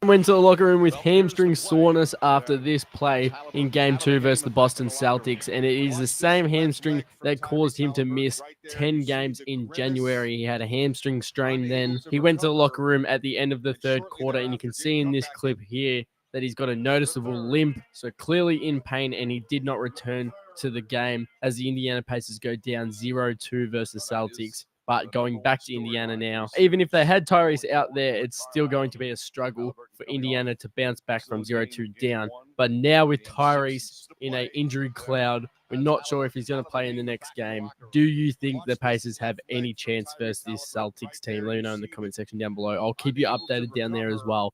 Went to the locker room with hamstring soreness after this play in Game 2 versus the Boston Celtics, and it is the same hamstring that caused him to miss 10 games in January. He had a hamstring strain then. He went to the locker room at the end of the third quarter, and you can see in this clip here that he's got a noticeable limp, so clearly in pain, and he did not return to the game as the Indiana Pacers go down 0-2 versus Celtics. But going back to Indiana now, even if they had Tyrese out there, it's still going to be a struggle for Indiana to bounce back from 0-2 down. But now with Tyrese in an injury cloud, we're not sure if he's going to play in the next game. Do you think the Pacers have any chance versus this Celtics team? Let me know in the comment section down below. I'll keep you updated down there as well.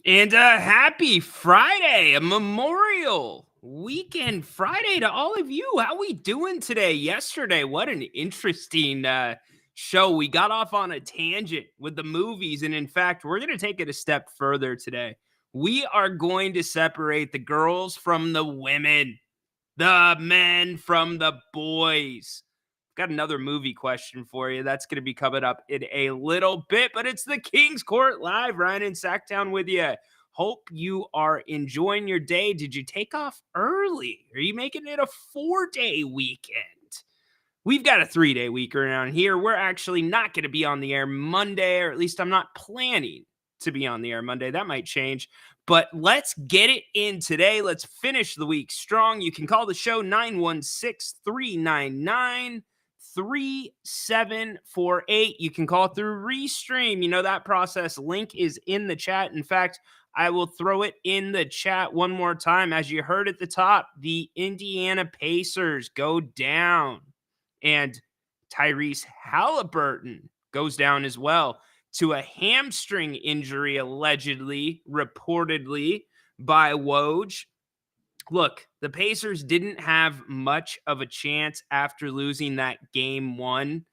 And happy Friday, a Memorial Weekend Friday to all of you. How we doing today? Yesterday, what an interesting show. We got off on a tangent with the movies, and in fact, we're going to take it a step further today. We are going to separate the girls from the women, the men from the boys. Got another movie question for you. That's going to be coming up in a little bit, but it's the King's Court Live. Ryan in Sacktown with you. Hope you are enjoying your day. Did you take off early? Are you making it a 4-day weekend? We've got a 3-day week around here. We're actually not going to be on the air Monday, or at least I'm not planning to be on the air Monday. That might change. But let's get it in today. Let's finish the week strong. You can call the show 916-399-3748. You can call through Restream. You know that process. Link is in the chat. In fact, I will throw it in the chat one more time. As you heard at the top, the Indiana Pacers go down, and Tyrese Halliburton goes down as well to a hamstring injury, allegedly, reportedly by Woj. Look, the Pacers didn't have much of a chance after losing that game one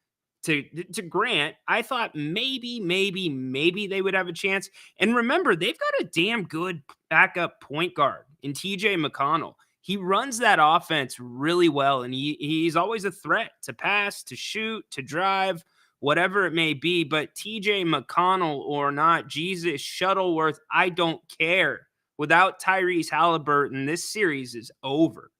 to Grant. I thought maybe they would have a chance. And remember, they've got a damn good backup point guard in TJ McConnell. He runs that offense really well, and he's always a threat to pass, to shoot, to drive, whatever it may be. But TJ McConnell or not, Jesus Shuttleworth, I don't care. Without Tyrese Halliburton, this series is over.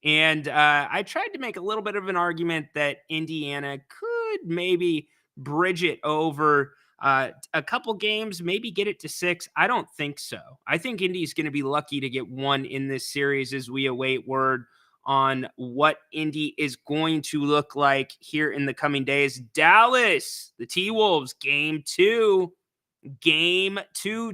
And I tried to make a little bit of an argument that Indiana could maybe bridge it over a couple games, maybe get it to 6. I don't think so. I think Indy's going to be lucky to get 1 in this series as we await word on what Indy is going to look like here in the coming days. Dallas, the T-Wolves, game 2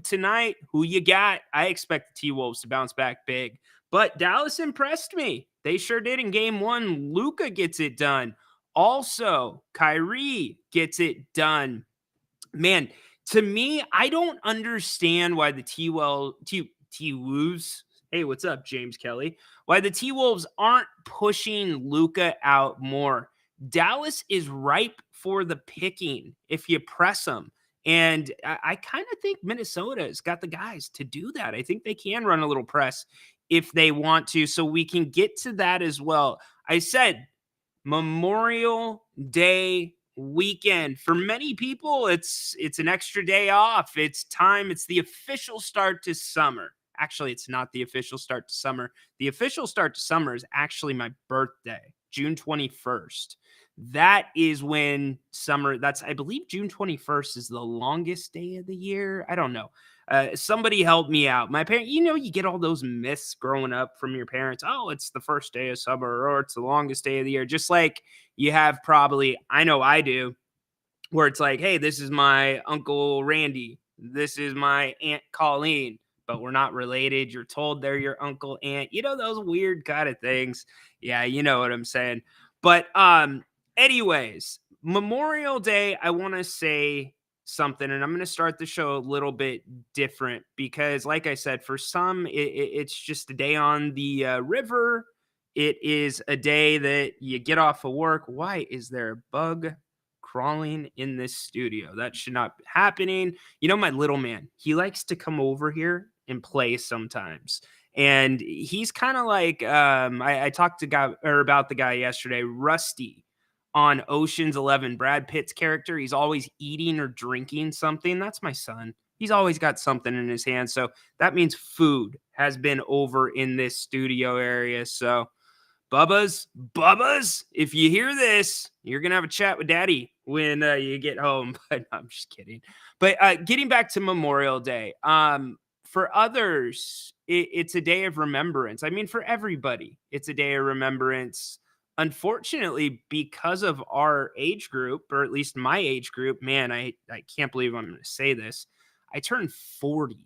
tonight. Who you got? I expect the T-Wolves to bounce back big, but Dallas impressed me. They sure did in game 1. Luka gets it done. Also, Kyrie gets it done. Man, to me, I don't understand why the T-Wolves, hey, what's up, James Kelly? Why the T-Wolves aren't pushing Luka out more. Dallas is ripe for the picking if you press them. And I kind of think Minnesota has got the guys to do that. I think they can run a little press if they want to. So we can get to that as well. I said Memorial Day weekend. For many people, it's an extra day off. It's time. It's the official start to summer. Actually, it's not the official start to summer. The official start to summer is actually my birthday, June 21st. That is when summer, I believe June 21st is the longest day of the year. I don't know. Somebody help me out. My parents, you get all those myths growing up from your parents. Oh, it's the first day of summer, or it's the longest day of the year. Just like you have probably, I know I do, where it's like, hey, this is my Uncle Randy. This is my Aunt Colleen, but we're not related. You're told they're your uncle, aunt, those weird kind of things. Yeah, you know what I'm saying. But anyways, Memorial Day, I want to say something, and I'm going to start the show a little bit different because, like I said, for some, it's just a day on the river. It is a day that you get off of work. Why is there a bug crawling in this studio? That should not be happening. You know, my little man, he likes to come over here and play sometimes. And he's kind of like, I talked to guy or about the guy yesterday, Rusty on Ocean's 11, Brad Pitt's character. He's always eating or drinking something. That's my son. He's always got something in his hand. So that means food has been over in this studio area. So Bubba's, if you hear this, you're going to have a chat with daddy when you get home. But I'm just kidding. But getting back to Memorial Day, for others, it's a day of remembrance. I mean, for everybody, it's a day of remembrance. Unfortunately, because of our age group, or at least my age group, man, I can't believe I'm going to say this. I turned 40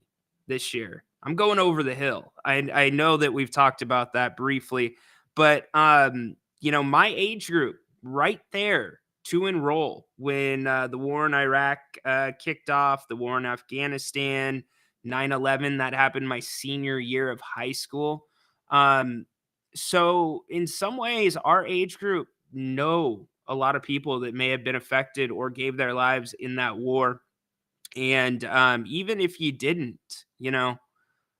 this year. I'm going over the hill. I know that we've talked about that briefly, but you know, my age group right there to enroll when the war in Iraq kicked off, the war in Afghanistan, 9/11, that happened my senior year of high school. So in some ways, our age group know a lot of people that may have been affected or gave their lives in that war. And even if you didn't, you know,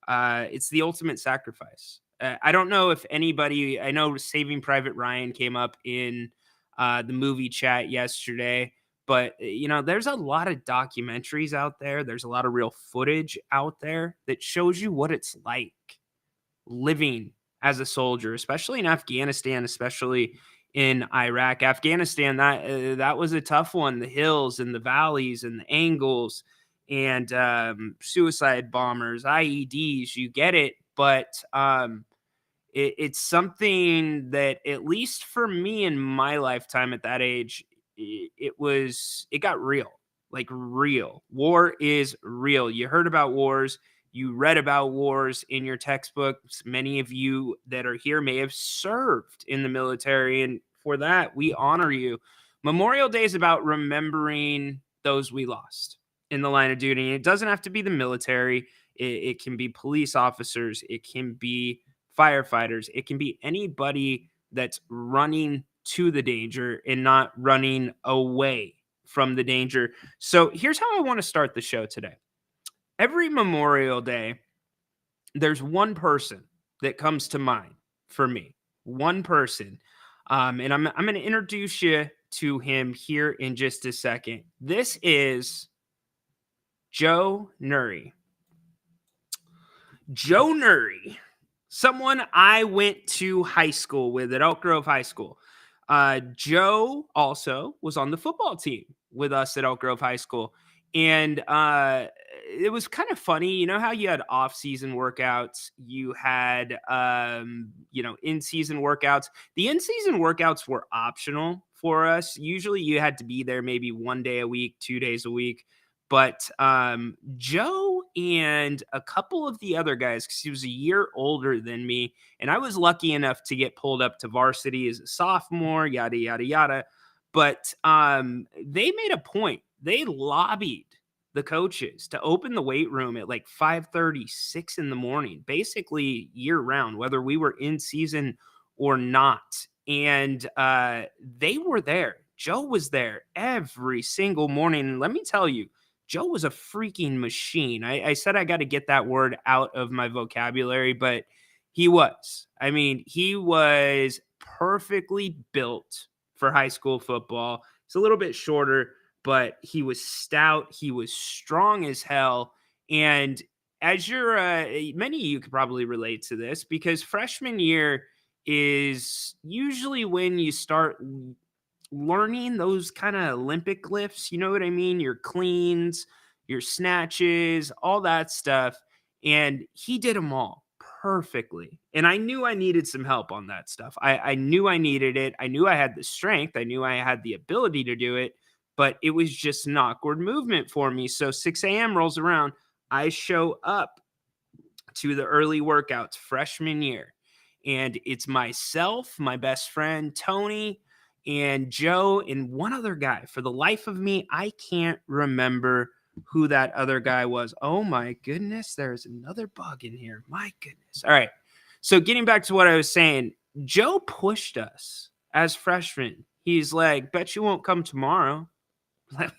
it's the ultimate sacrifice. I don't know if anybody, I know Saving Private Ryan came up in the movie chat yesterday, but you know, there's a lot of documentaries out there. There's a lot of real footage out there that shows you what it's like living as a soldier, especially in Afghanistan, especially in Iraq. Afghanistan, that was a tough one. The hills and the valleys and the angles and suicide bombers, IEDs, you get it. But it's something that, at least for me in my lifetime at that age, it got real, like real. War is real. You heard about wars. You read about wars in your textbooks. Many of you that are here may have served in the military, and for that, we honor you. Memorial Day is about remembering those we lost in the line of duty. It doesn't have to be the military. It can be police officers. It can be firefighters. It can be anybody that's running to the danger and not running away from the danger. So here's how I want to start the show today. Every Memorial Day, there's one person that comes to mind for me. One person. And I'm going to introduce you to him here in just a second. This is Joe Nuri. Joe Nuri, someone I went to high school with at Elk Grove High School. Joe also was on the football team with us at Elk Grove High School. And it was kind of funny. You know how you had off-season workouts, you had you know, in-season workouts. The in-season workouts were optional for us. Usually you had to be there maybe 1 day a week, 2 days a week. But Joe and a couple of the other guys, because he was a year older than me, and I was lucky enough to get pulled up to varsity as a sophomore, yada, yada, yada. But they made a point. They lobbied the coaches to open the weight room at like 5:30, 6 in the morning, basically year round, whether we were in season or not. And they were there. Joe was there every single morning. And let me tell you, Joe was a freaking machine. I said I got to get that word out of my vocabulary, but he was. I mean, he was perfectly built for high school football. He's a little bit shorter, but he was stout. He was strong as hell. And as you're, many of you could probably relate to this, because freshman year is usually when you start learning those kind of Olympic lifts. You know what I mean? Your cleans, your snatches, all that stuff. And he did them all perfectly. And I knew I needed some help on that stuff. I knew I needed it. I knew I had the strength. I knew I had the ability to do it, but it was just an awkward movement for me. So 6 a.m. rolls around. I show up to the early workouts freshman year. And it's myself, my best friend, Tony, and Joe and one other guy. For the life of me, I can't remember who that other guy was. Oh my goodness, there's another bug in here. My goodness. All right. So getting back to what I was saying, Joe pushed us as freshmen. He's like, bet you won't come tomorrow. Like,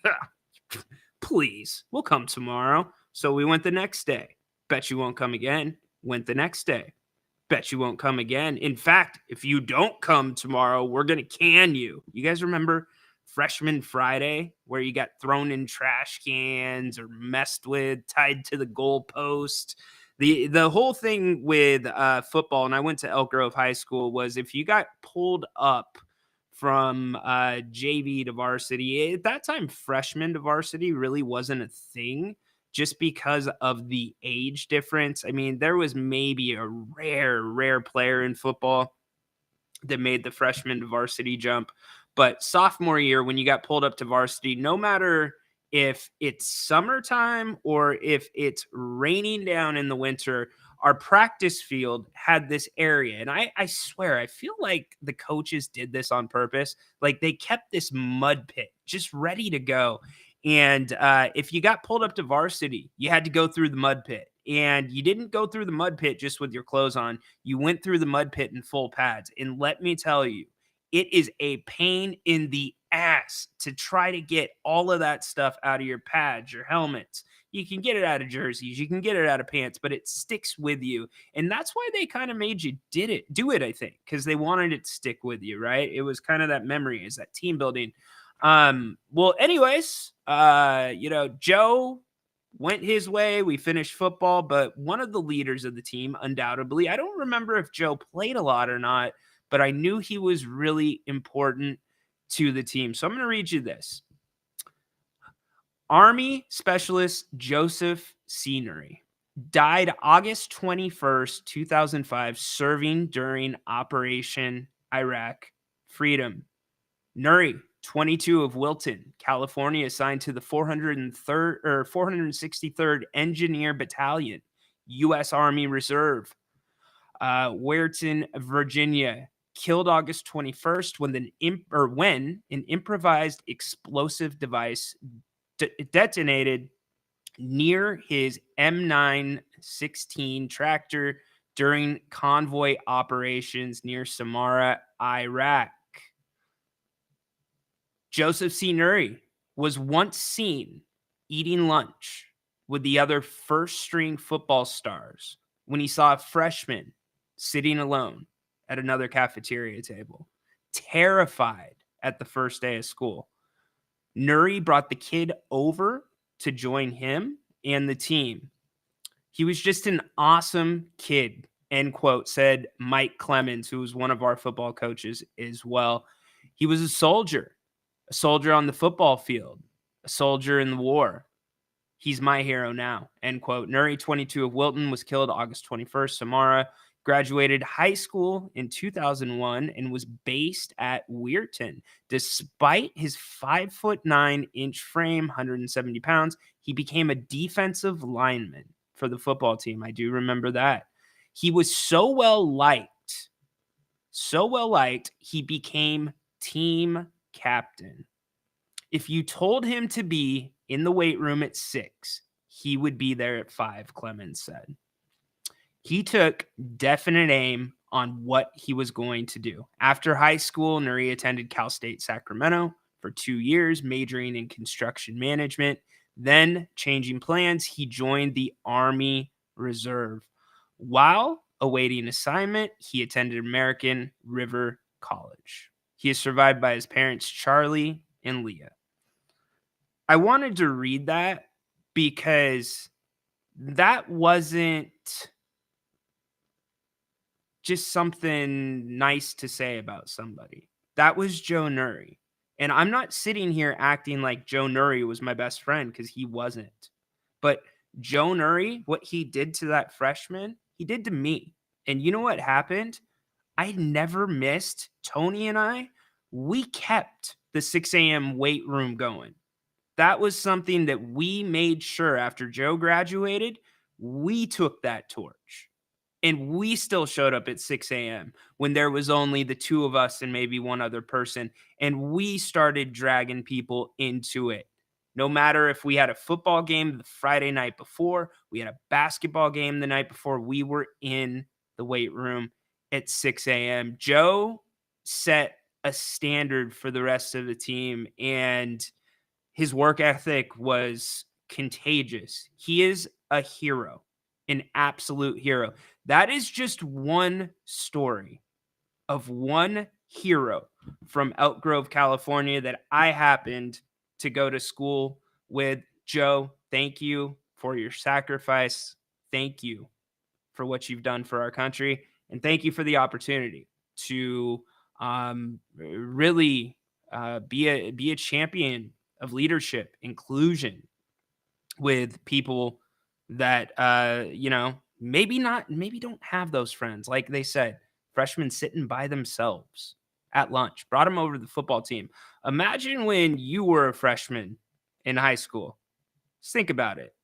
please, we'll come tomorrow. So we went the next day. Bet you won't come again. Went the next day. Bet you won't come again. In fact, if you don't come tomorrow, we're going to can you. You guys remember Freshman Friday where you got thrown in trash cans or messed with, tied to the goalpost? The whole thing with football, and I went to Elk Grove High School, was if you got pulled up from JV to varsity, at that time, freshman to varsity really wasn't a thing just because of the age difference. I mean, there was maybe a rare player in football that made the freshman to varsity jump. But sophomore year, when you got pulled up to varsity, no matter if it's summertime or if it's raining down in the winter, our practice field had this area. And I swear, I feel like the coaches did this on purpose. Like they kept this mud pit just ready to go. And if you got pulled up to varsity, you had to go through the mud pit. And you didn't go through the mud pit just with your clothes on. You went through the mud pit in full pads. And let me tell you, it is a pain in the ass to try to get all of that stuff out of your pads, your helmets. You can get it out of jerseys, you can get it out of pants, but it sticks with you. And that's why they kind of made you do it, I think, because they wanted it to stick with you, right? It was kind of that memory, is that team building. Well, anyways, Joe went his way. We finished football, but one of the leaders of the team, undoubtedly, I don't remember if Joe played a lot or not, but I knew he was really important to the team. So I'm going to read you this. Army Specialist Joseph Scenery died August 21st, 2005, serving during Operation Iraq Freedom. Nuri, 22, of Wilton, California, assigned to the 463rd Engineer Battalion, U.S. Army Reserve. Weirton, Virginia, killed August 21st when an improvised explosive device detonated near his M916 tractor during convoy operations near Samarra, Iraq. Joseph C. Nuri was once seen eating lunch with the other first-string football stars when he saw a freshman sitting alone at another cafeteria table, terrified at the first day of school. Nuri brought the kid over to join him and the team. He was just an awesome kid, end quote, said Mike Clemens, who was one of our football coaches as well. He was a soldier on the football field, a soldier in the war. He's my hero now, end quote. Nuri, 22, of Wilton, was killed August 21st, Samarra. Graduated high school in 2001 and was based at Weirton. Despite his 5'9" frame, 170 pounds, he became a defensive lineman for the football team. I do remember that. He was so well liked, he became team captain. If you told him to be in the weight room at 6, he would be there at 5, Clemens said. He took definite aim on what he was going to do. After high school, Nuri attended Cal State Sacramento for 2 years, majoring in construction management. Then, changing plans, he joined the Army Reserve. While awaiting assignment, he attended American River College. He is survived by his parents, Charlie and Leah. I wanted to read that because that wasn't just something nice to say about somebody. That was Joe Nuri. And I'm not sitting here acting like Joe Nuri was my best friend, because he wasn't. But Joe Nuri, what he did to that freshman, he did to me. And you know what happened? I never missed. Tony and I, we kept the 6 a.m. weight room going. That was something that we made sure after Joe graduated, we took that torch. And we still showed up at 6 a.m. when there was only the two of us and maybe one other person. And we started dragging people into it. No matter if we had a football game the Friday night before, we had a basketball game the night before, we were in the weight room at 6 a.m. Joe set a standard for the rest of the team, and his work ethic was contagious. He is a hero, an absolute hero. That is just one story of one hero from Elk Grove, California that I happened to go to school with. Joe, thank you for your sacrifice. Thank you for what you've done for our country. And thank you for the opportunity to really be a champion of leadership, inclusion with people that maybe don't have those friends. Like they said, freshmen sitting by themselves at lunch, brought them over to the football team. Imagine when you were a freshman in high school. Just think about it.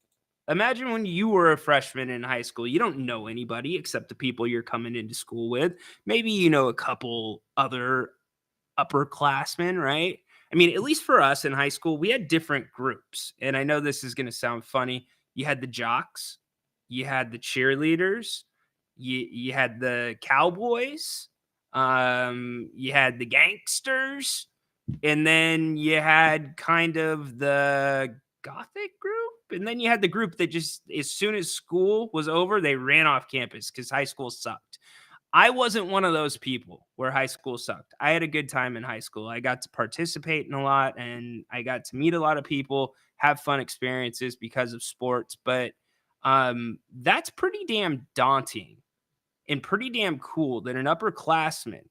Imagine when you were a freshman in high school. You don't know anybody except the people you're coming into school with. Maybe you know a couple other upperclassmen, right? I mean, at least for us in high school, we had different groups. And I know this is going to sound funny. You had the jocks, you had the cheerleaders, you had the cowboys, you had the gangsters, and then you had kind of the gothic group. And then you had the group that just, as soon as school was over, they ran off campus because high school sucked. I wasn't one of those people where high school sucked. I had a good time in high school. I got to participate in a lot and I got to meet a lot of people, have fun experiences because of sports. But that's pretty damn daunting and pretty damn cool that an upperclassman,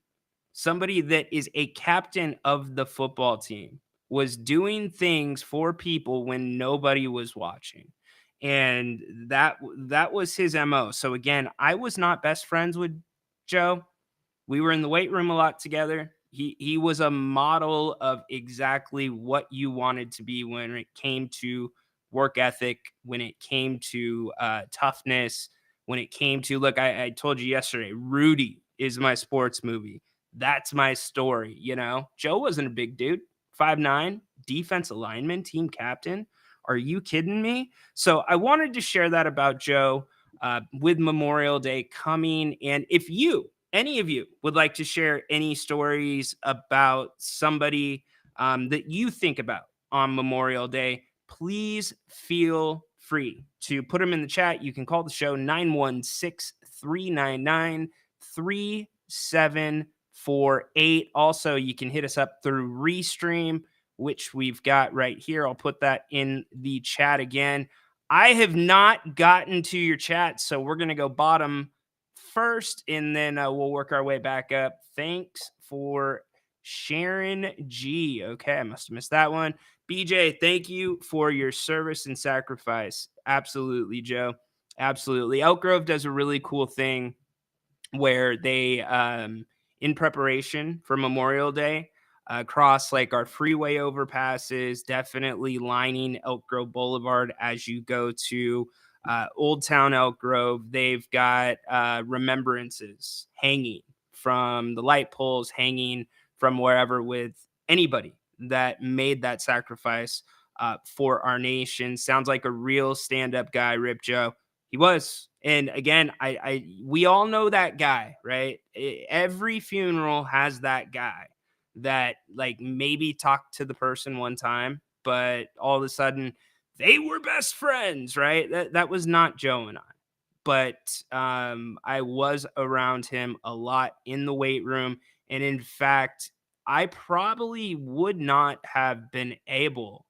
somebody that is a captain of the football team, was doing things for people when nobody was watching. And that was his MO. So again, I was not best friends with Joe. We were in the weight room a lot together. He was a model of exactly what you wanted to be when it came to work ethic, when it came to toughness, when it came to, look, I told you yesterday, Rudy is my sports movie. That's my story. Joe wasn't a big dude, 5'9", defensive lineman, team captain. Are you kidding me? So I wanted to share that about Joe with Memorial Day coming. And if any of you would like to share any stories about somebody that you think about on Memorial Day, please feel free to put them in the chat. You can call the show 916-399-3748. Also, you can hit us up through Restream, which we've got right here. I'll put that in the chat again. I have not gotten to your chat, so we're going to go bottom first, and then we'll work our way back up. Thanks for Sharon G. Okay, I must have missed that one. BJ, thank you for your service and sacrifice. Absolutely, Joe. Absolutely. Elk Grove does a really cool thing where they, in preparation for Memorial Day, across like our freeway overpasses, definitely lining Elk Grove Boulevard as you go to Old Town Elk Grove. They've got remembrances hanging from the light poles, hanging from wherever, with anybody that made that sacrifice for our nation. Sounds like a real stand-up guy, Rip Joe. He was. And again, we all know that guy, right? Every funeral has that guy that like maybe talked to the person one time, but all of a sudden they were best friends, right? That was not Joe and I. But I was around him a lot in the weight room. And in fact, I probably would not have been able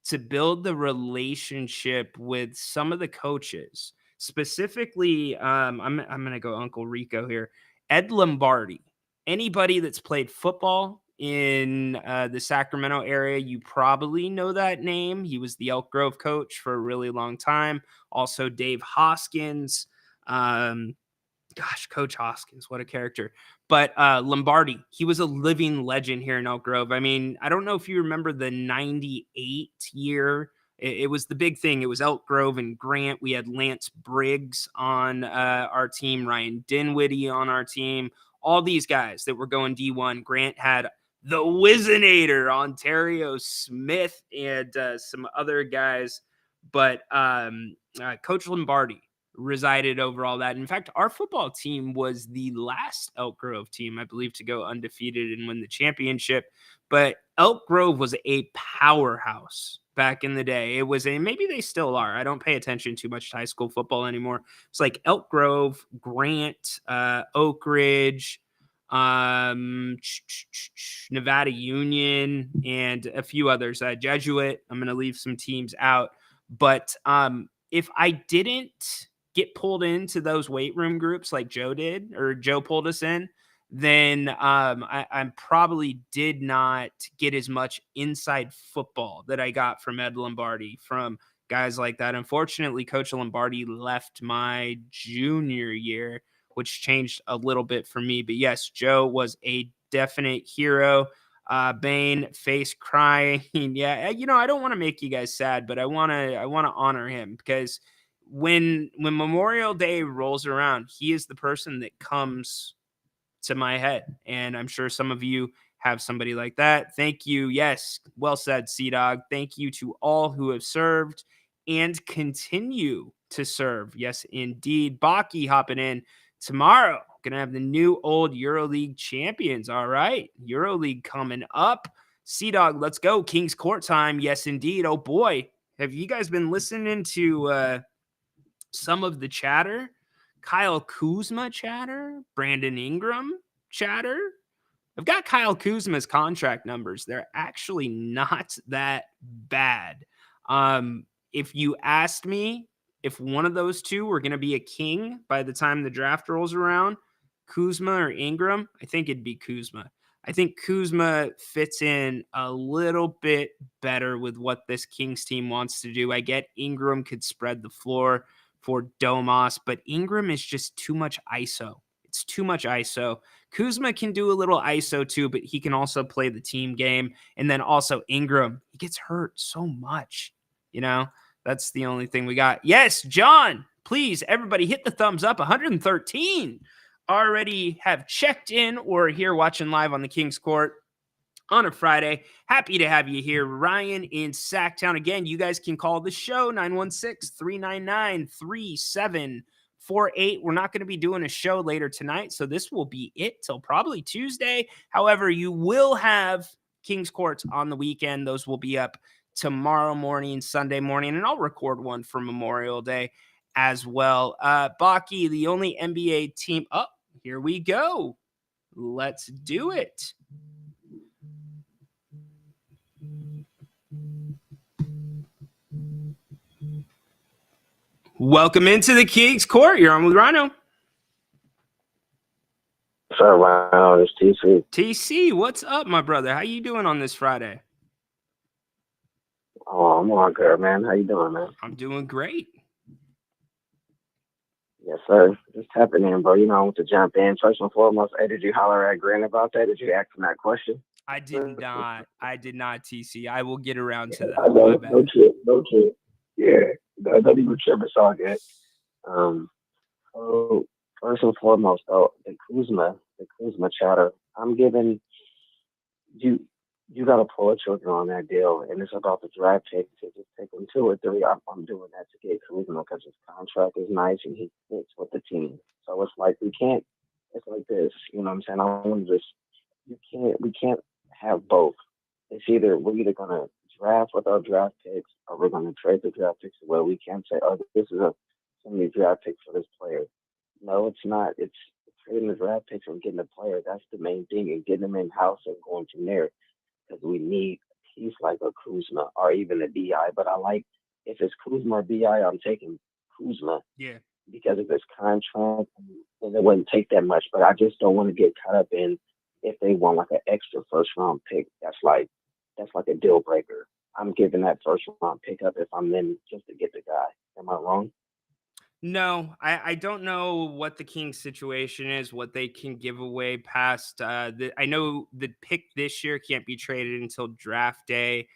to build the relationship with some of the coaches. Specifically, I'm going to go Uncle Rico here. Ed Lombardi. Anybody that's played football in the Sacramento area, you probably know that name. He was the Elk Grove coach for a really long time. Also, Dave Hoskins. Coach Hoskins, what a character. But Lombardi, he was a living legend here in Elk Grove. I mean, I don't know if you remember the 98 year it was the big thing. It was Elk Grove and Grant. We had Lance Briggs on our team, Ryan Dinwiddie on our team, all these guys that were going D1. Grant had the Wizinator, Ontario Smith, and some other guys. But Coach Lombardi resided over all that. In fact, our football team was the last Elk Grove team, I believe, to go undefeated and win the championship. But Elk Grove was a powerhouse back in the day. It was maybe they still are. I don't pay attention too much to high school football anymore. It's like Elk Grove, Grant, Oak Ridge, Nevada Union, and a few others. Jesuit. I'm going to leave some teams out. But if I didn't get pulled into those weight room groups like Joe did, or Joe pulled us in, then I probably did not get as much inside football that I got from Ed Lombardi, from guys like that. Unfortunately, Coach Lombardi left my junior year, which changed a little bit for me. But yes, Joe was a definite hero. Bane, face crying. Yeah, I don't want to make you guys sad, but I want to honor him, because when Memorial Day rolls around, he is the person that comes to my head. And I'm sure some of you have somebody like that. Thank you. Yes, well said, Sea-Dog. Thank you to all who have served and continue to serve. Yes, indeed. Baki hopping in tomorrow. Gonna have the new old EuroLeague champions. All right. EuroLeague coming up. Sea-Dog, let's go. King's Court time. Yes, indeed. Oh boy. Have you guys been listening to some of the chatter? Kyle Kuzma chatter, Brandon Ingram chatter. I've got Kyle Kuzma's contract numbers. They're actually not that bad. If you asked me if one of those two were going to be a king by the time the draft rolls around, Kuzma or Ingram, I think it'd be Kuzma. I think Kuzma fits in a little bit better with what this Kings team wants to do. I get Ingram could spread the floor for Domas, but Ingram is just too much ISO. It's too much ISO. Kuzma can do a little ISO too, but he can also play the team game. And then also Ingram, he gets hurt so much. That's the only thing we got. Yes, John, please, everybody hit the thumbs up. 113 already have checked in or are here watching live on the King's Court on a Friday. Happy to have you here. Ryan in Sacktown. Again, you guys can call the show 916-399-3748. We're not going to be doing a show later tonight, so this will be it till probably Tuesday. However, you will have King's Courts on the weekend. Those will be up tomorrow morning, Sunday morning, and I'll record one for Memorial Day as well. Baki, the only NBA team. Oh, here we go. Let's do it. Welcome into the King's Court. You're on with Rhino. What's up, Rhino? It's TC. TC, what's up, my brother? How you doing on this Friday? Oh, I'm all good, man. How you doing, man? I'm doing great. Yes, sir. Just tapping in, bro. I want to jump in. First and foremost, hey, did you holler at Grant about that? Did you ask him that question? I did not, TC. I will get around to that. No kid. Yeah, I don't even trip. It's all good. So first and foremost, though, the Kuzma chatter. I'm giving you. You got to pull a trigger on that deal, and it's about the draft pick. To just take them 2 or 3. I'm doing that to get Kuzma because his contract is nice and he fits with the team. So it's like we can't. It's like this. You know what I'm saying? I want to just. We can't have both. It's either we're either gonna draft with our draft picks, or we're gonna trade the draft picks where we can't say, "Oh, this is so many draft picks for this player." No, it's not. It's trading the draft picks and getting the player. That's the main thing, and getting them in house and going from there. Because we need a piece like a Kuzma or even a BI. But I like, if it's Kuzma or BI, I'm taking Kuzma. Yeah. Because of his contract, and it wouldn't take that much. But I just don't want to get caught up in if they want like an extra first round pick. That's like a deal breaker. I'm giving that first round pick up if I'm in just to get the guy. Am I wrong? No, I don't know what the Kings situation is, what they can give away past. I know the pick this year can't be traded until draft day.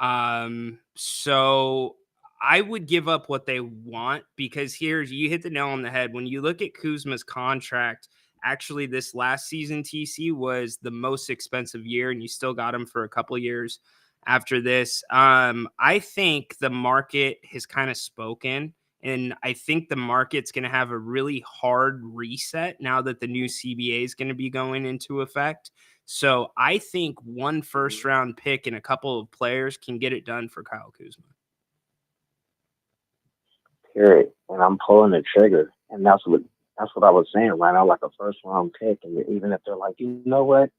So I would give up what they want, because you hit the nail on the head. When you look at Kuzma's contract, actually this last season, TC, was the most expensive year, and you still got him for a couple years after this. I think the market has kind of spoken, and I think the market's going to have a really hard reset now that the new CBA is going to be going into effect. So I think one first round pick and a couple of players can get it done for Kyle Kuzma. Period. And I'm pulling the trigger. And that's what I was saying right now, like a first round pick. And even if they're like, you know what,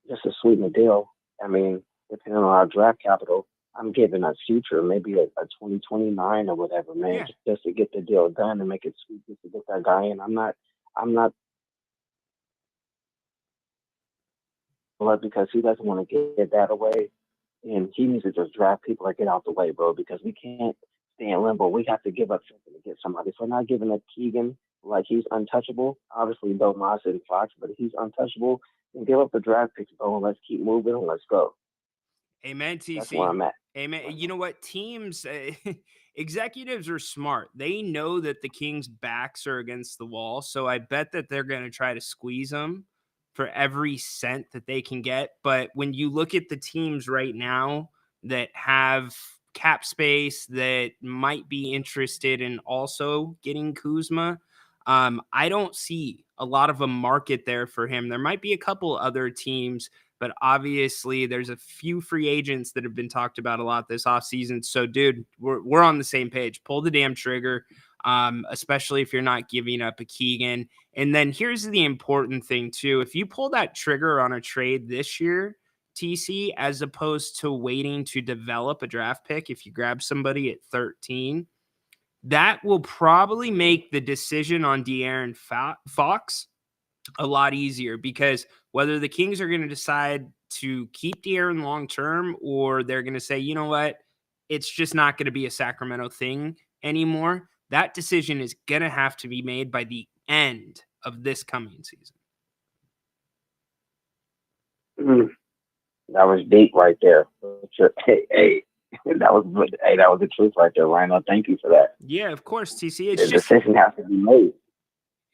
just to sweeten the deal, I mean, depending on our draft capital, I'm giving a future, maybe a 2029 or whatever, man, Yeah. just to get the deal done and make it sweet, just to get that guy in. I'm not because he doesn't want to get that away. And he needs to just draft people or get out the way, bro, because we can't stay in limbo. We have to give up something to get somebody. If we're not giving up Keegan, like he's untouchable, obviously Domas and Fox, but he's untouchable, and give up the draft picks, bro, and let's keep moving and let's go. Amen, That's where TC. I'm at. Amen. You know what? Teams, executives are smart. They know that the Kings' backs are against the wall. So I bet that they're going to try to squeeze them for every cent that they can get. But when you look at the teams right now that have cap space that might be interested in also getting Kuzma, I don't see a lot of a market there for him. There might be a couple other teams, but obviously there's a few free agents that have been talked about a lot this offseason. So, dude, we're on the same page. Pull the damn trigger, especially if you're not giving up a Keegan. And then here's the important thing, too. If you pull that trigger on a trade this year, TC, as opposed to waiting to develop a draft pick, if you grab somebody at 13, that will probably make the decision on De'Aaron Fox a lot easier, because whether the Kings are going to decide to keep De'Aaron long term, or they're going to say, you know what, it's just not going to be a Sacramento thing anymore, that decision is going to have to be made by the end of this coming season. That was deep right there. Hey, that was the truth right there, Rhino. Thank you for that. Yeah, of course, TC. The decision has to be made.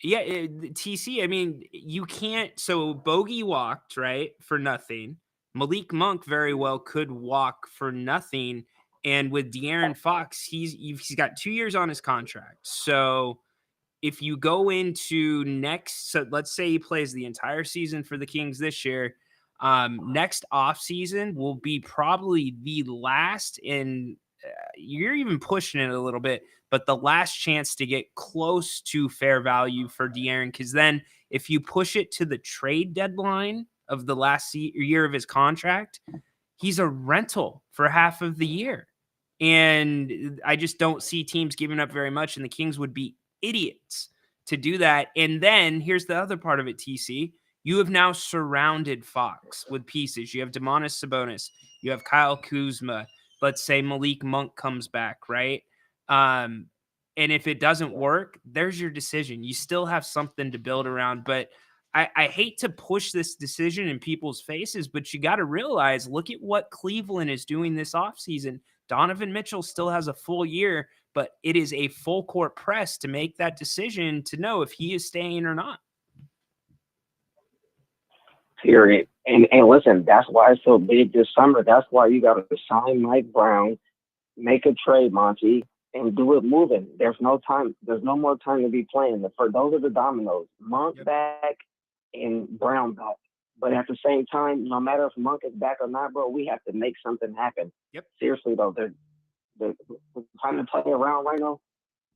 Yeah, TC, I mean, you can't. So Bogey walked, right, for nothing. Malik Monk very well could walk for nothing. And with De'Aaron Fox, he's got 2 years on his contract. So if you go into next, so let's say he plays the entire season for the Kings this year, next offseason will be probably the last, and you're even pushing it a little bit, but the last chance to get close to fair value for De'Aaron. Because then if you push it to the trade deadline of the last year of his contract, he's a rental for half of the year. And I just don't see teams giving up very much, and the Kings would be idiots to do that. And then here's the other part of it, TC. You have now surrounded Fox with pieces. You have Domantas Sabonis. You have Kyle Kuzma. Let's say Malik Monk comes back, right? And if it doesn't work, there's your decision. You still have something to build around. But I hate to push this decision in people's faces, but you got to realize, look at what Cleveland is doing this offseason. Donovan Mitchell still has a full year, but it is a full court press to make that decision to know if he is staying or not. Period. And listen, that's why it's so big this summer. That's why you got to sign Mike Brown, make a trade, Monty, and do it moving. There's no time. There's no more time to be playing. For those are the dominoes. Monk back and Brown back. But at the same time, no matter if Monk is back or not, bro, we have to make something happen. Yep. Seriously, though, the time to play around right now,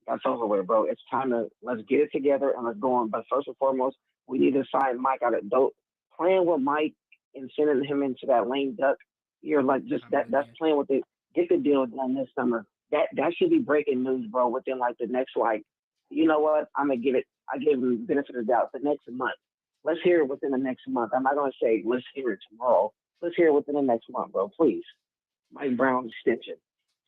that's over with, bro. It's time to let's get it together and let's go on. But first and foremost, we need to sign Mike out of dope. Playing with Mike and sending him into that lame duck, you're like just that's playing with it. Get the deal done this summer. That should be breaking news, bro, within like the next, like, you know what? I give him the benefit of the doubt the next month. Let's hear it within the next month. I'm not gonna say let's hear it tomorrow. Let's hear it within the next month, bro. Please. Mike Brown extension.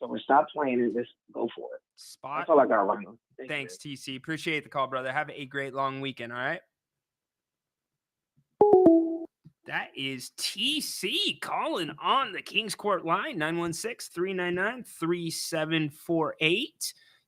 So we stop playing and just go for it. Spot. That's all I got right now. Thanks, TC. Appreciate the call, brother. Have a great long weekend, all right? That is TC calling on the Kings Court line, 916-399-3748. You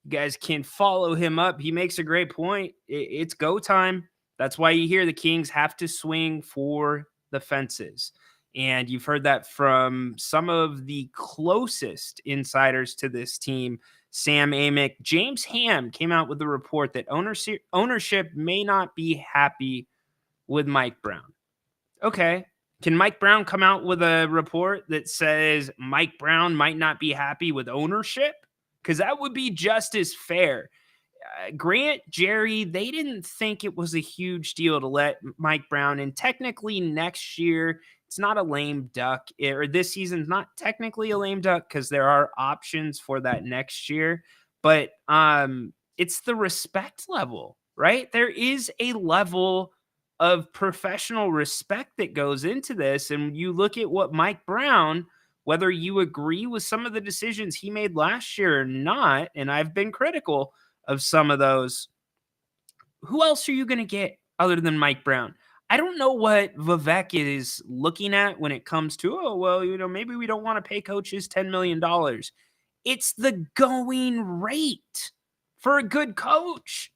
guys can follow him up. He makes a great point. It's go time. That's why you hear the Kings have to swing for the fences. And you've heard that from some of the closest insiders to this team, Sam Amick. James Ham came out with a report that ownership may not be happy with Mike Brown. Okay. Can Mike Brown come out with a report that says Mike Brown might not be happy with ownership? Because that would be just as fair. Grant, Jerry, they didn't think it was a huge deal to let Mike Brown in. Technically, next year, it's not a lame duck, or this season's not technically a lame duck because there are options for that next year. But it's the respect level, right? There is a level of professional respect that goes into this. And you look at what Mike Brown, whether you agree with some of the decisions he made last year or not, and I've been critical of some of those, who else are you going to get other than Mike Brown? I don't know what Vivek is looking at when it comes to, oh, well, maybe we don't want to pay coaches $10 million. It's the going rate for a good coach.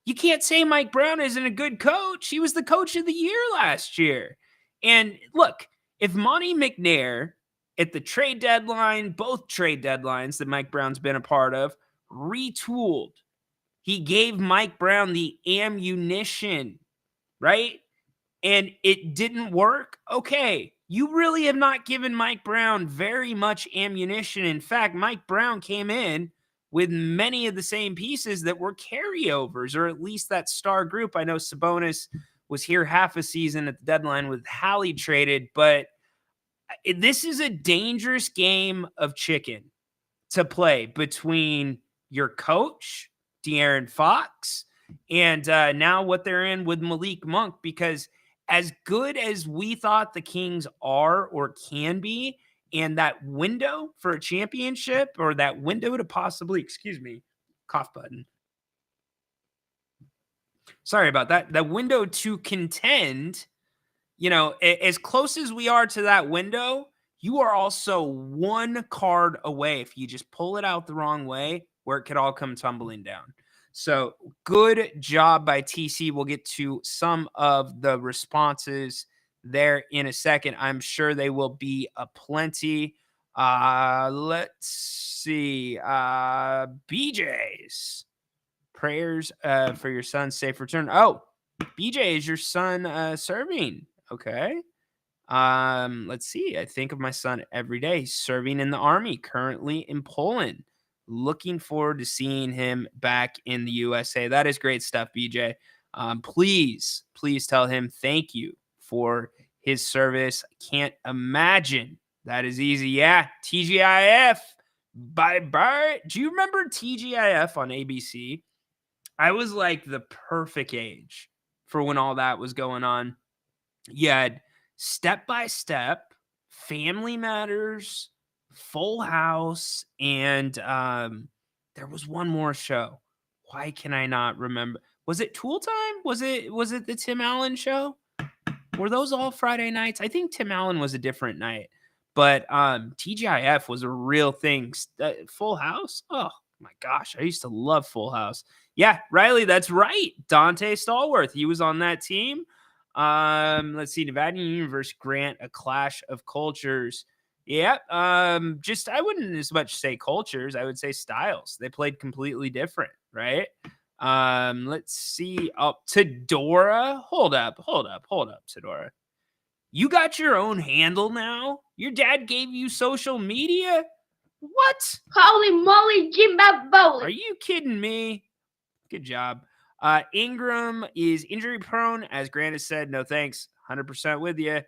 You can't say Mike Brown isn't a good coach. He was the coach of the year last year. And look, if Monty McNair at the trade deadline, both trade deadlines that Mike Brown's been a part of, retooled, he gave Mike Brown the ammunition, right? And it didn't work. Okay, you really have not given Mike Brown very much ammunition. In fact, Mike Brown came in with many of the same pieces that were carryovers, or at least that star group. I know Sabonis was here half a season at the deadline with Hallie traded, but this is a dangerous game of chicken to play between your coach, De'Aaron Fox, and now what they're in with Malik Monk, because as good as we thought the Kings are or can be, and that window for a championship, or that window to possibly, cough button. Sorry about that. That window to contend, as close as we are to that window, you are also one card away if you just pull it out the wrong way, where it could all come tumbling down. So good job by TC. We'll get to some of the responses there in a second. I'm sure they will be aplenty. Let's see. BJ's prayers for your son's safe return. Oh, BJ, is your son serving? Okay. Let's see. I think of my son every day. He's serving in the Army, currently in Poland. Looking forward to seeing him back in the USA. That is great stuff, BJ. Please tell him thank you for his service. I can't imagine that is easy. Yeah, TGIF by Bart. Do you remember TGIF on ABC? I was like the perfect age for when all that was going on. You had Step by Step, Family Matters, Full House, and there was one more show. Why can I not remember? Was it Tool Time? Was it the Tim Allen show? Were those all Friday nights? I think Tim Allen was a different night. But TGIF was a real thing. Full House? Oh, my gosh. I used to love Full House. Yeah, Riley, that's right. Dante Stallworth. He was on that team. Let's see. Nevada Universe Grant, A Clash of Cultures. Yeah. I wouldn't as much say cultures. I would say styles. They played completely different, right? Let's see. Oh, Tedora. Hold up, Tedora. You got your own handle now? Your dad gave you social media? What? Holy moly, Jimbaboli. Are you kidding me? Good job. Ingram is injury prone, as Grant has said. No thanks. 100% with you.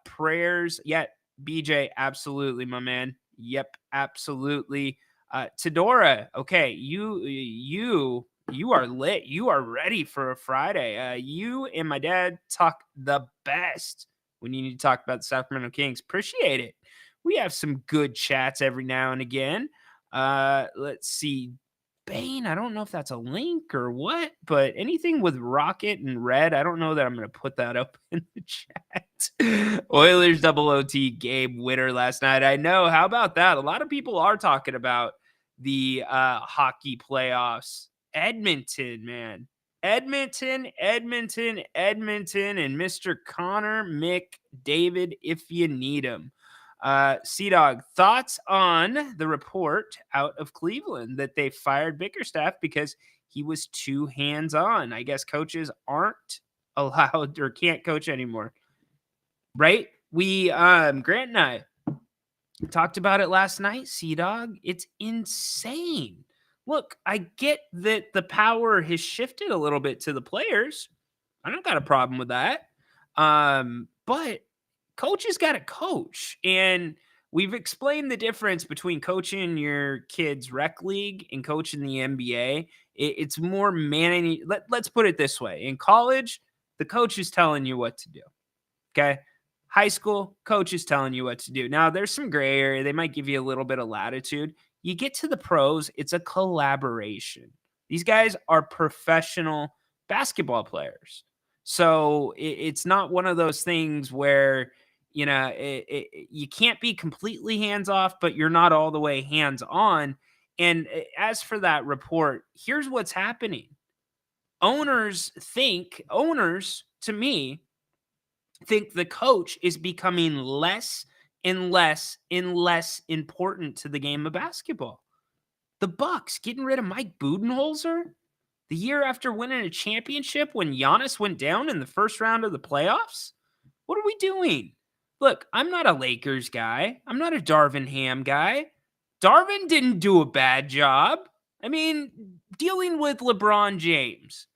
Prayers. Yeah, BJ, absolutely, my man. Yep, absolutely. Tedora, okay, you are lit. You are ready for a Friday. You and my dad talk the best when you need to talk about the Sacramento Kings. Appreciate it. We have some good chats every now and again. Let's see. Bane. I don't know if that's a link or what, but anything with Rocket and Red, I don't know that I'm going to put that up in the chat. Oilers double OT Gabe winner last night. I know. How about that? A lot of people are talking about the hockey playoffs. Edmonton, man. Edmonton, and Mr. Connor McDavid if you need him. Sea-Dog, thoughts on the report out of Cleveland that they fired Bickerstaff because he was too hands-on? I guess coaches aren't allowed or can't coach anymore, right? We, Grant and I talked about it last night, Sea-Dog. It's insane. Look, I get that the power has shifted a little bit to the players. I don't got a problem with that. But coaches got to coach. And we've explained the difference between coaching your kids' rec league and coaching the NBA. It's more managing. Let's put it this way. In college, the coach is telling you what to do. Okay. High school, coach is telling you what to do. Now, there's some gray area. They might give you a little bit of latitude. You get to the pros, it's a collaboration. These guys are professional basketball players. So it's not one of those things where, you know, you can't be completely hands off, but you're not all the way hands on. And as for that report, here's what's happening. Owners, to me, think the coach is becoming less and less important to the game of basketball. The Bucks getting rid of Mike Budenholzer the year after winning a championship when Giannis went down in the first round of the playoffs. What are we doing? Look, I'm not a Lakers guy. I'm not a Darvin Ham guy. Darvin didn't do a bad job. I mean, dealing with LeBron James.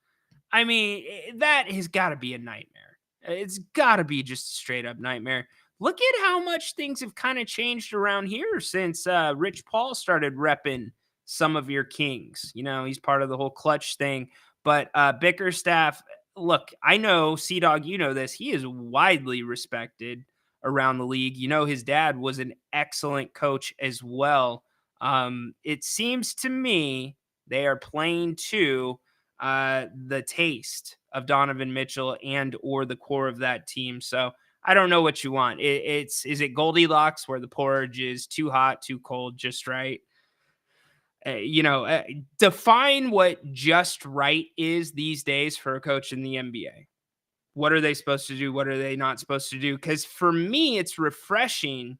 I mean, that has got to be a nightmare. It's got to be just a straight up nightmare. Look at how much things have kind of changed around here since Rich Paul started repping some of your Kings. You know, he's part of the whole clutch thing. But Bickerstaff, look, I know, Sea-Dog, you know this. He is widely respected around the league. You know, his dad was an excellent coach as well. It seems to me they are playing to the taste of Donovan Mitchell and or the core of that team. So I don't know what you want. Is it Goldilocks where the porridge is too hot, too cold, just right? Define what just right is these days for a coach in the NBA. What are they supposed to do? What are they not supposed to do? Because for me, it's refreshing,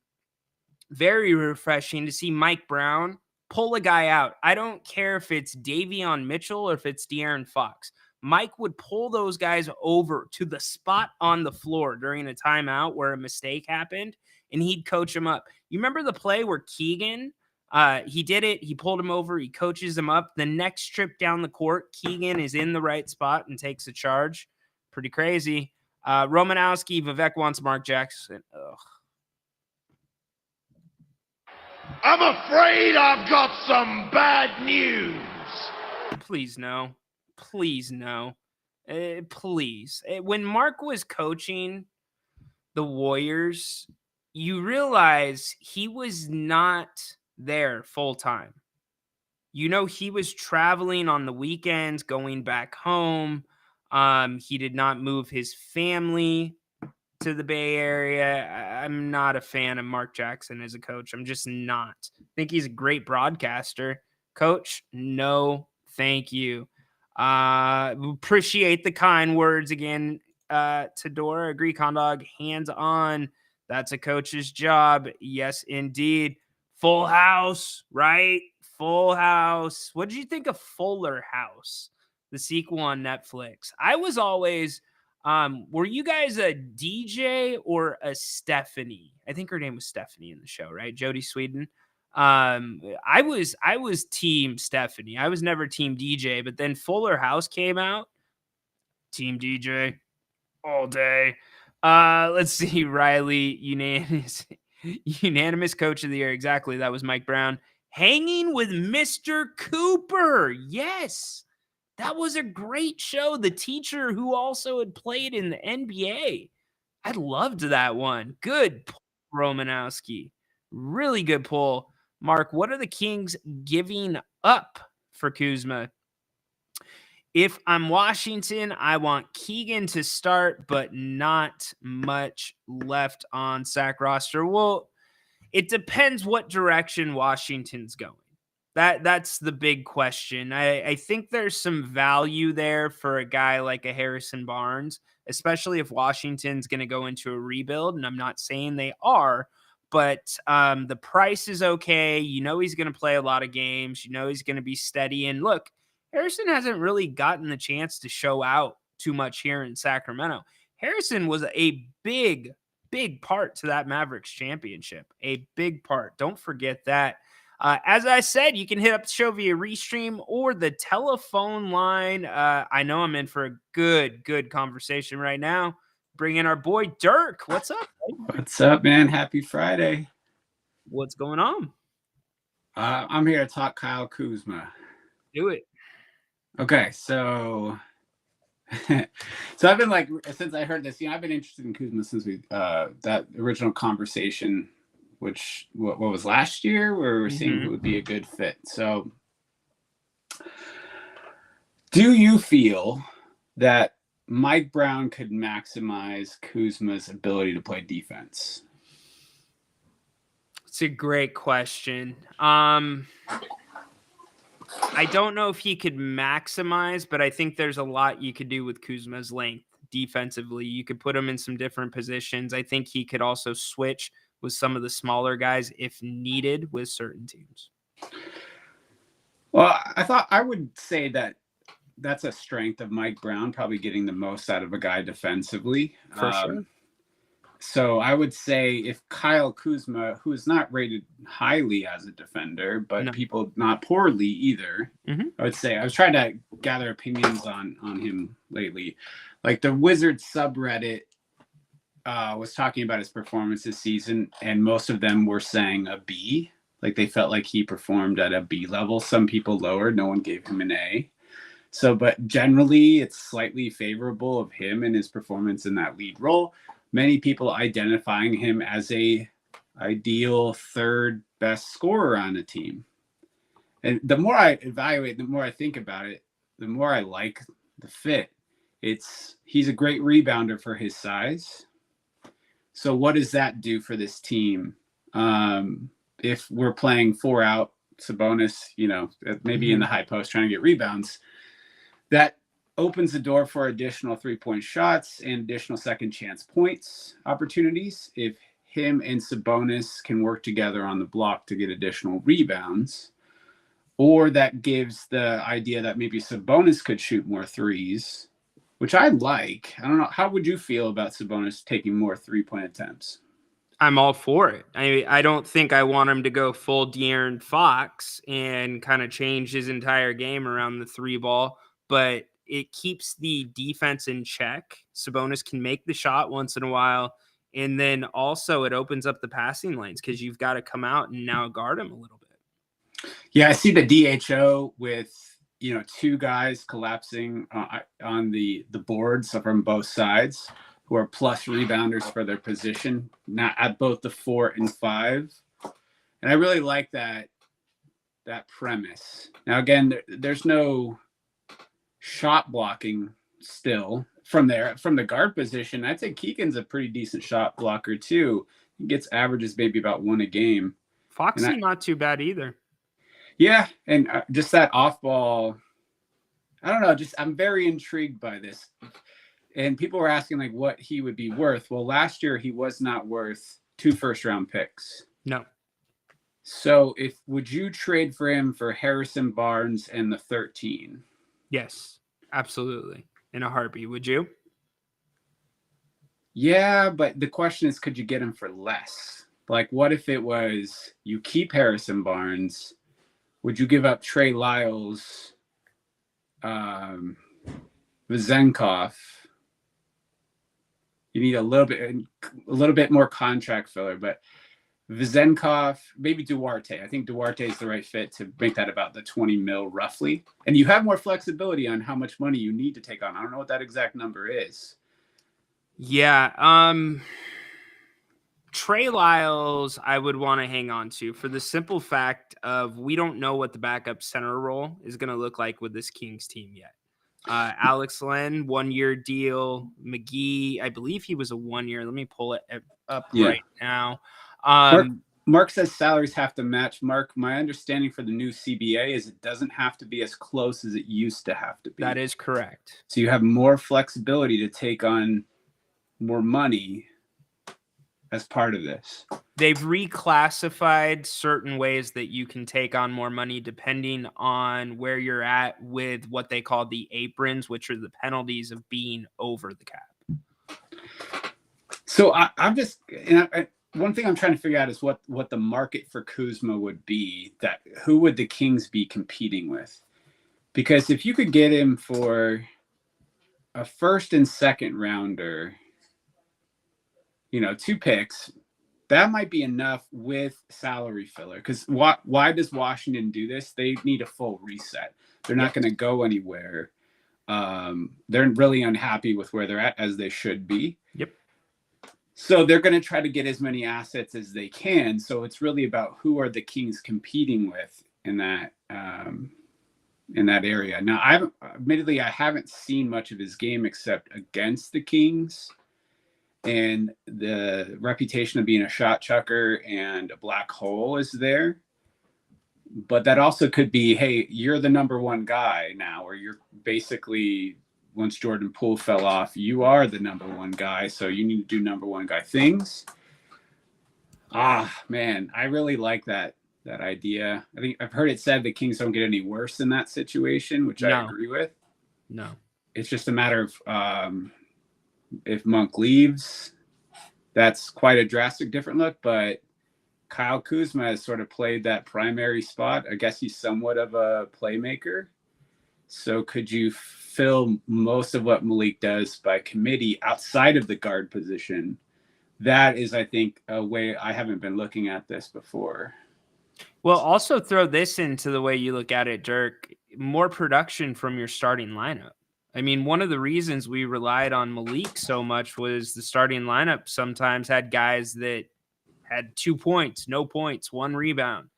very refreshing to see Mike Brown pull a guy out. I don't care if it's Davion Mitchell or if it's De'Aaron Fox. Mike would pull those guys over to the spot on the floor during a timeout where a mistake happened, and he'd coach them up. You remember the play where Keegan, he did it. He pulled him over. He coaches him up. The next trip down the court, Keegan is in the right spot and takes a charge. Pretty crazy. Romanowski, Vivek wants Mark Jackson. Ugh. I'm afraid I've got some bad news. Please no. Please no. Please. When Mark was coaching the Warriors, you realize he was not there full time. You know, he was traveling on the weekends, going back home. He did not move his family to the Bay Area. I'm not a fan of Mark Jackson as a coach. I'm just not. I think he's a great broadcaster. Coach, no, thank you. Appreciate the kind words again, to Dora. Agree, Condog. Hands on. That's a coach's job. Yes, indeed. Full House, right? Full House. What did you think of Fuller House, the sequel on Netflix? I was always, were you guys a DJ or a Stephanie? I think her name was Stephanie in the show, right? Jodie Sweden. I was team Stephanie. I was never team DJ, but then Fuller House came out. Team DJ all day. Let's see. Riley, unanimous coach of the year. Exactly. That was Mike Brown. Hanging with Mr. Cooper. Yes. That was a great show. The teacher who also had played in the NBA. I loved that one. Good pull, Romanowski. Really good pull. Mark, what are the Kings giving up for Kuzma. If I'm Washington, I want Keegan to start, but not much left on Sac roster. Well, it depends what direction Washington's going. That's the big question. I think there's some value there for a guy like a Harrison Barnes, especially if Washington's going to go into a rebuild, and I'm not saying they are, but the price is okay. You know he's going to play a lot of games. You know he's going to be steady. And look, Harrison hasn't really gotten the chance to show out too much here in Sacramento. Harrison was a big part to that Mavericks championship. A big part. Don't forget that. As I said, you can hit up the show via Restream or the telephone line. I know I'm in for a good conversation right now. Bring in our boy Dirk. What's up? What's up, man? Happy Friday. What's going on? I'm here to talk Kyle Kuzma. Do it. Okay, so I've been like, since I heard this, I've been interested in Kuzma since we that original conversation, which what was last year, where we were seeing who would be a good fit. So, do you feel that Mike Brown could maximize Kuzma's ability to play defense? It's a great question. I don't know if he could maximize, but I think there's a lot you could do with Kuzma's length defensively. You could put him in some different positions. I think he could also switch with some of the smaller guys if needed with certain teams. Well, I would say that that's a strength of Mike Brown, probably getting the most out of a guy defensively. For sure. So I would say if Kyle Kuzma, who is not rated highly as a defender, but people not poorly either, I would say, I was trying to gather opinions on him lately. Like the Wizards subreddit was talking about his performance this season, and most of them were saying a B. Like they felt like he performed at a B level. Some people lower, no one gave him an A. So, but generally it's slightly favorable of him and his performance in that lead role. Many people identifying him as a ideal third best scorer on a team. And the more I evaluate, the more I think about it, the more I like the fit. He's a great rebounder for his size. So what does that do for this team? If we're playing 4 out, Sabonis, maybe in the high post trying to get rebounds, that opens the door for additional 3-point shots and additional second chance points opportunities if him and Sabonis can work together on the block to get additional rebounds. Or that gives the idea that maybe Sabonis could shoot more threes, which I like. I don't know. How would you feel about Sabonis taking more 3-point attempts? I'm all for it. I don't think I want him to go full De'Aaron Fox and kind of change his entire game around the 3 ball, but it keeps the defense in check. Sabonis can make the shot once in a while. And then also it opens up the passing lanes because you've got to come out and now guard him a little bit. Yeah, I see the DHO with, 2 guys collapsing on the boards from both sides who are plus rebounders for their position, not at both the 4 and 5. And I really like that premise. Now, again, there's no shot blocking still from the guard position. I'd say Keegan's a pretty decent shot blocker too. He gets averages maybe about 1 a game. Foxy not too bad either. Yeah, and just that off ball. I don't know. I'm very intrigued by this. And people were asking like what he would be worth. Well, last year he was not worth 2 first-round picks. No. So would you trade for him for Harrison Barnes and the 13? Yes, absolutely. In a heartbeat. Would you? Yeah, but the question is, could you get him for less? Like, what if it was you keep Harrison Barnes? Would you give up Trey Lyles, Vezenkov? You need a little bit more contract filler, but Vezenkov, maybe Duarte. I think Duarte is the right fit to make that about the 20 mil roughly. And you have more flexibility on how much money you need to take on. I don't know what that exact number is. Yeah. Trey Lyles, I would want to hang on to for the simple fact of we don't know what the backup center role is going to look like with this Kings team yet. Alex Len, 1-year deal. McGee, I believe he was a 1-year. Let me pull it up right now. Mark says salaries have to match. Mark, my understanding for the new CBA is it doesn't have to be as close as it used to have to be. That is correct. So you have more flexibility to take on more money as part of this. They've reclassified certain ways that you can take on more money depending on where you're at with what they call the aprons, which are the penalties of being over the cap. So I'm just, one thing I'm trying to figure out is what the market for Kuzma would be. That who would the Kings be competing with? Because if you could get him for a first and second rounder, 2 picks, that might be enough with salary filler. Because why does Washington do this? They need a full reset. They're not going to go anywhere. They're really unhappy with where they're at, as they should be. Yep. So they're going to try to get as many assets as they can. So it's really about who are the Kings competing with in that area. Now, I haven't seen much of his game except against the Kings. And the reputation of being a shot chucker and a black hole is there. But that also could be, hey, you're the number one guy now, or you're basically, once Jordan Poole fell off, you are the number one guy, so you need to do number one guy things. Man, I really like that idea. I think I've heard it said the Kings don't get any worse in that situation, which I agree with. No. It's just a matter of if Monk leaves, that's quite a drastic different look, but Kyle Kuzma has sort of played that primary spot. I guess he's somewhat of a playmaker. So could you fill most of what Malik does by committee outside of the guard position? That is, I think, a way I haven't been looking at this before. Well, also throw this into the way you look at it, Dirk. More production from your starting lineup. I mean, one of the reasons we relied on Malik so much was the starting lineup sometimes had guys that had 2 points, no points, 1 rebound.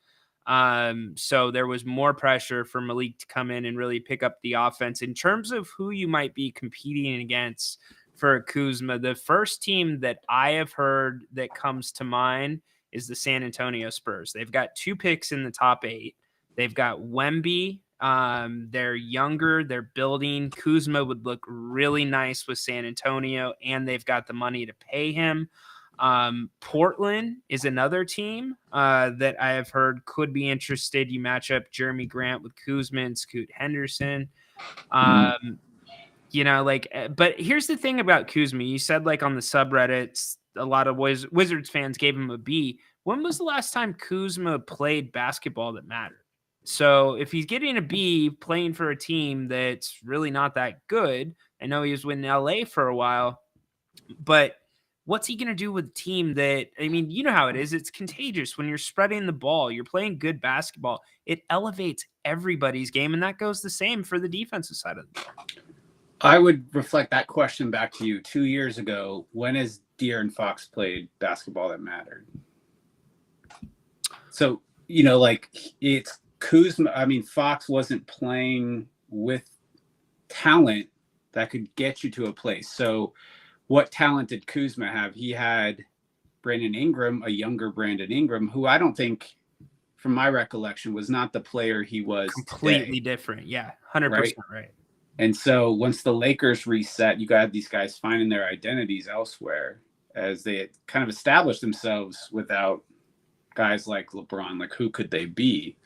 So there was more pressure for Malik to come in and really pick up the offense. In terms of who you might be competing against for Kuzma, the first team that I have heard that comes to mind is the San Antonio Spurs. They've got 2 picks in the top 8. They've got Wemby. They're younger, they're building. Kuzma would look really nice with San Antonio, and they've got the money to pay him. Portland is another team that I have heard could be interested. You match up Jeremy Grant with Kuzma and Scoot Henderson. But here's the thing about Kuzma. You said, like, on the subreddits, a lot of Wizards fans gave him a B. When was the last time Kuzma played basketball that mattered? So if he's getting a B playing for a team that's really not that good, I know he was with LA for a while, but what's he going to do with a team that, I mean, you know how it is. It's contagious when you're spreading the ball, you're playing good basketball. It elevates everybody's game, and that goes the same for the defensive side of the ball. I would reflect that question back to you 2 years ago. When has De'Aaron Fox played basketball that mattered? So, it's Kuzma. I mean, Fox wasn't playing with talent that could get you to a place. So what talent did Kuzma have? He had Brandon Ingram, a younger Brandon Ingram, who I don't think, from my recollection, was not the player he was completely today. Different. Yeah, 100% right. And so once the Lakers reset, you got these guys finding their identities elsewhere as they kind of established themselves without guys like LeBron. Like, who could they be?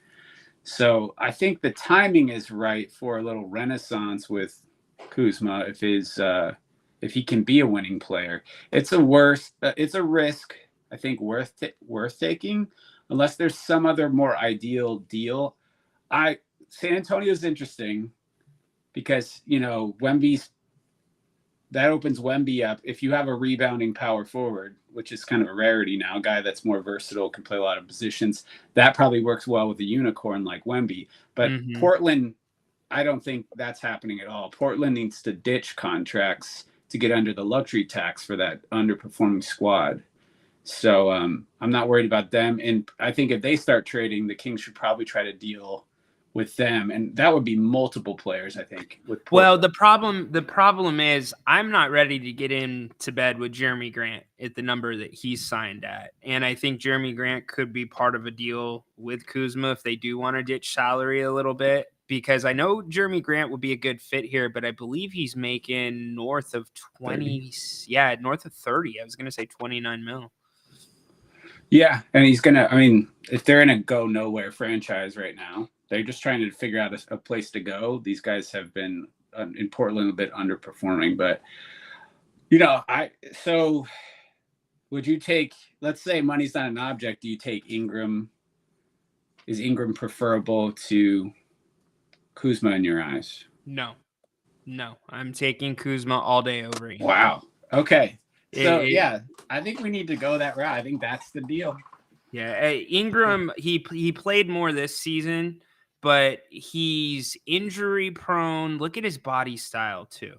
So I think the timing is right for a little renaissance with Kuzma if he can be a winning player. It's a risk, I think, worth taking, unless there's some other more ideal deal. San Antonio's interesting because, that opens Wemby up. If you have a rebounding power forward, which is kind of a rarity now, a guy that's more versatile, can play a lot of positions, that probably works well with a unicorn like Wemby. But Portland, I don't think that's happening at all. Portland needs to ditch contracts to get under the luxury tax for that underperforming squad. So I'm not worried about them. And I think if they start trading, the Kings should probably try to deal with them, and that would be multiple players, I think. Well, the problem is I'm not ready to get into bed with Jeremy Grant at the number that he's signed at, and I think Jeremy Grant could be part of a deal with Kuzma if they do want to ditch salary a little bit, because I know Jeremy Grant would be a good fit here, but I believe he's making north of 20, 30. North of 30. I was gonna say 29 mil. Yeah, and he's gonna. I mean, if they're in a go nowhere franchise right now. They're just trying to figure out a place to go. These guys have been in Portland a bit underperforming, but so would you take, let's say money's not an object. Do you take Ingram? Is Ingram preferable to Kuzma in your eyes? No, I'm taking Kuzma all day over Ingram. Wow. Okay. So yeah, I think we need to go that route. I think that's the deal. Yeah. Ingram, he played more this season, but he's injury prone. Look at his body style too.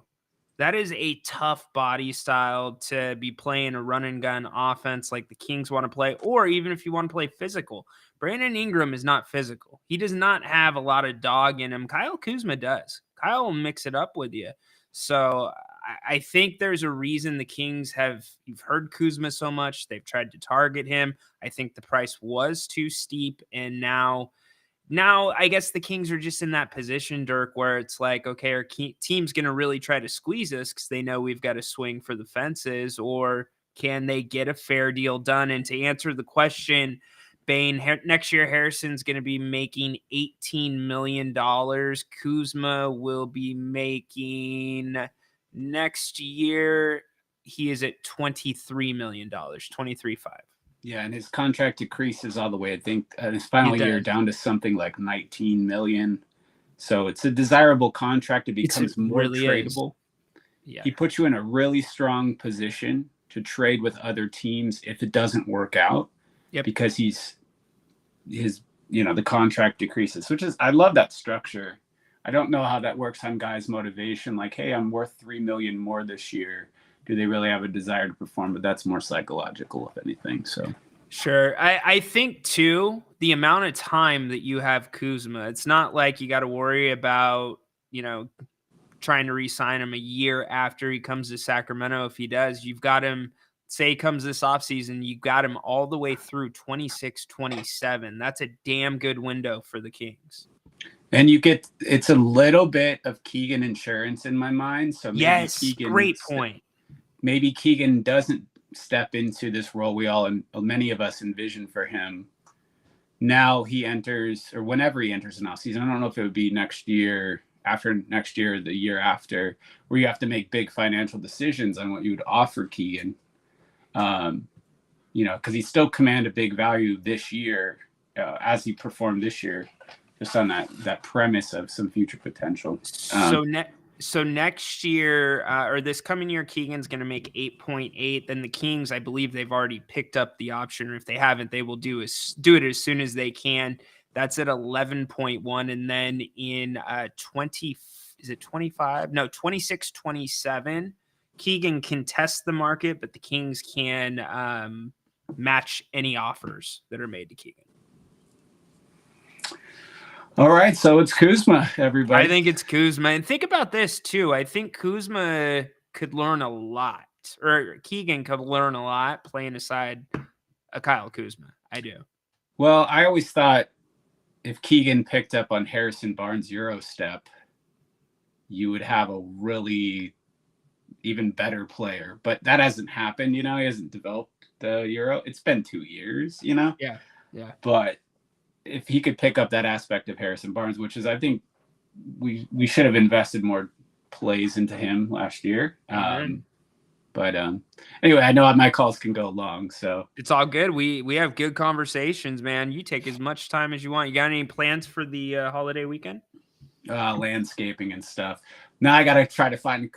That is a tough body style to be playing a run and gun offense like the Kings want to play, or even if you want to play physical. Brandon Ingram is not physical. He does not have a lot of dog in him. Kyle Kuzma does. Kyle will mix it up with you. So I think there's a reason the Kings you've heard Kuzma so much. They've tried to target him. I think the price was too steep, and now I guess the Kings are just in that position, Dirk, where it's like, okay, our team's going to really try to squeeze us because they know we've got to swing for the fences, or can they get a fair deal done? And to answer the question, Bane, next year Harrison's going to be making $18 million. Kuzma will be making next year, he is at $23 million, 23.5. Yeah, and his contract decreases all the way. I think his final year down to something like 19 million. So it's a desirable contract. It becomes more really tradable. Yeah. He puts you in a really strong position to trade with other teams if it doesn't work out. Yep. Because the contract decreases, which is, I love that structure. I don't know how that works on guys' motivation. Like, hey, I'm worth $3 million more this year. Do they really have a desire to perform? But that's more psychological, if anything. So sure. I think too, the amount of time that you have Kuzma, it's not like you got to worry about, trying to re-sign him a year after he comes to Sacramento. If he does, you've got him, say he comes this offseason, you got him all the way through 26, 27. That's a damn good window for the Kings. And it's a little bit of Keegan insurance in my mind. So maybe yes, great point. Maybe Keegan doesn't step into this role we all and many of us envision for him. Now he enters, or whenever he enters an offseason, I don't know if it would be next year, after next year, or the year after, where you have to make big financial decisions on what you would offer Keegan. Because he still command a big value this year as he performed this year, just on that premise of some future potential. So next year, or this coming year, Keegan's going to make 8.8. Then the Kings, I believe they've already picked up the option. Or if they haven't, they will do it as soon as they can. That's at 11.1. And then in 26, 27, Keegan can test the market, but the Kings can match any offers that are made to Keegan. All right, so it's Kuzma, everybody. I think it's Kuzma. And think about this, too. I think Kuzma could learn a lot, or Keegan could learn a lot playing aside a Kyle Kuzma. I do. Well, I always thought if Keegan picked up on Harrison Barnes' Euro step, you would have a really even better player. But that hasn't happened, He hasn't developed the Euro. It's been 2 years, Yeah. But if he could pick up that aspect of Harrison Barnes, which is, I think we should have invested more plays into him last year. But anyway, I know my calls can go long, so it's all good. We have good conversations, man. You take as much time as you want. You got any plans for the holiday weekend? Landscaping and stuff. Now I got to try to find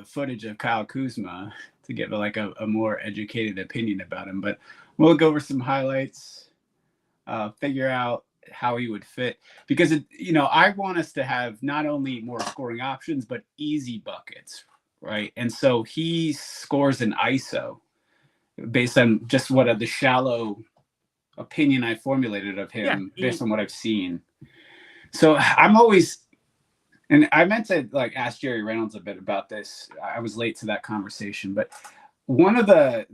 footage of Kyle Kuzma to get like a more educated opinion about him. But we'll go over some highlights. Figure out how he would fit, because I want us to have not only more scoring options but easy buckets, right? And so he scores an ISO, based on just what the shallow opinion I formulated of him based on what I've seen. So I'm always, and I meant to like ask Jerry Reynolds a bit about this. I was late to that conversation, but one of the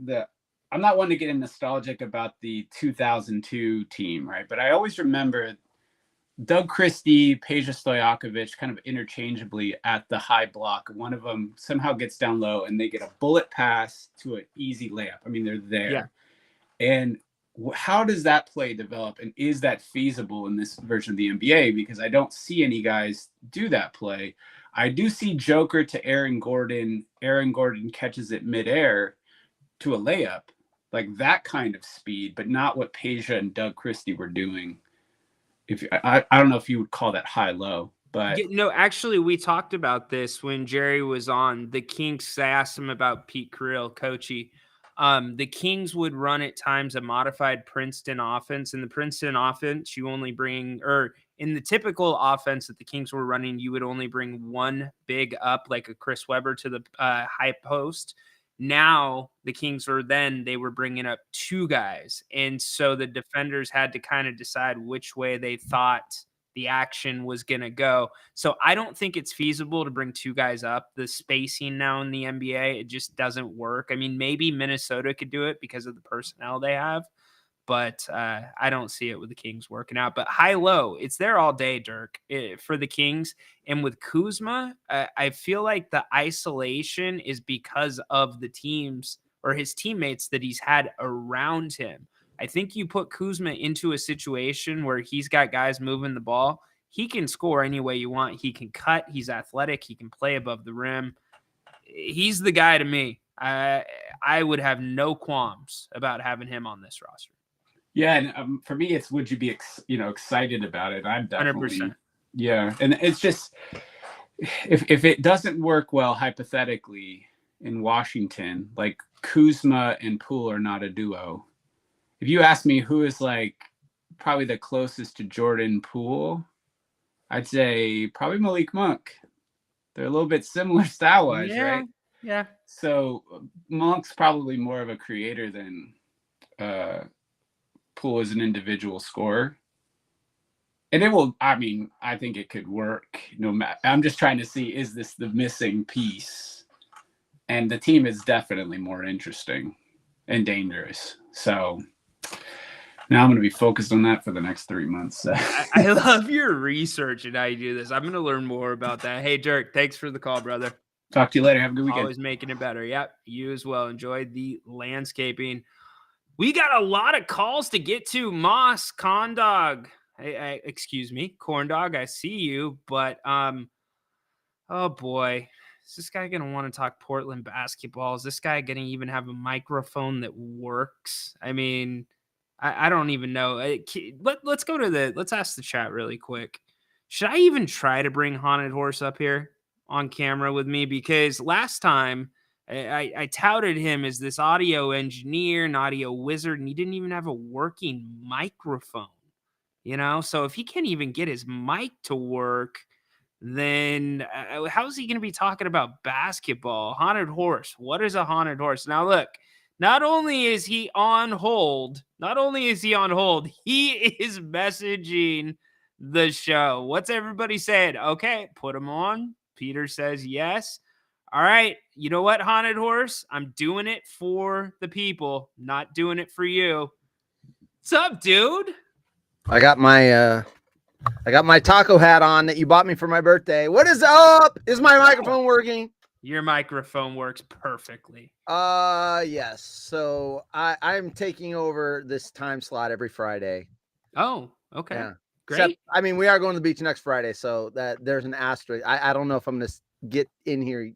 I'm not one to get nostalgic about the 2002 team, right? But I always remember Doug Christie, Peja Stojakovic kind of interchangeably at the high block. One of them somehow gets down low and they get a bullet pass to an easy layup. I mean, they're there. Yeah. And how does that play develop? And is that feasible in this version of the NBA? Because I don't see any guys do that play. I do see Joker to Aaron Gordon. Aaron Gordon catches it midair to a layup, like that kind of speed, but not what Peja and Doug Christie were doing. I don't know if you would call that high-low, but no, actually, we talked about this when Jerry was on the Kings. I asked him about Pete Carril, coachy. The Kings would run at times a modified Princeton offense. In the Princeton offense, you only bring, or in the typical offense that the Kings were running, you would only bring one big up, like a Chris Webber to the high post. Now the Kings they were bringing up two guys. And so the defenders had to kind of decide which way they thought the action was going to go. So I don't think it's feasible to bring two guys up. The spacing now in the NBA, it just doesn't work. I mean, maybe Minnesota could do it because of the personnel they have, but I don't see it with the Kings working out. But high-low, it's there all day, Dirk, for the Kings. And with Kuzma, I feel like the isolation is because of the teams or his teammates that he's had around him. I think you put Kuzma into a situation where he's got guys moving the ball. He can score any way you want. He can cut. He's athletic. He can play above the rim. He's the guy to me. I would have no qualms about having him on this roster. Yeah, and for me, it's would you be excited about it? I'm definitely 100%. Yeah, and it's just if it doesn't work well hypothetically in Washington, like Kuzma and Poole are not a duo. If you ask me who is like probably the closest to Jordan Poole, I'd say probably Malik Monk. They're a little bit similar style-wise, right? Yeah. So Monk's probably more of a creator than Poole is an individual scorer. And I think it could work. I'm just trying to see, is this the missing piece? And the team is definitely more interesting and dangerous. So now I'm going to be focused on that for the next 3 months. I love your research and how you do this. I'm going to learn more about that. Hey, Dirk, thanks for the call, brother. Talk to you later. Have a good weekend. Always making it better. Yep, you as well. Enjoy the landscaping. We got a lot of calls to get to. Moss, Condog. Excuse me, Corn Dog. I see you, but oh boy, is this guy gonna want to talk Portland basketball? Is this guy gonna even have a microphone that works? I mean, I don't even know. Let's go to let's ask the chat really quick. Should I even try to bring Haunted Horse up here on camera with me? Because last time I touted him as this audio engineer and audio wizard, and he didn't even have a working microphone. So if he can't even get his mic to work, then how is he going to be talking about basketball? Haunted Horse. What is a haunted horse? Now, look, not only is he on hold, he is messaging the show. What's everybody saying? Okay, put him on. Peter says yes. All right. You know what, Haunted Horse? I'm doing it for the people, not doing it for you. What's up, dude? I got my taco hat on that you bought me for my birthday. What is up? Is my microphone working? Your microphone works perfectly. Yes. So I'm taking over this time slot every Friday. Oh, okay. Yeah. Great. Except, we are going to the beach next Friday, so that there's an asterisk. I don't know if I'm going to get in here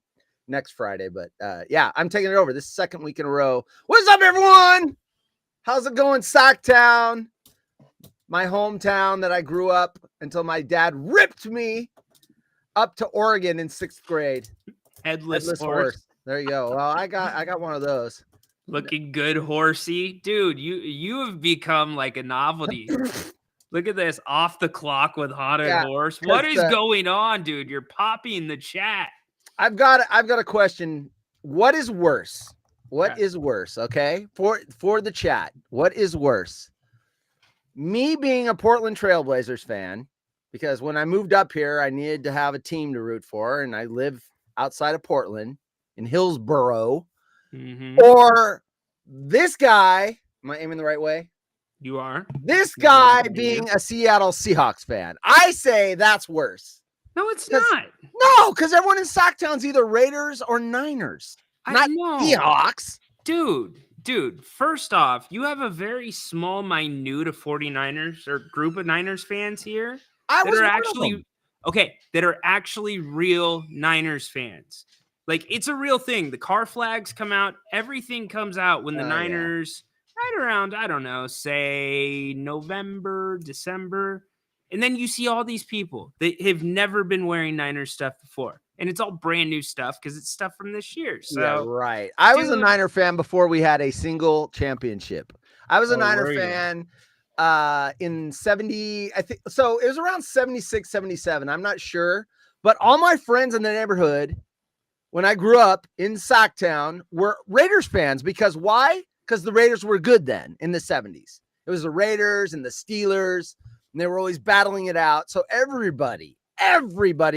next Friday, but yeah, I'm taking it over this second week in a row. What's up, everyone? How's it going, Sacktown? My hometown that I grew up until my dad ripped me up to Oregon in 6th grade. Headless horse. There you go. Well, I got one of those. Looking good, horsey. Dude, you have become like a novelty. Look at this, off the clock with Haunted Horse. What is going on, dude? You're popping the chat. I've got a question. What is worse, What is worse? Okay, for the chat, what is worse? Me being a Portland Trailblazers fan, because when I moved up here, I needed to have a team to root for, and I live outside of Portland in Hillsboro. Or this guy, am I aiming the right way? You are. This guy being a Seattle Seahawks fan. I say that's worse. No, it's not. No, because everyone in Sacktown's either Raiders or Niners, not Seahawks. Dude, first off, you have a very small minute of 49ers or group of Niners fans here that are actually real Niners fans. Like, it's a real thing. The car flags come out. Everything comes out when the Niners, right around, I don't know, say November, December. And then you see all these people that have never been wearing Niners stuff before. And it's all brand new stuff because it's stuff from this year. So, yeah, right. I was a Niner fan before we had a single championship. I was a Niner fan in 70, I think. So it was around 76, 77. I'm not sure. But all my friends in the neighborhood, when I grew up in Sacktown, were Raiders fans. Because why? Because the Raiders were good then in the 70s. It was the Raiders and the Steelers, and they were always battling it out. So everybody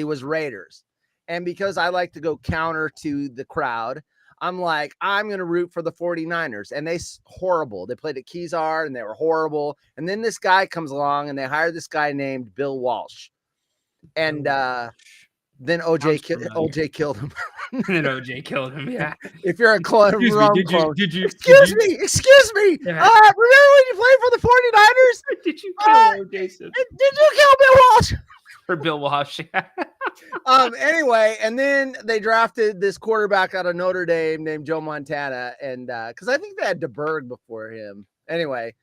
was Raiders. And because I like to go counter to the crowd, I'm like, I'm going to root for the 49ers. And horrible. They played at Kezar and they were horrible. And then this guy comes along and they hired this guy named Bill Walsh. And then OJ killed him. And then OJ killed him. Yeah. If you're a clone, Excuse me. Excuse me. Yeah. Remember when you played for the 49ers? Did you kill OJ? Did you kill Bill Walsh? Or Bill Walsh. Anyway, and then they drafted this quarterback out of Notre Dame named Joe Montana, and because I think they had DeBerg before him. Anyway,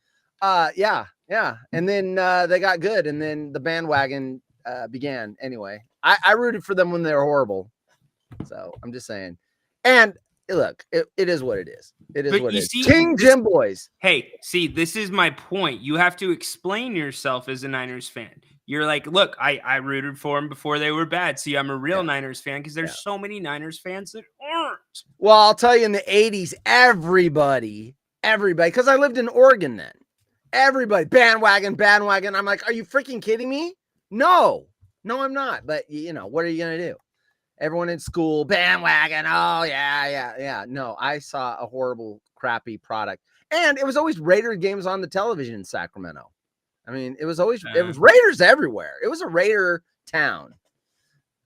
yeah, and then they got good, and then the bandwagon began. Anyway, I rooted for them when they were horrible, so I'm just saying. And look, it is what it is. It is but what it is. See, King Jim boys. Hey, see, this is my point. You have to explain yourself as a Niners fan. You're like, look, I rooted for them before they were bad. See, I'm a real Niners fan because there's so many Niners fans that aren't. Well, I'll tell you, in the 80s, everybody, because I lived in Oregon then. Everybody, bandwagon. I'm like, are you freaking kidding me? No, I'm not. But, you know, what are you going to do? Everyone in school, bandwagon. Oh, yeah. No, I saw a horrible, crappy product. And it was always Raider games on the television in Sacramento. I mean, it was Raiders everywhere. It was a Raider town,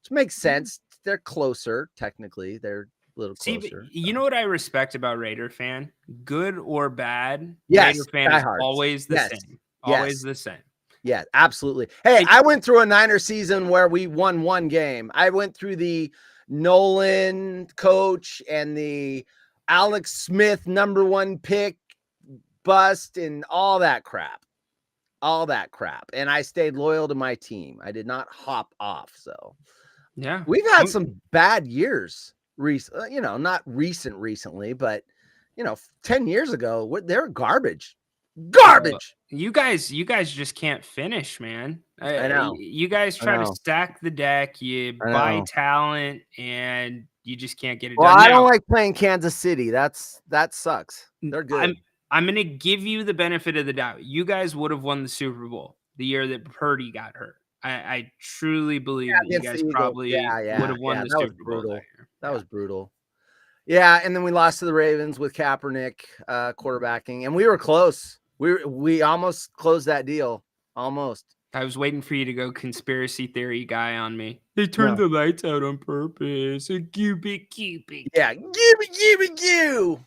which makes sense. They're closer, technically. They're a little closer. You know what I respect about Raider fan? Good or bad, yes, Raider fan is always the same. Always the same. Yeah, absolutely. Hey, I went through a Niner season where we won one game. I went through the Nolan coach and the Alex Smith #1 pick bust and all that crap. And I stayed loyal to my team. I did not hop off. So yeah, we've had some bad years recently, but 10 years ago, they're garbage. You guys just can't finish, man. I know. You guys try to stack the deck, you buy talent, and you just can't get it done. Well, I don't like playing Kansas City. That sucks. They're good. I'm going to give you the benefit of the doubt. You guys would have won the Super Bowl the year that Purdy got hurt. I truly believe that you guys probably would have won the Super Bowl that year. That was brutal. Yeah, and then we lost to the Ravens with Kaepernick quarterbacking, and we were close. We almost closed that deal. Almost. I was waiting for you to go conspiracy theory guy on me. They turned the lights out on purpose. Cupid. Yeah, Cupid.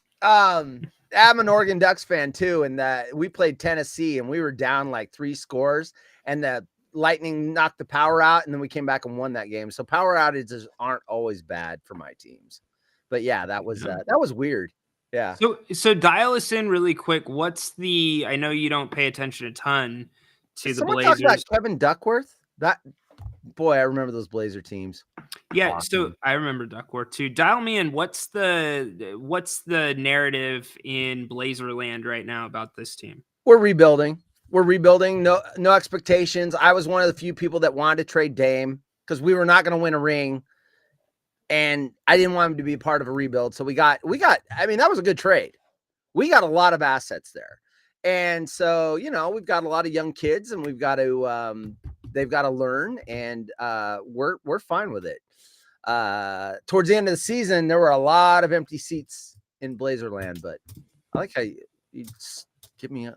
I'm an Oregon Ducks fan too, and we played Tennessee and we were down like 3 scores, and the Lightning knocked the power out, and then we came back and won that game. So power outages aren't always bad for my teams, but yeah, that was weird. Yeah. So dial us in really quick. I know you don't pay attention a ton to the Blazers. Talk about Kevin Duckworth. Boy, I remember those Blazer teams. Yeah, awesome. So I remember Duckworth too. Dial me in. What's the narrative in Blazerland right now about this team? We're rebuilding. No expectations. I was one of the few people that wanted to trade Dame because we were not going to win a ring. and I didn't want him to be part of a rebuild. So we got. I mean, that was a good trade. We got a lot of assets there, and so we've got a lot of young kids, and we've got to. They've got to learn, and we're fine with it. Towards the end of the season, there were a lot of empty seats in Blazerland, but I like how you just give me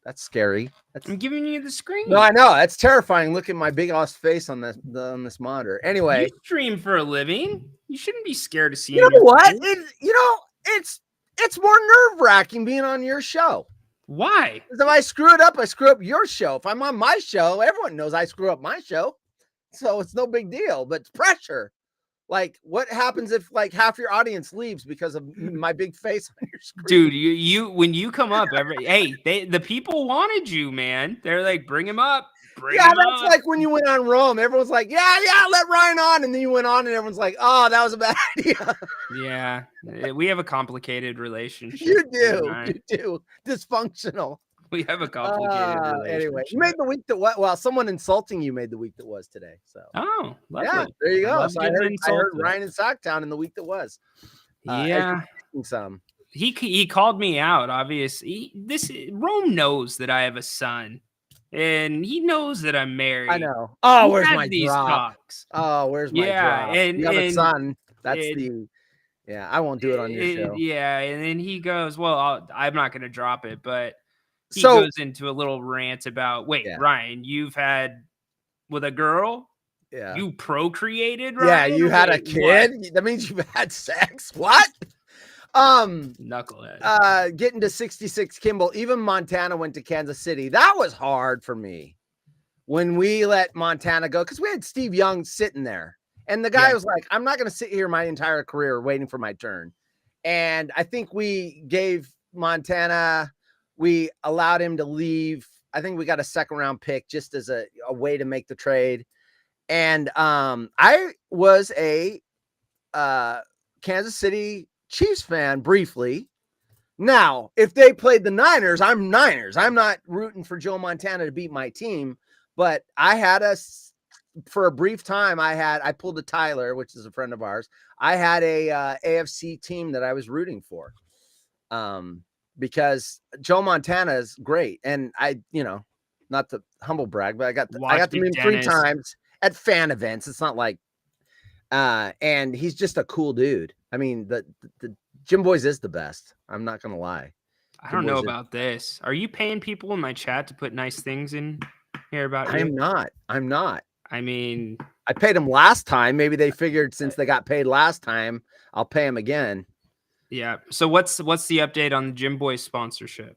that's scary. I'm giving you the screen. No, I know that's terrifying. Look at my big ass face on this monitor. Anyway, you stream for a living. You shouldn't be scared to see. You know what? It's more nerve wracking being on your show. Why? Because if I screw it up, I screw up your show. If I'm on my show, everyone knows I screw up my show. So it's no big deal, but it's pressure. Like, what happens if half your audience leaves because of my big face on your screen? Dude, you when you come up the people wanted you, man. They're like, bring him up. That's like when you went on Rome. Everyone's like, yeah, let Ryan on. And then you went on and everyone's like, oh, that was a bad idea. Yeah. We have a complicated relationship. You do. Dysfunctional. We have a complicated relationship. Anyway, you made the week that was. Well, someone insulting you made the week that was today. So lovely. Yeah, there you go. So I heard Ryan in Socktown in the week that was. Some. He called me out. Obviously, Rome knows that I have a son, and he knows that I'm married. I know. Oh, where's my these drop? Talks. Oh, where's my drop? And you have a son. That's Yeah, I won't do it on your show. Yeah, and then he goes, "Well, I'm not going to drop it," but. He goes into a little rant about, Ryan, you've had with a girl? Yeah. You procreated, Ryan? Yeah, you had a kid? What? That means you've had sex? What? Knucklehead. Getting to 66 Kimball. Even Montana went to Kansas City. That was hard for me when we let Montana go because we had Steve Young sitting there. And the guy was like, I'm not going to sit here my entire career waiting for my turn. And I think we gave Montana... We allowed him to leave. I think we got a second round pick just as a way to make the trade. And I was a Kansas City Chiefs fan briefly. Now, if they played the Niners, I'm Niners. I'm not rooting for Joe Montana to beat my team. But I had for a brief time, I pulled a Tyler, which is a friend of ours. I had a AFC team that I was rooting for. Because Joe Montana is great. And I, not to humble brag, but I got to meet him 3 times at fan events. It's not like, and he's just a cool dude. I mean, the Jim Boys is the best. I'm not going to lie. I don't know about this. Are you paying people in my chat to put nice things in here about you? I'm not. I mean, I paid him last time. Maybe they figured since they got paid last time, I'll pay him again. Yeah. So what's the update on the Gym Boys sponsorship?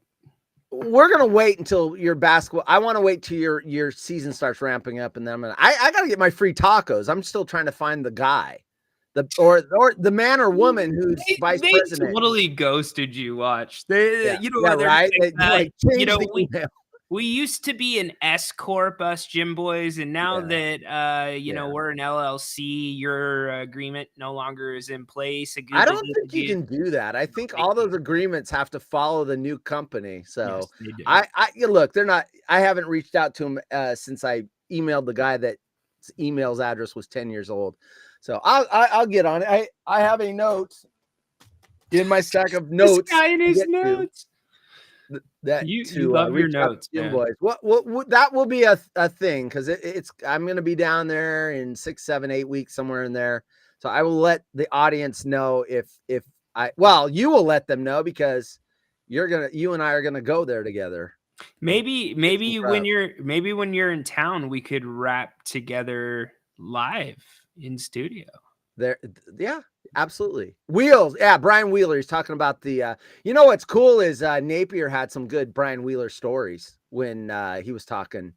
We're gonna wait until your basketball. I want to wait till your season starts ramping up, and then I gotta get my free tacos. I'm still trying to find the guy, or the man or woman who's vice president. They totally ghosted you. Watch. Right? We used to be an S Corp, us Gym Boys, and now that we're an LLC, your agreement no longer is in place. I don't think you can do that. I think all those agreements have to follow the new company. So I look, they're not. I haven't reached out to him since I emailed the guy that email's address was 10 years old. So I'll get on it. I have a note in my stack of notes. This guy in his notes. That you love your notes, Boys. What that will be a thing because it's I'm going to be down there in 6, 7, 8 weeks somewhere in there. So I will let the audience know you will let them know because you and I are gonna go there together. Maybe when you're in town, we could rap together live in studio. There, yeah. Absolutely. Wheels. Yeah. Brian Wheeler. He's talking about the, what's cool is Napier had some good Brian Wheeler stories when he was talking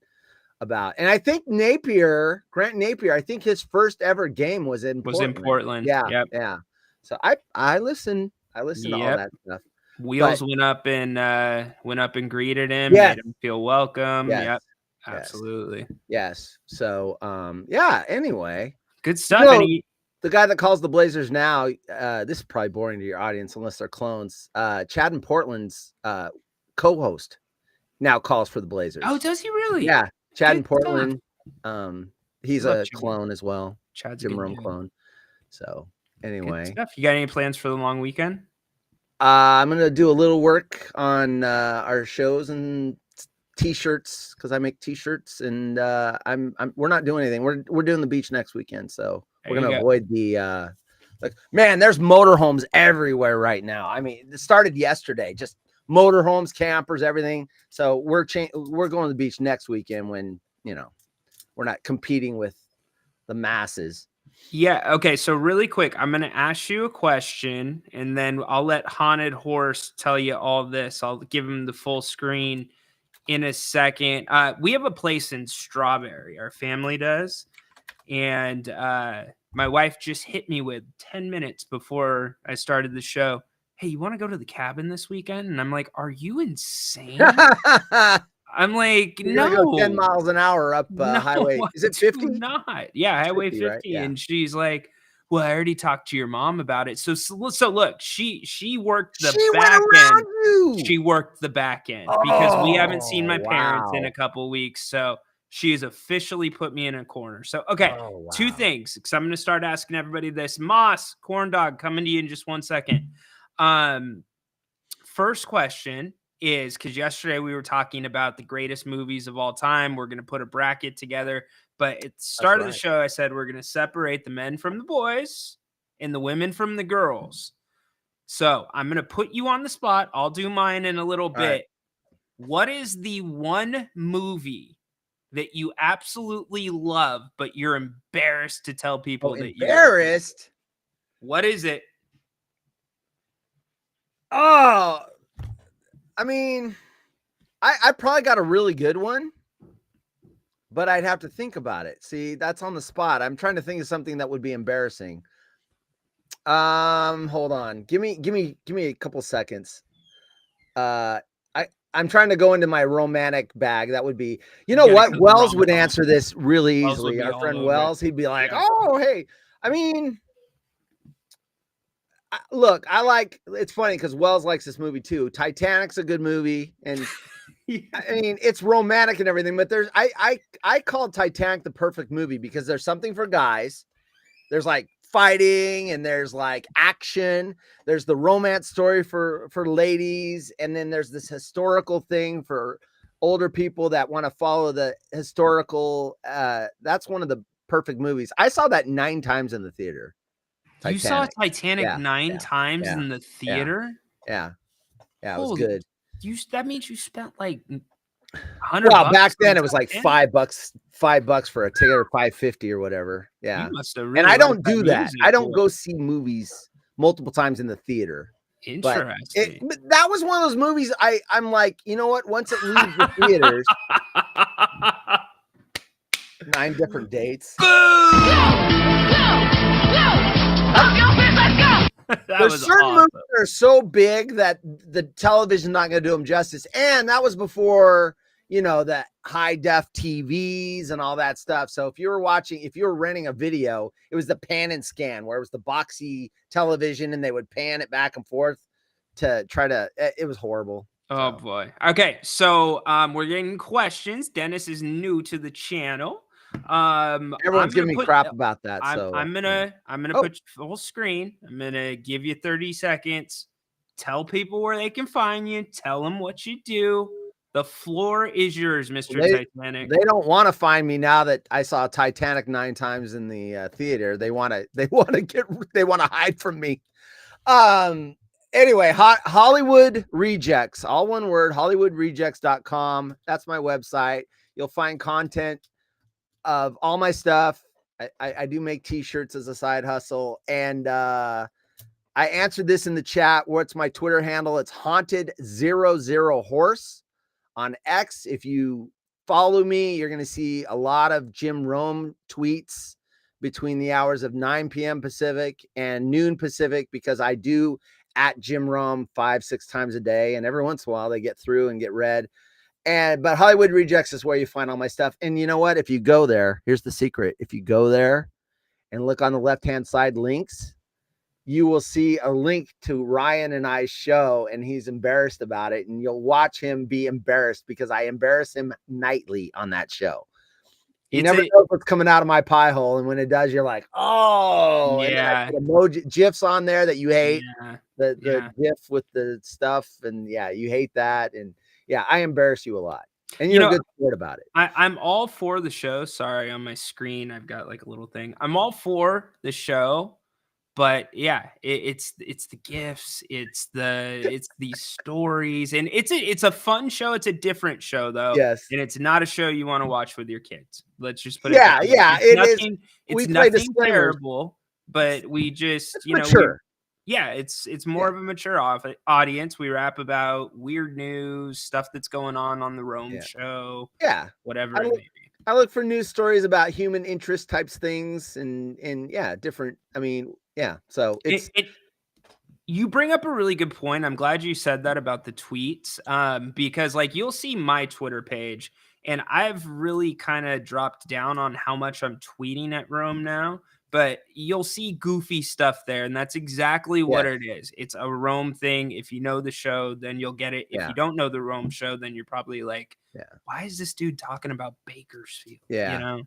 about, and I think Grant Napier, I think his first ever game was in Portland. Yeah. Yep. Yeah. So I listened to all that stuff. Wheels went up and greeted him, made him feel welcome. Yes. Yep. Absolutely. Yes. So, anyway, good stuff. The guy that calls the Blazers now, this is probably boring to your audience unless they're clones. Chad in Portland's co-host now calls for the Blazers. Oh, does he really? Yeah, Chad in Portland. He's a clone as well. Chad's Jim Rome clone. So Good anyway, stuff. You got any plans for the long weekend? I'm gonna do a little work on our shows and t-shirts because I make t-shirts, and we're not doing anything. We're doing the beach next weekend, so There we're you gonna go. avoid the like, man, there's motorhomes everywhere right now. I mean, it started yesterday, just motorhomes, campers, everything. So we're going to the beach next weekend when, you know, we're not competing with the masses. Yeah. Okay. So really quick, I'm going to ask you a question, and then I'll let Haunted Horse tell you all this. I'll give him the full screen in a second. We have a place in Strawberry. Our family does. And my wife just hit me with 10 minutes before I started the show. Hey, you want to go to the cabin this weekend? And I'm like, are you insane? I'm like, no. Go 10 miles an hour up No, highway. Is it 50? Not. Yeah, highway 50. Right? Yeah. And she's like, well, I already talked to your mom about it. So look, she worked the back end. You. She worked the back end because we haven't seen my Oh, parents in wow. a couple of weeks. So she has officially put me in a corner. So, okay, Oh, wow. two things, because I'm going to start asking everybody this. Moss, Corn Dog, coming to you in just 1 second. First question is, because yesterday we were talking about the greatest movies of all time. We're going to put a bracket together. But at the start of the show, I said we're going to separate the men from the boys and the women from the girls. So I'm going to put you on the spot. I'll do mine in a little bit. Right. What is the one movie that you absolutely love, but you're embarrassed to tell people that you're embarrassed? What is it? Oh, I mean, I probably got a really good one, but I'd have to think about it. See, that's on the spot. I'm trying to think of something that would be embarrassing. Hold on. Give me a couple seconds. I'm trying to go into my romantic bag. That would be, you know what? Wells would answer this really easily. Our friend Wells, he'd be like, oh, hey, I mean, look, it's funny because Wells likes this movie too. Titanic's a good movie. And I mean, it's romantic and everything, but I called Titanic the perfect movie because there's something for guys. There's like fighting and there's like action. There's the romance story for ladies. And then there's this historical thing for older people that want to follow the historical. That's one of the perfect movies. I saw that 9 times in the theater. Titanic. You saw Titanic 9 times in the theater? Yeah. It was good. That means you spent like $100. Well, back then it was like $5 for a ticket, or $5.50 or whatever. Yeah. You must have really and I don't do that. I don't go see movies multiple times in the theater. Interesting. But that was one of those movies I'm like, you know what? Once it leaves the theaters, 9 different dates. There's certain movies that are so big that the television's not going to do them justice. And that was before, you know, the high def TVs and all that stuff. So if you were renting a video, it was the pan and scan, where it was the boxy television and they would pan it back and forth to try to, it was horrible. Oh boy. Okay. So we're getting questions. Dennis is new to the channel. Everyone's giving me crap about that. So I'm gonna put you full screen. I'm gonna give you 30 seconds. Tell people where they can find you. Tell them what you do. The floor is yours, Mr. Titanic. They don't want to find me now that I saw Titanic 9 times in the theater. They want to hide from me. Anyway, Hollywood Rejects, all one word, HollywoodRejects.com. That's my website. You'll find content of all my stuff. I do make t-shirts as a side hustle. And I answered this in the chat. What's my Twitter handle? It's Haunted00Horse on X. If you follow me, you're going to see a lot of Jim Rome tweets between the hours of 9 p.m. Pacific and noon Pacific, because I do at Jim Rome 5-6 times a day. And every once in a while they get through and get read. But Hollywood Rejects is where you find all my stuff. And you know what? If you go there, here's the secret. If you go there and look on the left-hand side links, you will see a link to Ryan and I's show, and he's embarrassed about it. And you'll watch him be embarrassed because I embarrass him nightly on that show. You never know what's coming out of my pie hole, and when it does, you're like, oh, yeah. And emoji gifs on there that you hate. Yeah. The gif with the stuff, and you hate that, and I embarrass you a lot, and you're a good sport about it. I'm all for the show. Sorry, on my screen I've got like a little thing. I'm all for the show, but it's the gifts, it's these stories, and it's a fun show. It's a different show though. Yes, and it's not a show you want to watch with your kids. Let's just put it. It's nothing terrible, but we just mature. It's more of a mature audience. We rap about weird news, stuff that's going on the Rome show. Yeah, whatever it may be. I look for news stories about human interest types things, and different. I mean, so it's. You bring up a really good point. I'm glad you said that about the tweets, because like you'll see my Twitter page, and I've really kind of dropped down on how much I'm tweeting at Rome now. But you'll see goofy stuff there, and that's exactly what it is. It's a Rome thing. If you know the show, then you'll get it. If you don't know the Rome show, then you're probably like, why is this dude talking about Bakersfield? Yeah.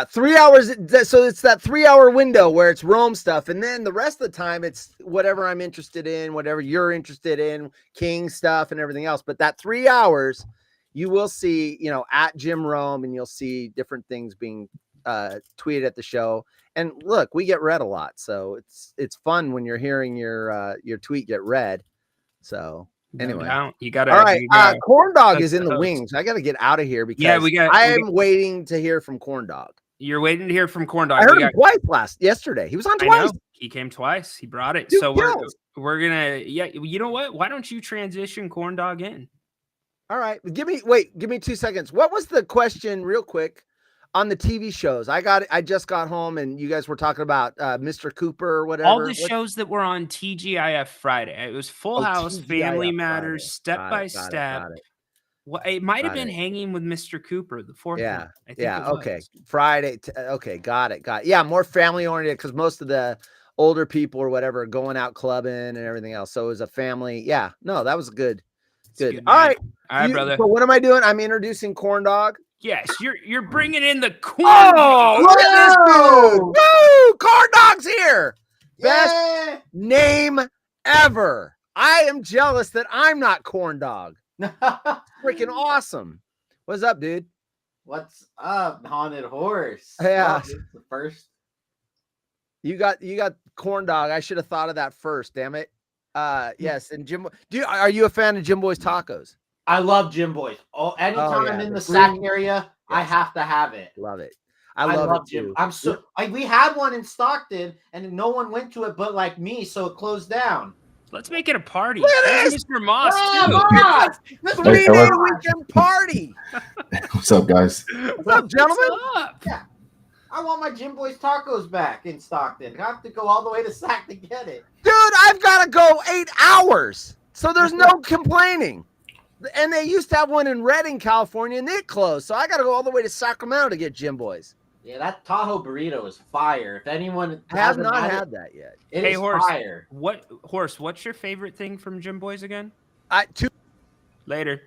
3 hours. So it's that 3 hour window where it's Rome stuff. And then the rest of the time, it's whatever I'm interested in, whatever you're interested in, King stuff and everything else. But that 3 hours, you will see, at Jim Rome, and you'll see different things being tweeted at the show. And look, we get read a lot, so it's fun when you're hearing your tweet get read. So anyway, you gotta. All right, Corn Dog is in the wings. I gotta get out of here because I'm waiting to hear from Corn Dog. You're waiting to hear from Corn Dog. I heard him twice yesterday. He was on twice. He came twice. He brought it. Dude, so we're gonna. Yeah, you know what? Why don't you transition Corn Dog in? All right, give me 2 seconds. What was the question, real quick? On the TV shows, I just got home, and you guys were talking about Mr. Cooper or whatever. All the shows that were on TGIF Friday. It was Full House, TGIF Family Matters, Step by Step. Well, it might have been Hanging with Mr. Cooper, the fourth one. I think okay. Friday. Okay, got it. Yeah, more family oriented because most of the older people or whatever are going out clubbing and everything else. So it was a family. Yeah, no, that was good. All right, brother. So what am I doing? I'm introducing Corn Dog. Yes, you're bringing in the corn. Look at this dude! Woo! Corn Dog's here. Best name ever. I am jealous that I'm not Corn Dog. Freaking awesome. What's up, dude? What's up, Haunted Horse? Yeah, the first. You got Corn Dog. I should have thought of that first. Damn it. Yes, and Jim. Are you a fan of Jim Boy's Tacos? I love Jim Boy's. Anytime I'm in the Sac area, I have to have it. Love it. I love it too. We had one in Stockton, and no one went to it but like me, so it closed down. Let's make it a party. Look at this. Mr. Moss, The 3-day weekend party. What's up, guys? What's up, gentlemen? What's up? Yeah. I want my Jim Boy's Tacos back in Stockton. I have to go all the way to Sac to get it. Dude, I've got to go 8 hours, so there's no complaining. And they used to have one in Redding, California, and it closed. So I got to go all the way to Sacramento to get Jim Boy's. Yeah, that Tahoe burrito is fire. If anyone has not had that yet, it is fire. What's your favorite thing from Jim Boy's again? Later.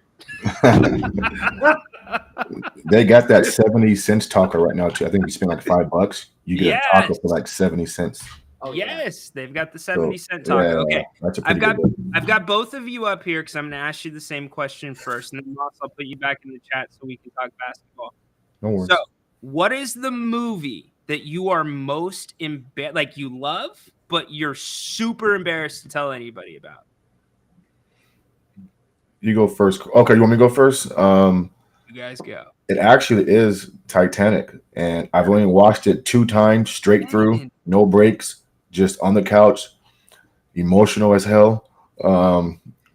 They got that 70 cents taco right now too. I think you spend like $5, you get a taco for like 70 cents. Oh, yes, they've got the 70-cent taco. Yeah, okay, that's I've got both of you up here because I'm going to ask you the same question first, and then I'll put you back in the chat so we can talk basketball. No worries. So, what is the movie that you are most like you love, but you're super embarrassed to tell anybody about? You go first. Okay, you want me to go first? You guys go. It actually is Titanic, and I've only watched it 2 times straight through, no breaks. Just on the couch, emotional as hell,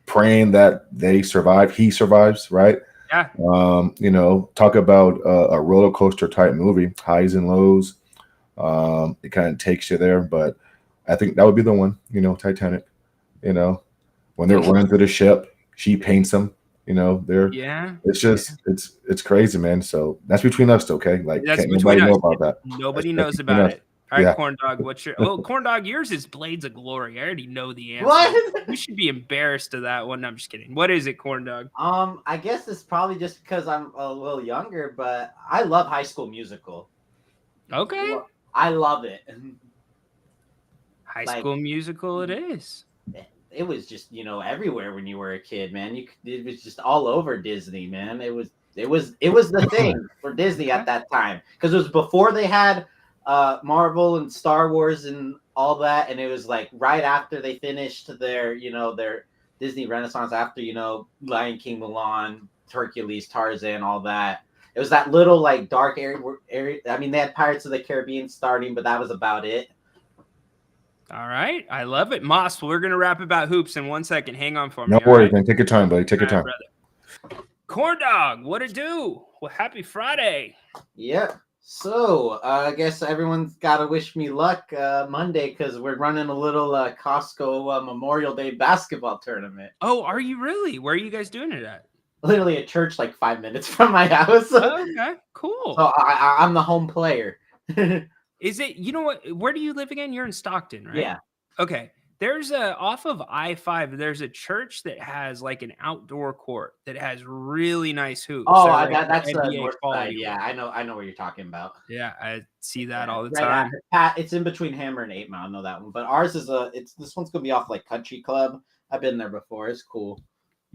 praying that they survive. He survives, right? Yeah. Talk about a roller coaster type movie, highs and lows. It kind of takes you there, but I think that would be the one. Titanic. When they're running through the ship, she paints them. It's just it's crazy, man. So that's between us, okay? Like, can't nobody know about that. Nobody knows about it. All right, Yeah. Corn Dog, what's your... Well, Corn Dog, yours is Blades of Glory. I already know the answer. What? You should be embarrassed of that one. No, I'm just kidding. What is it, Corn Dog? I guess it's probably just because I'm a little younger, but I love High School Musical. Okay. I love it. High Like- School Musical it is. It was just, everywhere when you were a kid, man. It was just all over Disney, man. It was the thing for Disney at that time, because it was before they had Marvel and Star Wars and all that, and it was like right after they finished their Disney Renaissance, after Lion King, Mulan, Hercules, Tarzan, all that. It was that little like dark area. I mean, they had Pirates of the Caribbean starting, but that was about it. All right. I love it. Moss, we're going to wrap about hoops in 1 second. Hang on for me. No all worries, right? man. Take your time, buddy. Take your All time. right, brother. Corn Dog, what it do? Well, happy Friday. Yeah. So I guess everyone's got to wish me luck Monday, because we're running a little Costco Memorial Day basketball tournament. Oh, are you really? Where are you guys doing it at? Literally a church like 5 minutes from my house. Okay, cool. So I'm the home player. Is it, you know what? Where do you live again? You're in Stockton, right? Yeah. Okay. There's off of I-5, there's a church that has like an outdoor court that has really nice hoops. Oh, They're like that's the NBA north side. quality Yeah, ones. I know what you're talking about. Yeah, I see that all the Right time. after- it's in between Hammer and 8 Mile. I know that one. But ours is this one's gonna be off like Country Club. I've been there before. It's cool.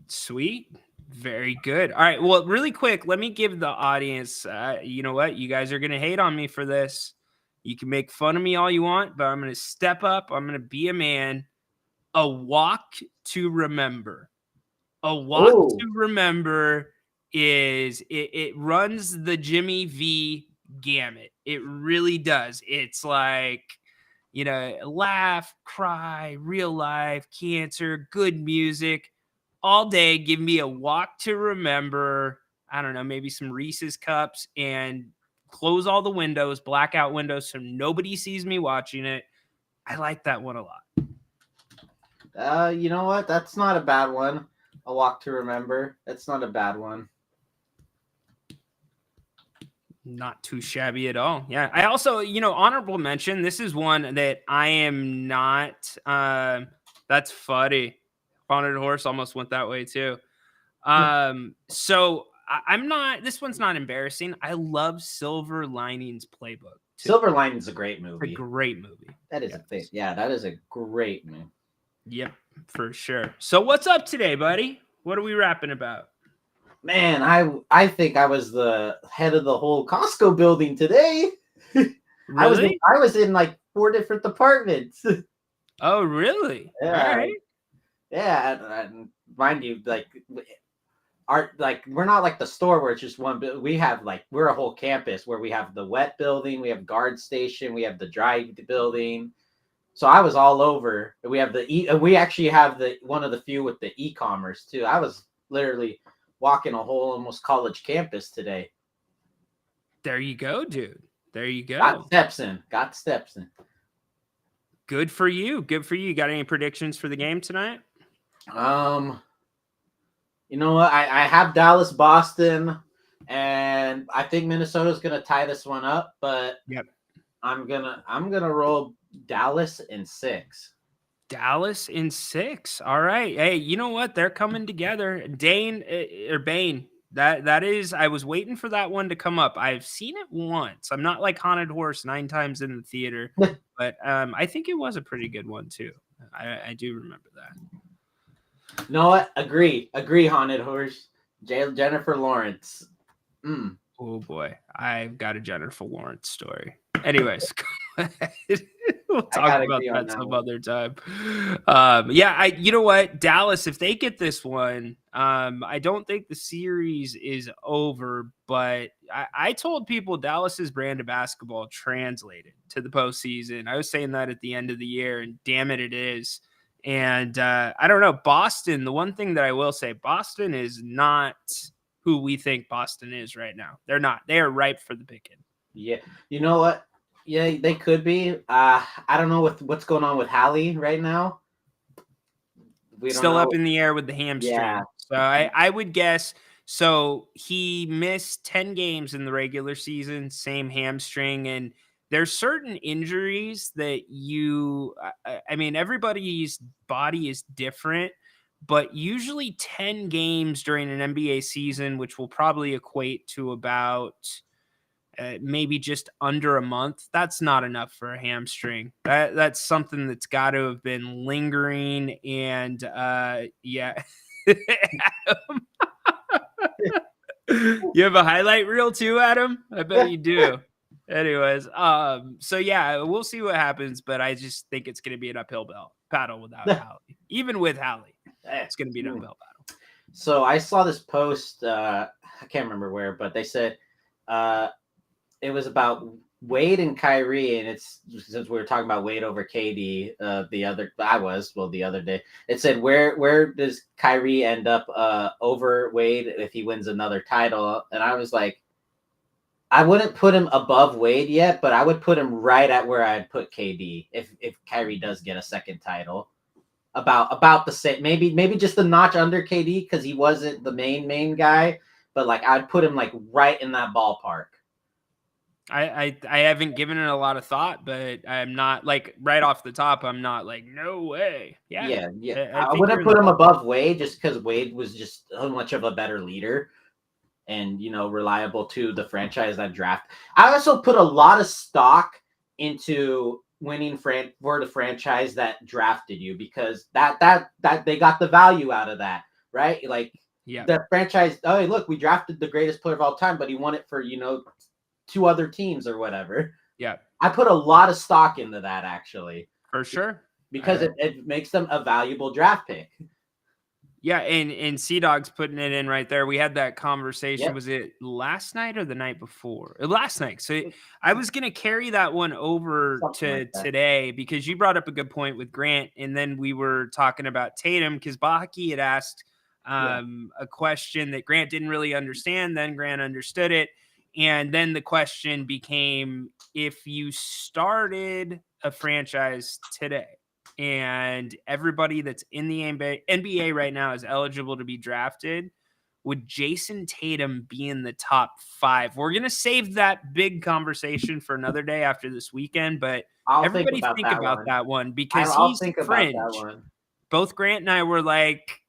Sweet. Very good. All right. Well, really quick, let me give the audience, you know what? You guys are going to hate on me for this. You can make fun of me all you want, but I'm going to step up. I'm going to be a man. A walk to remember. A walk Ooh. to remember is it runs the Jimmy V gamut. It really does. It's like, laugh, cry, real life, cancer, good music. All day, give me a walk to remember. I don't know, maybe some Reese's cups, and close all the windows, blackout windows, so nobody sees me watching it. I like that one a lot. You know what? That's not a bad one. A walk to remember. That's not a bad one. Not too shabby at all. Yeah. I also, honorable mention. This is one that I am not. That's funny. Haunted Horse almost went that way too. So I'm not. This one's not embarrassing. I love Silver Linings Playbook too. Silver Linings is a great A movie. great movie. That is a thing. Yeah, that is a great movie. Yep, for sure. So what's up today, buddy? What are we rapping about? Man, I think I was the head of the whole Costco building today. Really? I was in like 4 different departments. Oh, really? Yeah. All right. Yeah, and mind you, we're not like the store where it's just one, but we're a whole campus where we have the wet building, we have guard station, we have the dry building. So I was all over. We have we actually have one of the few with the e-commerce too. I was literally walking a whole almost college campus today. There you go, dude. There you go. Got steps in. Good for you. Good for you. Got any predictions for the game tonight? You know what? I have Dallas, Boston, and I think Minnesota's gonna tie this one up. But yep, I'm gonna roll Dallas in 6. Dallas in 6. All right. Hey, you know what? They're coming together. Bane. That is. I was waiting for that one to come up. I've seen it once. I'm not like Haunted Horse 9 times in the theater, but I think it was a pretty good one too. I do remember that. You know what? Agree. Haunted Horse. Jennifer Lawrence. Oh boy, I've got a Jennifer Lawrence story. Anyways, go ahead. We'll talk about that some other time. You know what? Dallas, if they get this one, I don't think the series is over, but I told people Dallas's brand of basketball translated to the postseason. I was saying that at the end of the year, and damn it, it is. And I don't know, Boston, the one thing that I will say, Boston is not who we think Boston is right now. They're not. They are ripe for the picking. Yeah. You know what? Yeah, they could be. I don't know what's going on with Hallie right now. Still up in the air with the hamstring. Yeah. So I would guess. So he missed 10 games in the regular season, same hamstring, and there's certain injuries that I mean, everybody's body is different, but usually 10 games during an NBA season, which will probably equate to about maybe just under a month. That's not enough for a hamstring. That's something that's got to have been lingering. And yeah. Adam. You have a highlight reel too, Adam? I bet you do. Anyways, so yeah, we'll see what happens, but I just think it's going to be an uphill battle without Hallie. Even with Hallie, it's going to be an uphill battle. So I saw this post, I can't remember where, but they said it was about Wade and Kyrie, and it's since we were talking about Wade over KD the other day. It said where does Kyrie end up over Wade if he wins another title? And I was like, I wouldn't put him above Wade yet, but I would put him right at where I'd put KD if Kyrie does get a second title. About the same, maybe just a notch under KD because he wasn't the main guy, but like I'd put him like right in that ballpark. I haven't given it a lot of thought, but I'm not like right off the top. I'm not like no way. Yeah. I wouldn't put him above Wade just because Wade was just so much of a better leader and reliable to the franchise that draft. I also put a lot of stock into winning for the franchise that drafted you because that they got the value out of that, right? Like the franchise. Oh, hey, look, we drafted the greatest player of all time, but he won it for 2 other teams or whatever. Yeah. I put a lot of stock into that actually. For sure. Because it makes them a valuable draft pick. Yeah, and Sea-Dog's putting it in right there. We had that conversation. Yep. Was it last night or the night before? Last night. So I was going to carry that one over to today because you brought up a good point with Grant. And then we were talking about Tatum because Bahaki had asked a question that Grant didn't really understand. Then Grant understood it. And then the question became, if you started a franchise today and everybody that's in the NBA right now is eligible to be drafted, would Jason Tatum be in the top 5? We're going to save that big conversation for another day after this weekend, but everybody think about that one because he's fringe. Both Grant and I were like,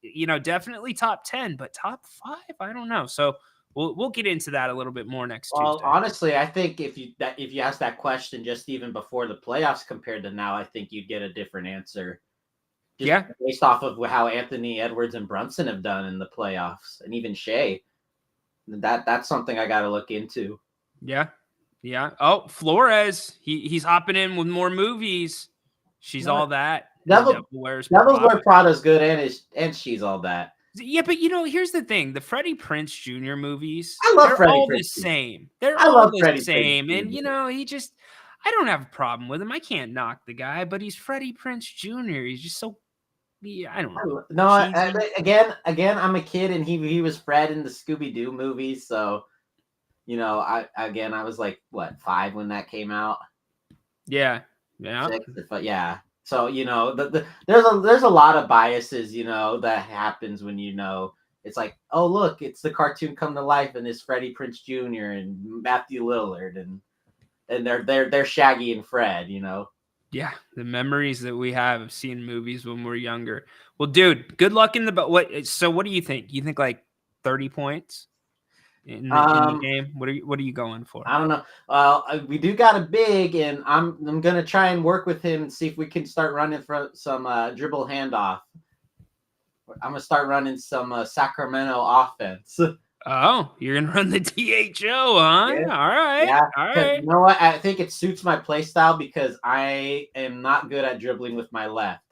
definitely top 10, but top 5, I don't know. So we'll get into that a little bit more next Tuesday. Honestly, I think if you ask that question just even before the playoffs compared to now, I think you'd get a different answer. Just based off of how Anthony Edwards and Brunson have done in the playoffs, and even Shea. That's something I got to look into. Yeah. Oh, Flores, he's hopping in with more movies. She's all that. Devils Wear Prada's good, and she's all that. Yeah, but here's the thing: the Freddie Prinze Jr. movies, they're all the same. They're all the same, and I don't have a problem with him. I can't knock the guy, but he's Freddie Prinze Jr. He's just so, I don't know. No, again, I'm a kid, and he was Fred in the Scooby Doo movies, so I was like 5 when that came out. Yeah. 6, but yeah. So, there's a lot of biases, that happens when, it's like, oh, look, it's the cartoon come to life and it's Freddie Prinze Jr. and Matthew Lillard and they're Shaggy and Fred, Yeah. The memories that we have of seeing movies when we're younger. Well, dude, good luck in so what do you think? You think like 30 points in the game? What are you going for? I don't know. We do got a big, and I'm gonna try and work with him and see if we can start running for some dribble handoff. I'm gonna start running some Sacramento offense. Oh, you're gonna run the DHO, huh? Yeah. All right. Yeah. All right. You know what? I think it suits my play style because I am not good at dribbling with my left.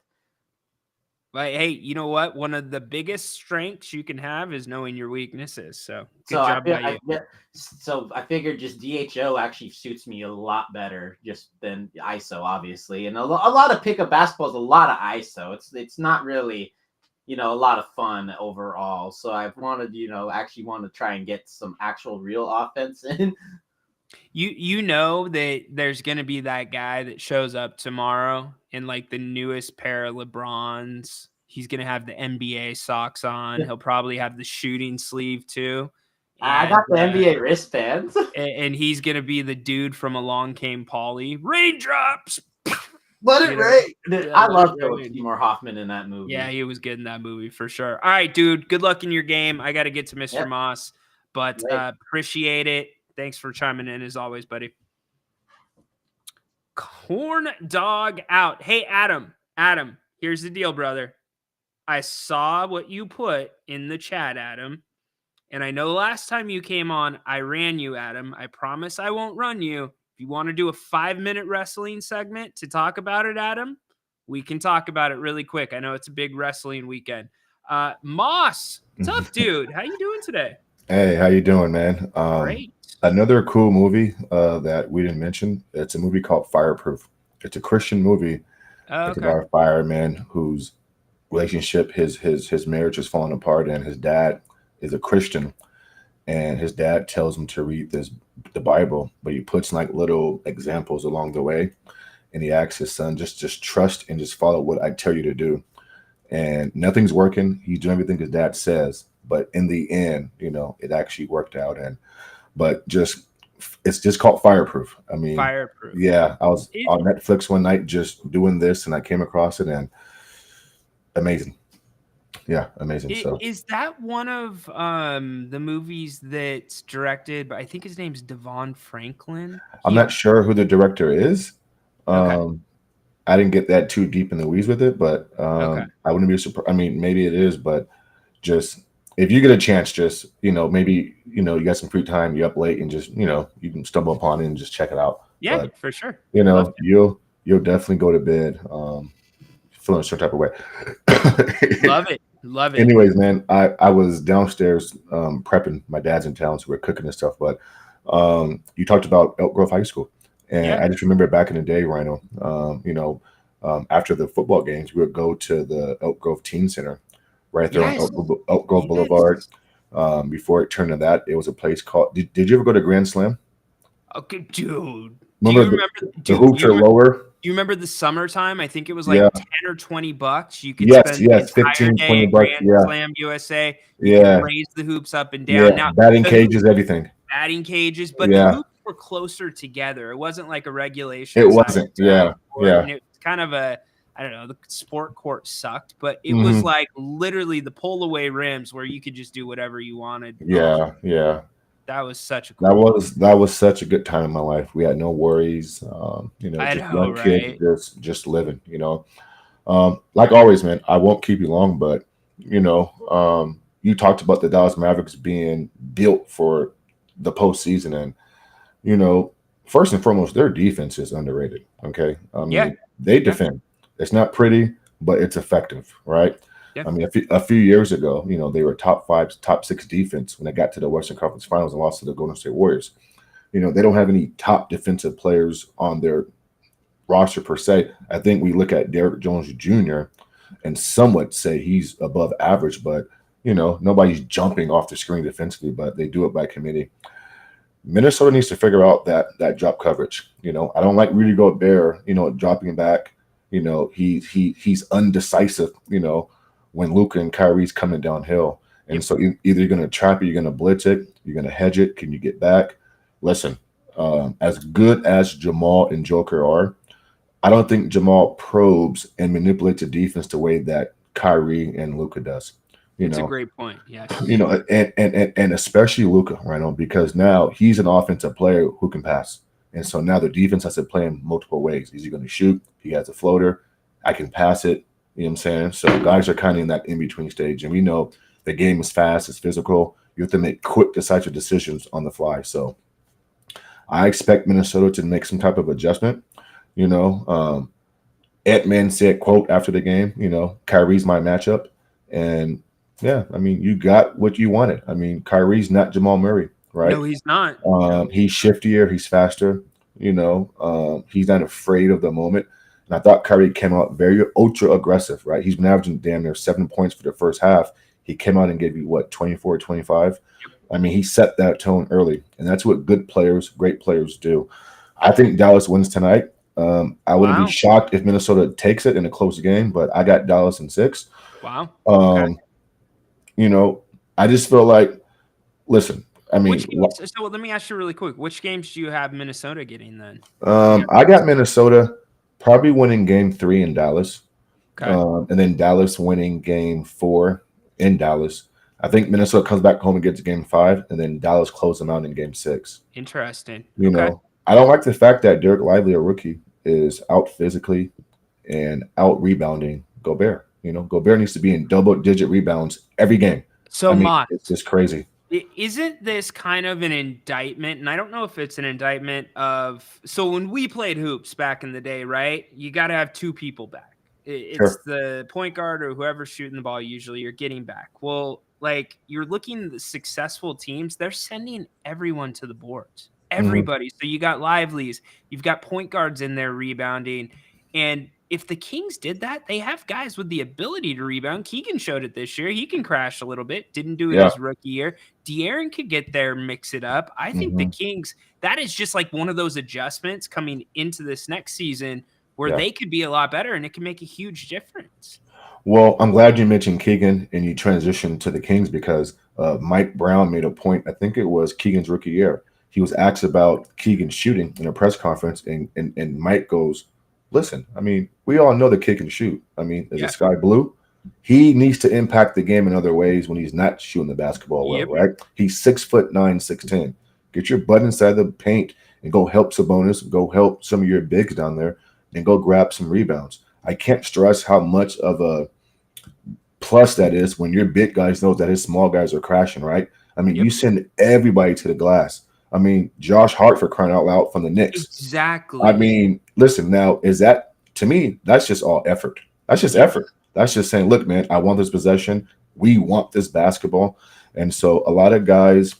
But hey, you know what? One of the biggest strengths you can have is knowing your weaknesses. So good job by you. So I figured just DHO actually suits me a lot better just than ISO, obviously. And a lot of pickup basketball is a lot of ISO. It's not really, a lot of fun overall. So I wanted, actually want to try and get some actual real offense in. You know that there's going to be that guy that shows up tomorrow in like the newest pair of LeBrons. He's going to have the NBA socks on. He'll probably have the shooting sleeve too. I got the NBA wristbands. And he's going to be the dude from Along Came Polly. Raindrops! Let it rain. I love Philip Seymour Hoffman in that movie. Yeah, he was good in that movie for sure. All right, dude. Good luck in your game. I got to get to Mr. Moss, but appreciate it. Thanks for chiming in as always, buddy. Corn dog out. Hey, Adam. Adam, here's the deal, brother. I saw what you put in the chat, Adam. And I know last time you came on, I ran you, Adam. I promise I won't run you. If you want to do a 5-minute wrestling segment to talk about it, Adam, we can talk about it really quick. I know it's a big wrestling weekend. Moss, tough dude. How you doing today? Hey, how you doing, man? Great. Another cool movie that we didn't mention. It's a movie called Fireproof. It's a Christian movie. It's about a fireman whose relationship, his marriage is falling apart, and his dad is a Christian, and his dad tells him to read the Bible, but he puts like little examples along the way, and he asks his son, just trust and just follow what I tell you to do. And nothing's working. He's doing everything his dad says, but in the end, it actually worked out. It's just called Fireproof. I mean, Fireproof. Yeah, I was on Netflix one night just doing this, and I came across it, and amazing. Yeah, amazing. Is that one of the movies that's directed by, I think his name's Devon Franklin? I'm not sure who the director is. I didn't get that too deep in the weeds with it, but I wouldn't be surprised. I mean, maybe it is, but just if you get a chance, just maybe you got some free time, you're up late, and just you can stumble upon it and just check it out. Yeah, but, for sure. You'll definitely go to bed feeling a certain type of way. Love it. Anyways, man, I was downstairs prepping. My dad's in town, so we're cooking and stuff. But you talked about Elk Grove High School, and I just remember back in the day, Rhino. After the football games, we would go to the Elk Grove Teen Center, right there on Elk Grove Boulevard. Before it turned to that, it was a place called. Did you ever go to Grand Slam? Okay, dude. Remember the hoops are lower. You remember the summertime? I think it was like $10 or $20. You could spend 15, day 20 bucks. Grand Slam USA. You could raise the hoops up and down. Now batting cages, everything. Batting cages, but the hoops were closer together. It wasn't like a regulation. It wasn't. Yeah. And it was kind of a, I don't know, the sport court sucked, but it was like literally the pull away rims where you could just do whatever you wanted. Yeah. That was such a cool that was such a good time in my life. We had no worries. Kid just living, like always, man. I won't keep you long, but you talked about the Dallas Mavericks being built for the postseason, and first and foremost, their defense is underrated. Okay. They defend. It's not pretty, but it's effective, right? Yeah. I mean, a few years ago, they were top 5, top 6 defense when they got to the Western Conference Finals and lost to the Golden State Warriors. They don't have any top defensive players on their roster per se. I think we look at Derrick Jones Jr. and somewhat say he's above average, but nobody's jumping off the screen defensively, but they do it by committee. Minnesota needs to figure out that drop coverage. I don't like Rudy Gobert, dropping back. He's undecisive, when Luka and Kyrie's coming downhill. And so either you're going to trap it, you're going to blitz it, you're going to hedge it. Can you get back? Listen, as good as Jamal and Joker are, I don't think Jamal probes and manipulates the defense the way that Kyrie and Luka does. It's a great point. Yeah. And especially Luka, right? Because now he's an offensive player who can pass. And so now the defense has to play in multiple ways. Is he going to shoot? He has a floater. I can pass it. You know what I'm saying? So guys are kind of in that in-between stage. And we know the game is fast, it's physical. You have to make quick, decisive decisions on the fly. So I expect Minnesota to make some type of adjustment. Ant-Man said, quote, after the game, Kyrie's my matchup. And, you got what you wanted. I mean, Kyrie's not Jamal Murray, right? No, he's not. He's shiftier. He's faster. He's not afraid of the moment. And I thought Kyrie came out very ultra aggressive, right? He's been averaging damn near 7 points for the first half. He came out and gave you 24, 25. I mean, he set that tone early, and that's what great players do. I think Dallas wins tonight. I wouldn't be shocked if Minnesota takes it in a close game, but I got Dallas in 6. Wow. I just feel like, listen, I mean, Which games, so let me ask you really quick. Which games do you have Minnesota getting then? I got Minnesota probably winning game 3 in Dallas. Okay. And then Dallas winning game 4 in Dallas. I think Minnesota comes back home and gets game 5, and then Dallas closes them out in game 6. Interesting. You know, I don't like the fact that Derek Lively, a rookie, is out physically and out rebounding Gobert. You know, Gobert needs to be in double-digit rebounds every game. So, I mean, Mott, it's just crazy. Isn't this kind of an indictment? And I don't know if it's an indictment of – so when we played hoops back in the day, right, you got to have 2 people back. It's the point guard or whoever's shooting the ball usually you're getting back. Well, like you're looking at the successful teams, they're sending everyone to the boards. Everybody. So you got Lively's, you've got point guards in there rebounding. And if the Kings did that, they have guys with the ability to rebound. Keegan showed it this year. He can crash a little bit. Didn't do it his rookie year. De'Aaron could get there, mix it up. I think the Kings, that is just like one of those adjustments coming into this next season where they could be a lot better and it can make a huge difference. Well, I'm glad you mentioned Keegan and you transitioned to the Kings because Mike Brown made a point. I think it was Keegan's rookie year. He was asked about Keegan shooting in a press conference, and Mike goes, listen, I mean, we all know the kid can shoot. I mean, is the sky blue? He needs to impact the game in other ways when he's not shooting the basketball well, right? He's 6'9", 6'10". Get your butt inside the paint and go help Sabonis, go help some of your bigs down there, and go grab some rebounds. I can't stress how much of a plus that is when your big guys know that his small guys are crashing, right? I mean, you send everybody to the glass. I mean, Josh Hart, for crying out loud, from the Knicks. Exactly. I mean, listen, now, is that, to me, that's just all effort. That's just effort. That's just saying, look, man, I want this possession. We want this basketball. And so a lot of guys,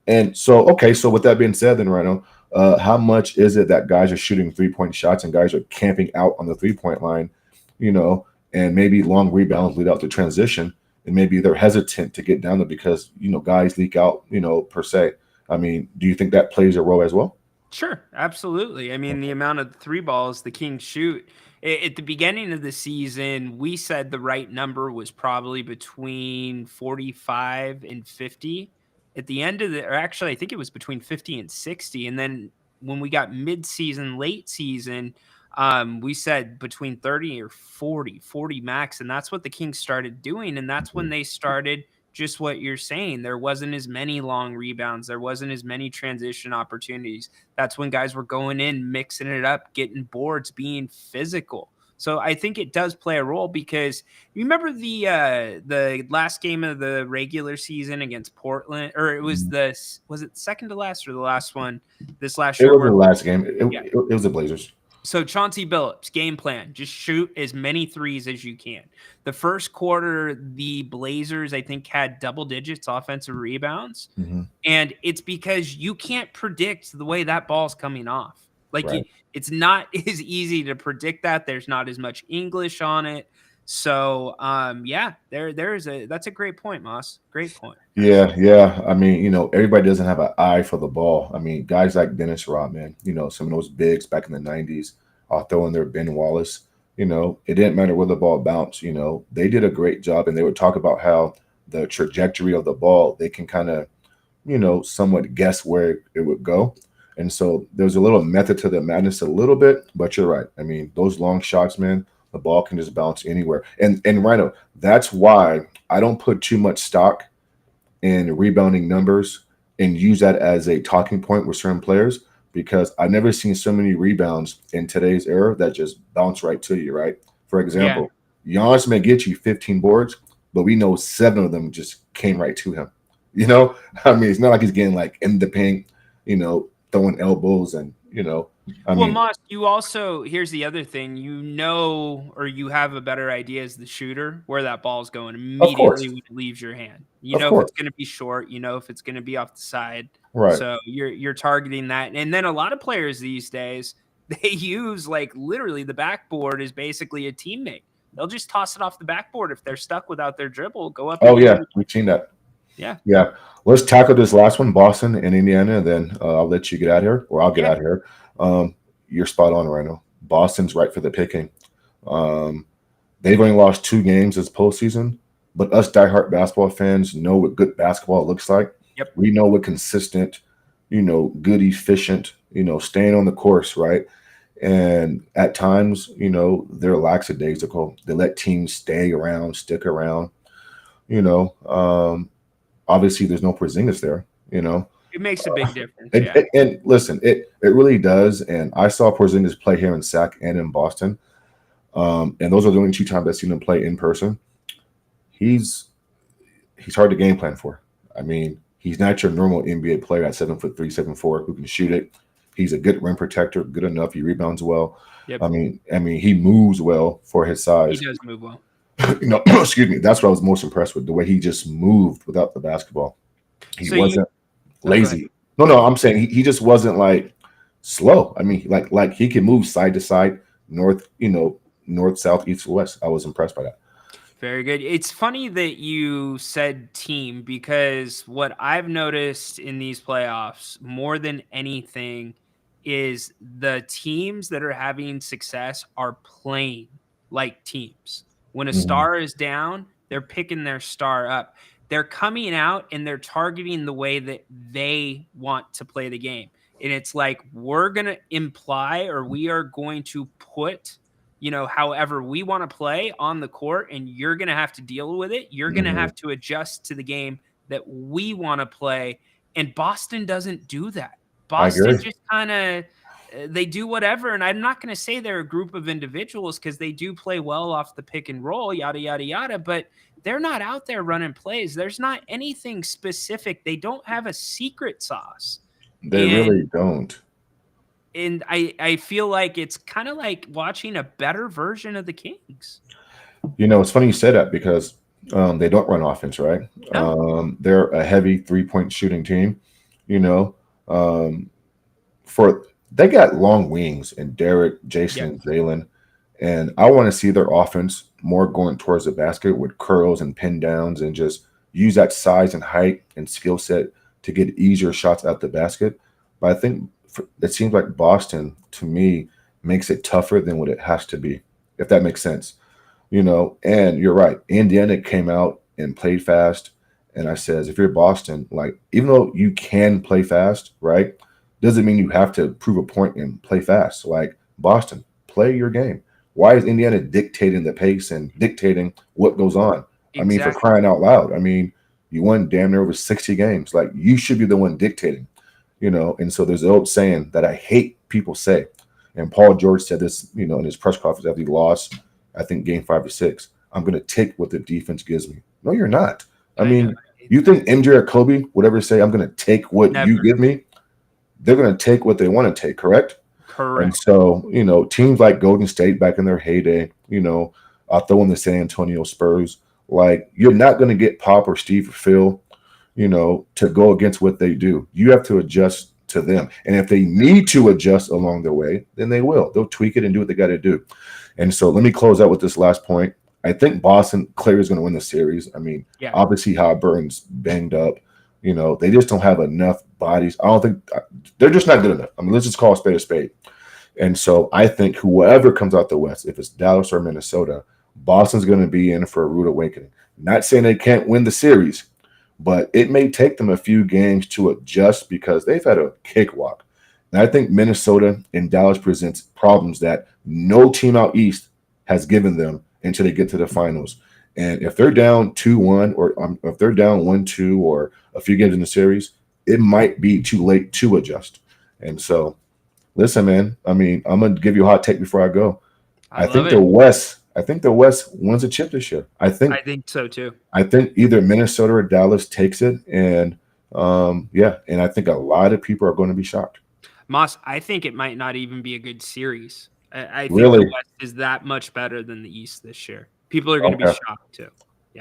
and so, okay, so with that being said, then, Rhino, how much is it that guys are shooting three-point shots and guys are camping out on the three-point line, you know, and maybe long rebounds lead out to transition, and maybe they're hesitant to get down there because, you know, guys leak out, you know, per se. I mean, do you think that plays a role as well? Sure, absolutely. I mean, the amount of 3 balls the Kings shoot at the beginning of the season, we said the right number was probably between 45 and 50. At the end of the, or actually, I think it was between 50 and 60. And then when we got mid-season, late season, we said between 30 or 40 max. And that's what the Kings started doing. And that's when they started just what you're saying. There wasn't as many long rebounds. There wasn't as many transition opportunities. That's when guys were going in, mixing it up, getting boards, being physical. So I think it does play a role because you remember the last game of the regular season against Portland, or it was was it second to last or the last one this last year? It was the last game. It was the Blazers. So Chauncey Billups, game plan, just shoot as many threes as you can. The first quarter, the Blazers, I think, had double digits offensive rebounds. And it's because you can't predict the way that ball's coming off. Like it's not as easy to predict that. There's not as much English on it. So that's a great point, Moss. Great point. Yeah. I mean, you know, everybody doesn't have an eye for the ball. I mean, guys like Dennis Rodman, you know, some of those bigs back in the 90s, throwing their Ben Wallace, you know, it didn't matter where the ball bounced, you know, they did a great job. And they would talk about how the trajectory of the ball, they can kind of, you know, somewhat guess where it would go. And so there's a little method to the madness a little bit, but you're right. I mean, those long shots, man, the ball can just bounce anywhere. And Rhino, that's why I don't put too much stock in rebounding numbers and use that as a talking point with certain players, because I've never seen so many rebounds in today's era that just bounce right to you, right? For example, Giannis may get you 15 boards, but we know 7 of them just came right to him. You know, I mean, it's not like he's getting like in the paint, you know, throwing elbows and, you know. Well, Moss, you also, here's the other thing, you know, or you have a better idea as the shooter where that ball's going immediately when it leaves your hand. You know if it's going to be short, you know if it's going to be off the side. Right. So you're targeting that. And then a lot of players these days, they use like literally the backboard is basically a teammate. They'll just toss it off the backboard if they're stuck without their dribble, go up. Oh, yeah, we've seen that. Yeah. Let's tackle this last one, Boston and Indiana, and then I'll let you get out of here, or I'll get out of here. You're spot on, Rhino. Boston's right for the picking. They've only lost 2 games this postseason, but us diehard basketball fans know what good basketball looks like. Yep. We know what consistent, good, efficient, staying on the course, right? And at times, they're lackadaisical. They let teams stay around, stick around. Obviously there's no Porzingis there. It makes a big difference. And listen, it really does. And I saw Porzingis play here in Sac and in Boston. And those are the only 2 times I've seen him play in person. He's hard to game plan for. I mean, he's not your normal NBA player at 7'3", 7'4", who can shoot it. He's a good rim protector, good enough. He rebounds well. Yep. I mean, he moves well for his size. He does move well. Excuse me. That's what I was most impressed with, the way he just moved without the basketball. He wasn't lazy. No, I'm saying he just wasn't like slow. I mean, like he can move side to side, north, south, east, west. I was impressed by that. Very good. It's funny that you said team, because what I've noticed in these playoffs more than anything is the teams that are having success are playing like teams. When a star is down, they're picking their star up. They're coming out and they're targeting the way that they want to play the game. And it's like, we're going to imply, or we are going to put, however we want to play on the court, and you're going to have to deal with it. You're going to have to adjust to the game that we want to play. And Boston doesn't do that. Boston just kind of, they do whatever. And I'm not going to say they're a group of individuals, because they do play well off the pick and roll, yada, yada, yada. But they're not out there running plays. There's not anything specific. They don't have a secret sauce. They really don't. And I feel like it's kind of like watching a better version of the Kings. It's funny you say that, because they don't run offense, right? No. They're a heavy 3-point shooting team. They got long wings in Derek, Jason, and Jalen. And I want to see their offense more going towards the basket with curls and pin downs, and just use that size and height and skill set to get easier shots at the basket. But I think it seems like Boston, to me, makes it tougher than what it has to be, if that makes sense. And you're right. Indiana came out and played fast. And I says, if you're Boston, like, even though you can play fast, right, doesn't mean you have to prove a point and play fast. Like, Boston, play your game. Why is Indiana dictating the pace and dictating what goes on? Exactly. I mean, for crying out loud. I mean, you won damn near over 60 games. Like, you should be the one dictating, And so there's an old saying that I hate people say. And Paul George said this, in his press conference after he lost, I think, game 5 or 6. I'm going to take what the defense gives me. No, you're not. I mean, you think MJ or Kobe would ever say, I'm going to take what you give me? They're going to take what they want to take, correct? Correct. And so, teams like Golden State back in their heyday, I'll throw in the San Antonio Spurs. Like, you're not going to get Pop or Steve or Phil, to go against what they do. You have to adjust to them. And if they need to adjust along the way, then they will. They'll tweak it and do what they got to do. And so let me close out with this last point. I think Boston clearly is going to win the series. I mean, obviously Halliburton's banged up. They just don't have enough bodies. I don't think they're just not good enough. I mean, let's just call a spade a spade. And so I think whoever comes out the West, if it's Dallas or Minnesota, Boston's going to be in for a rude awakening. Not saying they can't win the series, but it may take them a few games to adjust, because they've had a cakewalk. And I think Minnesota and Dallas presents problems that no team out East has given them until they get to the finals. And if they're down 2-1, or if they're down 1-2, or a few games in the series, it might be too late to adjust. And so, listen, man, I mean, I'm going to give you a hot take before I go. I think the West wins a chip this year. I think so too. I think either Minnesota or Dallas takes it. And and I think a lot of people are going to be shocked. Moss, I think it might not even be a good series. I think really? The West is that much better than the East this year. People are going to be shocked too.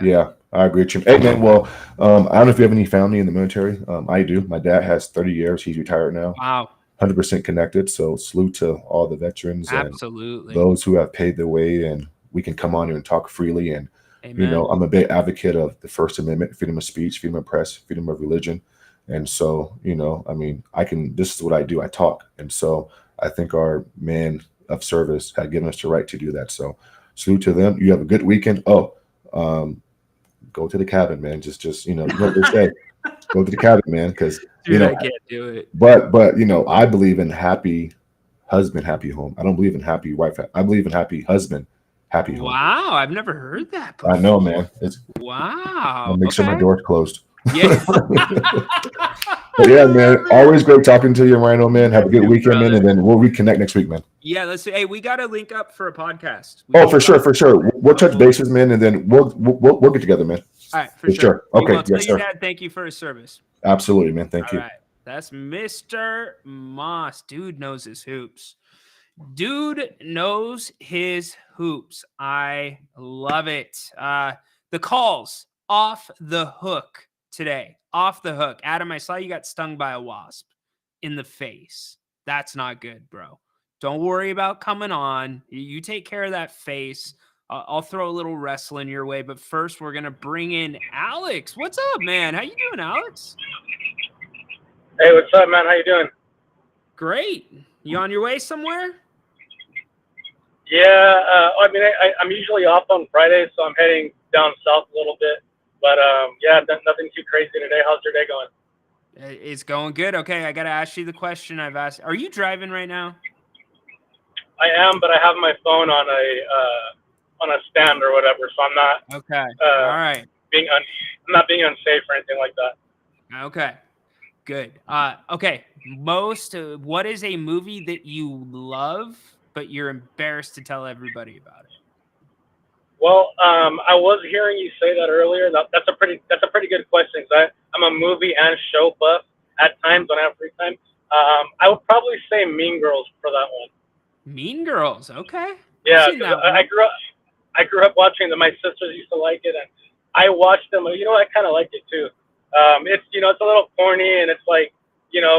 Yeah, I agree with you. Hey, man, well, I don't know if you have any family in the military. I do. My dad has 30 years. He's retired now. Wow. 100% connected. So salute to all the veterans. Absolutely. And those who have paid their way, and we can come on here and talk freely. And, Amen. I'm a big advocate of the First Amendment, freedom of speech, freedom of press, freedom of religion. And so, I mean, this is what I do. I talk. And so I think our men of service have given us the right to do that. So salute to them. You have a good weekend. Go to the cabin, man. Just you know what they say. Go to the cabinet, man, because Dude, I can't do it. But I believe in happy husband, happy home. I don't believe in happy wife. I believe in happy husband, happy home. Wow, I've never heard that before. I know, man. It's wow. I'll make sure my door's closed. Yeah. But yeah, man. Always great talking to you, Rhino, man. Have a good weekend, man, and then we'll reconnect next week, man. Yeah, let's see. Hey, we got to link up for a podcast. For sure. We'll touch bases, man, and then we'll get together, man. All right, for sure. Okay, yes, sir. Dad, thank you for his service. Absolutely, man. Thank you. All right. That's Mr. Moss. Dude knows his hoops. Dude knows his hoops. I love it. The calls off the hook today. Off the hook. Adam, I saw you got stung by a wasp in the face. That's not good, bro. Don't worry about coming on. You take care of that face. I'll throw a little wrestling your way, but first we're gonna bring in Alex. What's up, man? How you doing, Alex? Hey, what's up, man? How you doing? Great. You on your way somewhere? Yeah, I mean, I'm usually off on Fridays, so I'm heading down south a little bit. But yeah, nothing too crazy today. How's your day going? It's going good. Okay, I got to ask you the question I've asked. Are you driving right now? I am, but I have my phone on a stand or whatever, so I'm not. Okay. All right. I'm not being unsafe or anything like that. Okay. Good. Okay. What is a movie that you love, but you're embarrassed to tell everybody about it? Well, I was hearing you say that earlier. That's a pretty good question, because I'm a movie and show buff at times when I have free time. I would probably say Mean Girls for that one. Mean Girls, okay. Yeah, I grew up watching them. My sisters used to like it, and I watched them. I kind of liked it too. It's it's a little corny, and it's like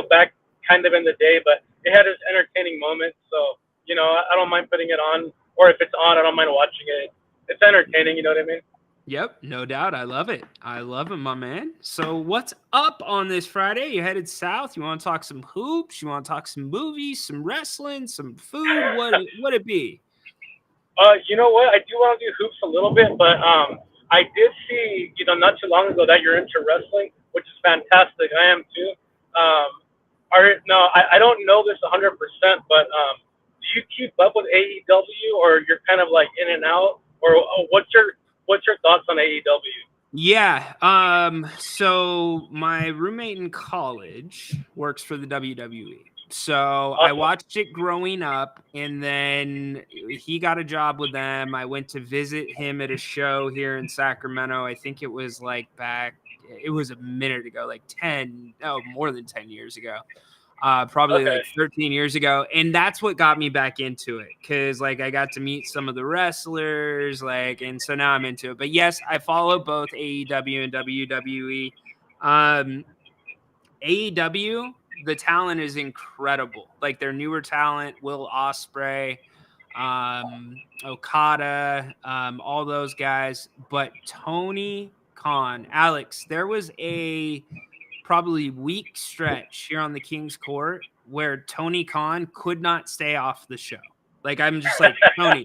back kind of in the day, but it had its entertaining moments. So I don't mind putting it on, or if it's on, I don't mind watching it. It's entertaining, you know what I mean? Yep, no doubt. I love it. I love it, my man. So what's up on this Friday? You headed south? You want to talk some hoops? You want to talk some movies, some wrestling, some food? What it be? You know what? I do want to do hoops a little bit, but I did see, not too long ago that you're into wrestling, which is fantastic. I am too. I don't know this 100%, but do you keep up with AEW, or you're kind of like in and out, or what's your thoughts on AEW? Yeah. So my roommate in college works for the WWE. So I watched it growing up, and then he got a job with them. I went to visit him at a show here in Sacramento. I think it was it was a minute ago, more than 10 years ago. Probably like 13 years ago. And that's what got me back into it, because I got to meet some of the wrestlers, and so now I'm into it. But yes, I follow both AEW and WWE. AEW, the talent is incredible. Their newer talent, Will Ospreay, Okada, all those guys. But Tony Khan, Alex, there was a probably week stretch here on the King's Court where Tony Khan could not stay off the show. I'm just Tony,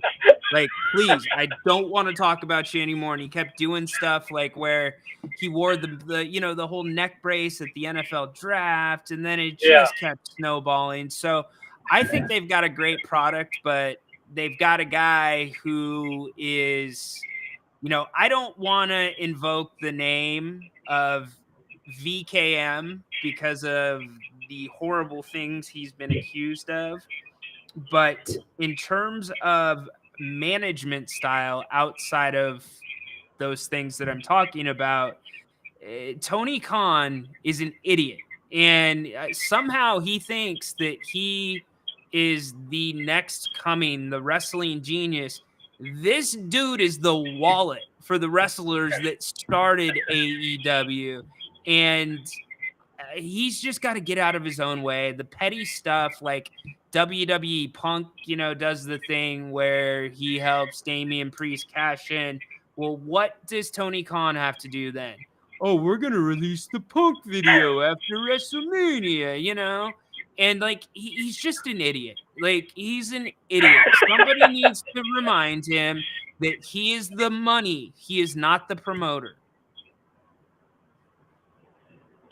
please, I don't want to talk about you anymore. And he kept doing stuff where he wore the whole neck brace at the NFL draft, and then it just kept snowballing. So I think they've got a great product, but they've got a guy who is, I don't want to invoke the name of VKM because of the horrible things he's been accused of, but in terms of management style outside of those things that I'm talking about, Tony Khan is an idiot, and somehow he thinks that he is the next coming, the wrestling genius. This dude is the wallet for the wrestlers that started AEW. And he's just got to get out of his own way. The petty stuff, WWE Punk, does the thing where he helps Damian Priest cash in. Well, what does Tony Khan have to do then? Oh, we're going to release the Punk video after WrestleMania, And he's just an idiot. He's an idiot. Somebody needs to remind him that he is the money. He is not the promoter.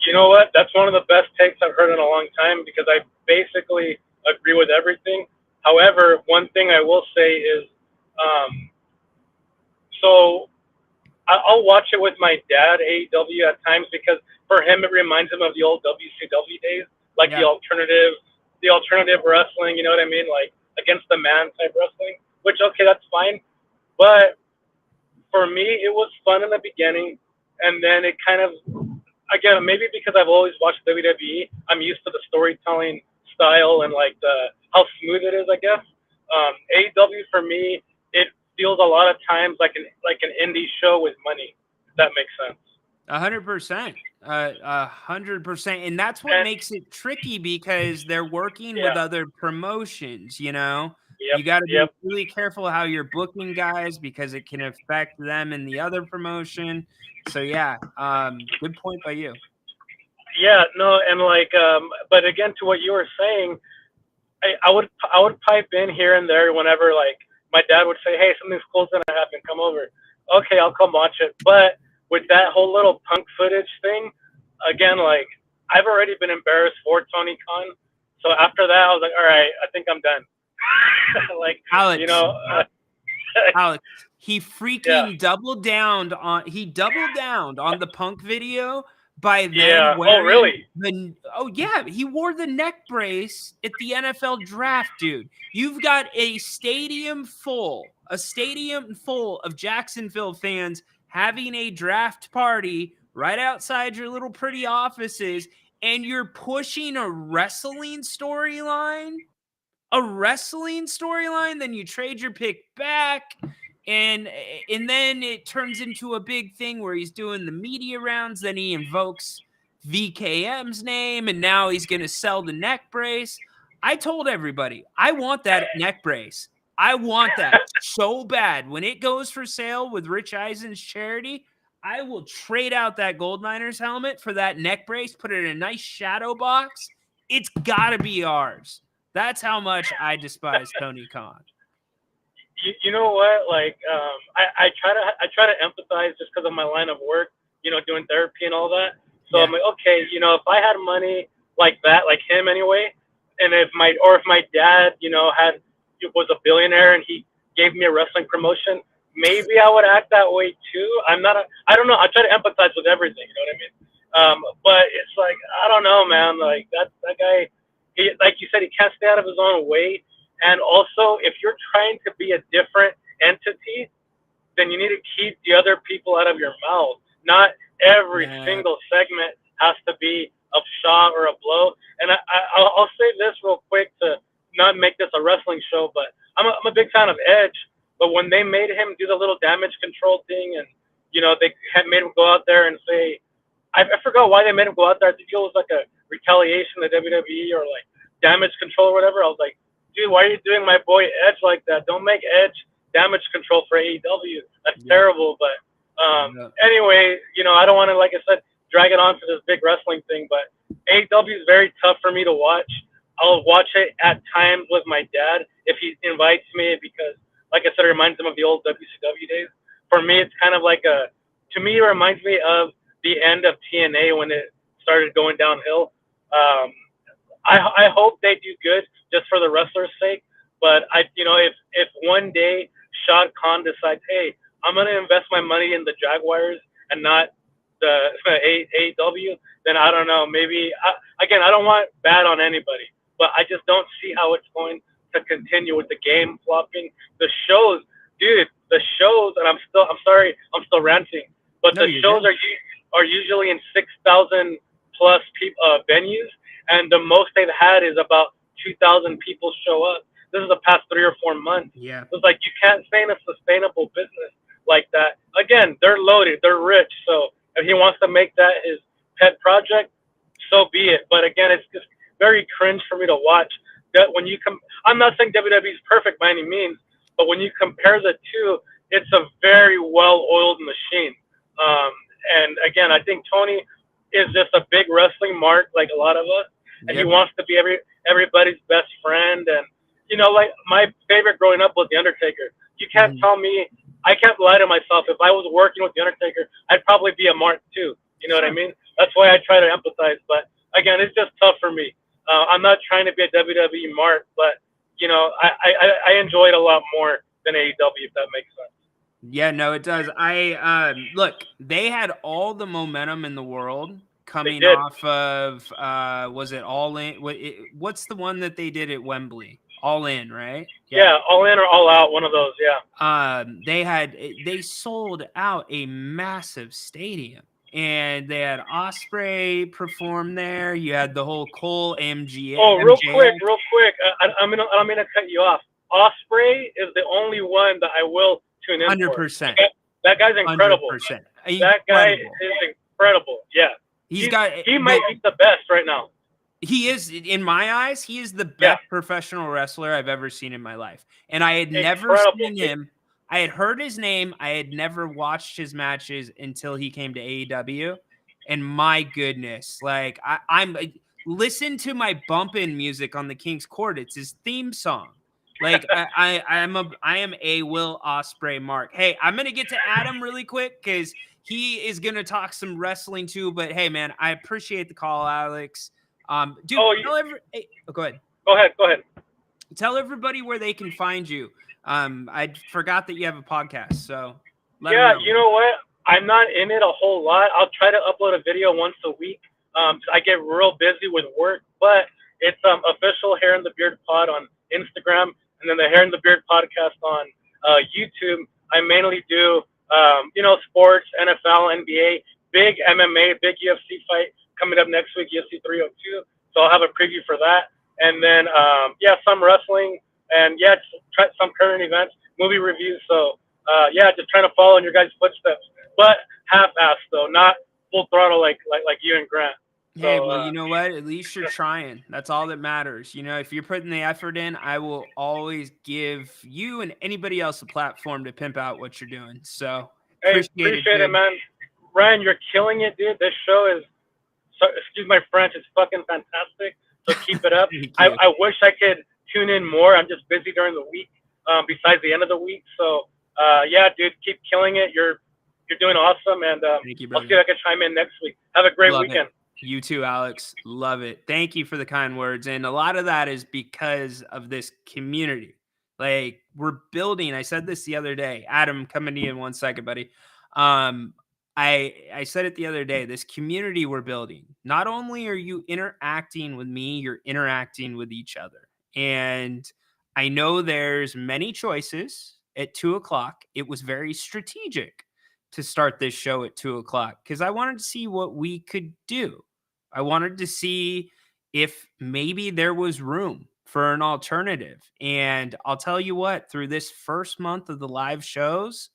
You know what? That's one of the best takes I've heard in a long time because I basically agree with everything. However, one thing I will say is, so I'll watch it with my dad, AEW, at times because for him it reminds him of the old WCW days, like the alternative wrestling. You know what I mean? Like against the man type wrestling. Which okay, that's fine. But for me, it was fun in the beginning, and then it kind of, again, maybe because I've always watched WWE, I'm used to the storytelling style and like how smooth it is, I guess. AEW for me, it feels a lot of times like an indie show with money. If that makes sense. 100%. 100%. And that's what makes it tricky because they're working with other promotions, you know? You got to be really careful how you're booking guys because it can affect them in the other promotion. So, yeah, good point by you. Yeah, no, and like, but again, to what you were saying, I would pipe in here and there whenever like my dad would say, "Hey, something's cool's gonna happen, come over." Okay, I'll come watch it. But with that whole little punk footage thing, again, like I've already been embarrassed for Tony Khan. So after that, I was like, all right, I think I'm done. Like, Alex, you know, Alex, he freaking doubled down on the Punk video by then wearing he wore the neck brace at the NFL draft, dude. You've got a stadium full of Jacksonville fans having a draft party right outside your little pretty offices, and you're pushing a wrestling storyline. Then you trade your pick back, and then it turns into a big thing where he's doing the media rounds. Then he invokes VKM's name, and now he's going to sell the neck brace. I told everybody, I want that neck brace. I want that so bad. When it goes for sale with Rich Eisen's charity, I will trade out that Gold Miners helmet for that neck brace, put it in a nice shadow box. It's got to be ours. That's how much I despise Tony Khan. You know what? Like, I try to empathize just because of my line of work, you know, doing therapy and all that. So I'm like, okay, you know, if I had money like that, like him anyway, and if my dad, you know, was a billionaire and he gave me a wrestling promotion, maybe I would act that way too. I don't know. I try to empathize with everything. You know what I mean? But it's like, I don't know, man. Like that guy. Like you said, he can't stay out of his own way. And also, if you're trying to be a different entity, then you need to keep the other people out of your mouth. Not every single segment has to be a shot or a blow. And I'll say this real quick to not make this a wrestling show, but I'm a big fan of Edge. But when they made him do the little damage control thing, and you know they had made him go out there and say, I forgot why they made him go out there. I think it was like a retaliation to WWE or like damage control or whatever. I was like, dude, why are you doing my boy Edge like that? Don't make Edge damage control for AEW. That's terrible. But anyway, you know, I don't want to, like I said, drag it on to this big wrestling thing. But AEW is very tough for me to watch. I'll watch it at times with my dad if he invites me because, like I said, it reminds him of the old WCW days. For me, it's kind of like to me, it reminds me of the end of TNA when it started going downhill. I hope they do good just for the wrestlers' sake. But if one day Shad Khan decides, hey, I'm gonna invest my money in the Jaguars and not the AEW, then I don't know. Maybe I don't want bad on anybody, but I just don't see how it's going to continue with the game flopping. The shows, dude, and I'm still ranting, but the shows are usually in 6,000 plus venues, and the most they've had is about 2,000 people show up. This is the past 3 or 4 months. Yeah, it's like you can't stay in a sustainable business like that. Again, they're loaded, they're rich, so if he wants to make that his pet project, so be it. But again, it's just very cringe for me to watch. That when you I'm not saying WWE is perfect by any means, but when you compare the two, it's a very well-oiled machine. And again, I think Tony is just a big wrestling mark, like a lot of us, and he wants to be everybody's best friend. And you know, like my favorite growing up was The Undertaker. You can't tell me, I can't lie to myself. If I was working with The Undertaker, I'd probably be a mark too. You know what I mean? That's why I try to empathize. But again, it's just tough for me. I'm not trying to be a WWE mark, but I enjoy it a lot more than AEW, if that makes sense. Yeah, no, it does. Look, they had all the momentum in the world coming off of was it All In? What's the one that they did at Wembley? All In, right? Yeah, All In or All Out, one of those. Yeah. They sold out a massive stadium, and they had Ospreay perform there. You had the whole Cole MGA. Oh, real quick. I'm gonna cut you off. Ospreay is the only one that I will tune in 100%. That guy's incredible. 100%. That guy is incredible. Yeah. He might be the best right now. He is, in my eyes, he is the best professional wrestler I've ever seen in my life. And I had never seen him. I had heard his name. I had never watched his matches until he came to AEW. And my goodness, like I'm listen to my bump-in music on the King's Court. It's his theme song. Like I am a Will Ospreay mark. Hey, I'm gonna get to Adam really quick because he is gonna talk some wrestling too. But hey, man, I appreciate the call, Alex. Dude, go ahead. Go ahead. Tell everybody where they can find you. I forgot that you have a podcast, so you know what? I'm not in it a whole lot. I'll try to upload a video once a week. I get real busy with work, but it's official Hair in the Beard Pod on Instagram, and then the Hair in the Beard podcast on YouTube. I mainly do sports, NFL, NBA, big MMA, big UFC fight coming up next week, UFC 302. So I'll have a preview for that. And then, some wrestling and just try some current events, movie reviews. So, just trying to follow in your guys' footsteps, but half-assed though, not full throttle like you and Grant. Hey, well, you know what? At least you're trying. That's all that matters. You know, if you're putting the effort in, I will always give you and anybody else a platform to pimp out what you're doing. So, appreciate it, man. Ryan, you're killing it, dude. This show is, excuse my French, it's fucking fantastic. So keep it up. I wish I could tune in more. I'm just busy during the week, besides the end of the week. So, dude, keep killing it. You're doing awesome, and thank you, I'll see if I can chime in next week. Have a great weekend. You too, Alex. Love it. Thank you for the kind words. And a lot of that is because of this community. Like, we're building. I said this the other day. Adam, coming to you in 1 second, buddy. I said it the other day. This community we're building. Not only are you interacting with me, you're interacting with each other. And I know there's many choices at 2:00. It was very strategic to start this show at 2:00 because I wanted to see what we could do. I wanted to see if maybe there was room for an alternative. And I'll tell you what, through this first month of the live shows,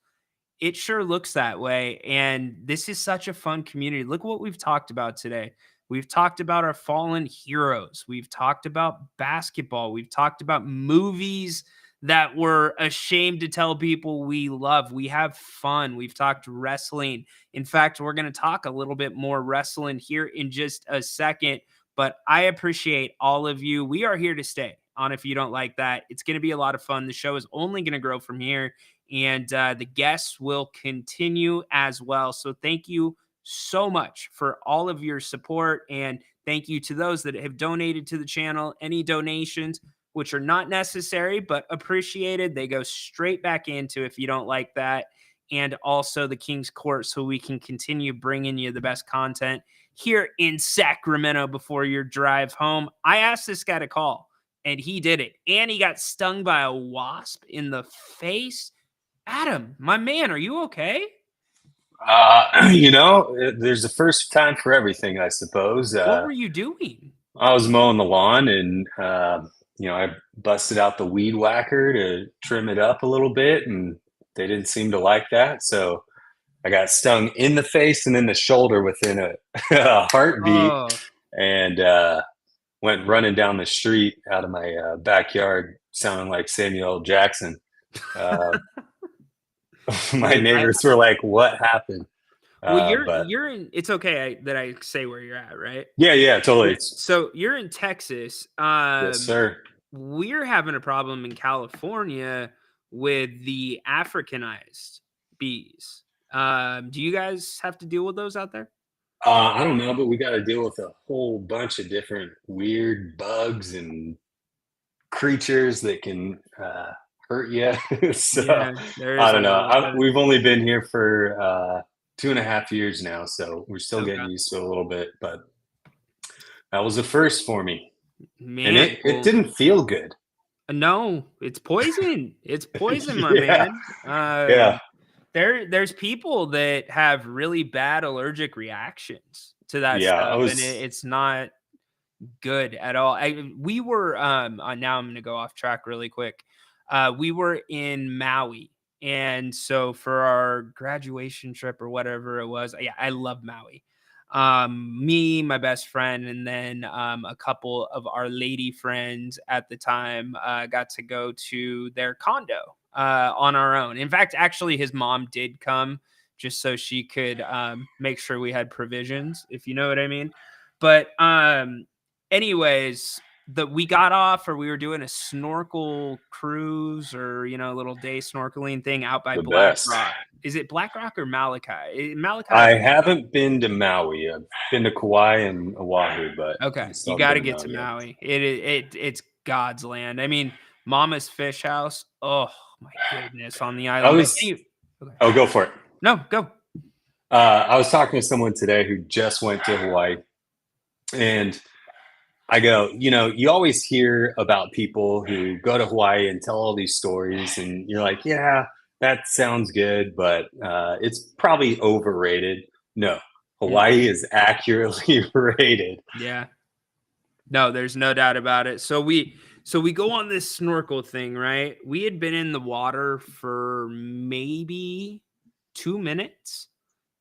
it sure looks that way. And this is such a fun community. Look what we've talked about today. We've talked about our fallen heroes. We've talked about basketball. We've talked about movies that we're ashamed to tell people we love. We have fun. We've talked wrestling. In fact, we're going to talk a little bit more wrestling here in just a second, but I appreciate all of you. We are here to stay on If You Don't Like That. It's going to be a lot of fun. The show is only going to grow from here, and the guests will continue as well. So thank you so much for all of your support, and thank you to those that have donated to the channel. Any donations, which are not necessary, but appreciated, they go straight back into If You Don't Like That, and also the King's Court, so we can continue bringing you the best content here in Sacramento before your drive home. I asked this guy to call, and he did it, and he got stung by a wasp in the face. Adam, my man, are you okay? There's a first time for everything, I suppose. What were you doing? I was mowing the lawn, and I busted out the weed whacker to trim it up a little bit, and they didn't seem to like that. So I got stung in the face and in the shoulder within a heartbeat, and went running down the street out of my backyard, sounding like Samuel L. Jackson. My neighbors were like, "What happened?" Well, you're in. It's okay that I say where you're at, right? Yeah, totally. So you're in Texas. Yes, sir. We're having a problem in California with the Africanized bees. Do you guys have to deal with those out there? I don't know, but we got to deal with a whole bunch of different weird bugs and creatures that can hurt you. So Yeah, I don't know. We've only been here for 2.5 years now, so we're still getting used to it a little bit. But that was a first for me, man. And it didn't feel good. No, it's poison. It's poison, my Yeah. man. Yeah. There's people that have really bad allergic reactions to that Yeah, stuff, and it's not good at all. We were now I'm going to go off track really quick. We were in Maui, and so for our graduation trip or whatever it was, yeah, I love Maui. Me, my best friend, and then a couple of our lady friends at the time got to go to their condo on our own. In fact, actually, his mom did come just so she could make sure we had provisions, if you know what I mean. But anyways, we got off, or we were doing a snorkel cruise, or a little day snorkeling thing out by Black Rock. Is it Black Rock or Malachi? Malachi. I haven't been to Maui. I've been to Kauai and Oahu, but okay, you got to get to Maui. It's God's land. I mean, Mama's Fish House. Oh my goodness, on the island. Oh, go for it. No, go. I was talking to someone today who just went to Hawaii, and I go, you always hear about people who go to Hawaii and tell all these stories, and you're like, yeah, that sounds good, but it's probably overrated. No, Hawaii is accurately rated. Yeah. No, there's no doubt about it. So we go on this snorkel thing, right? We had been in the water for maybe 2 minutes,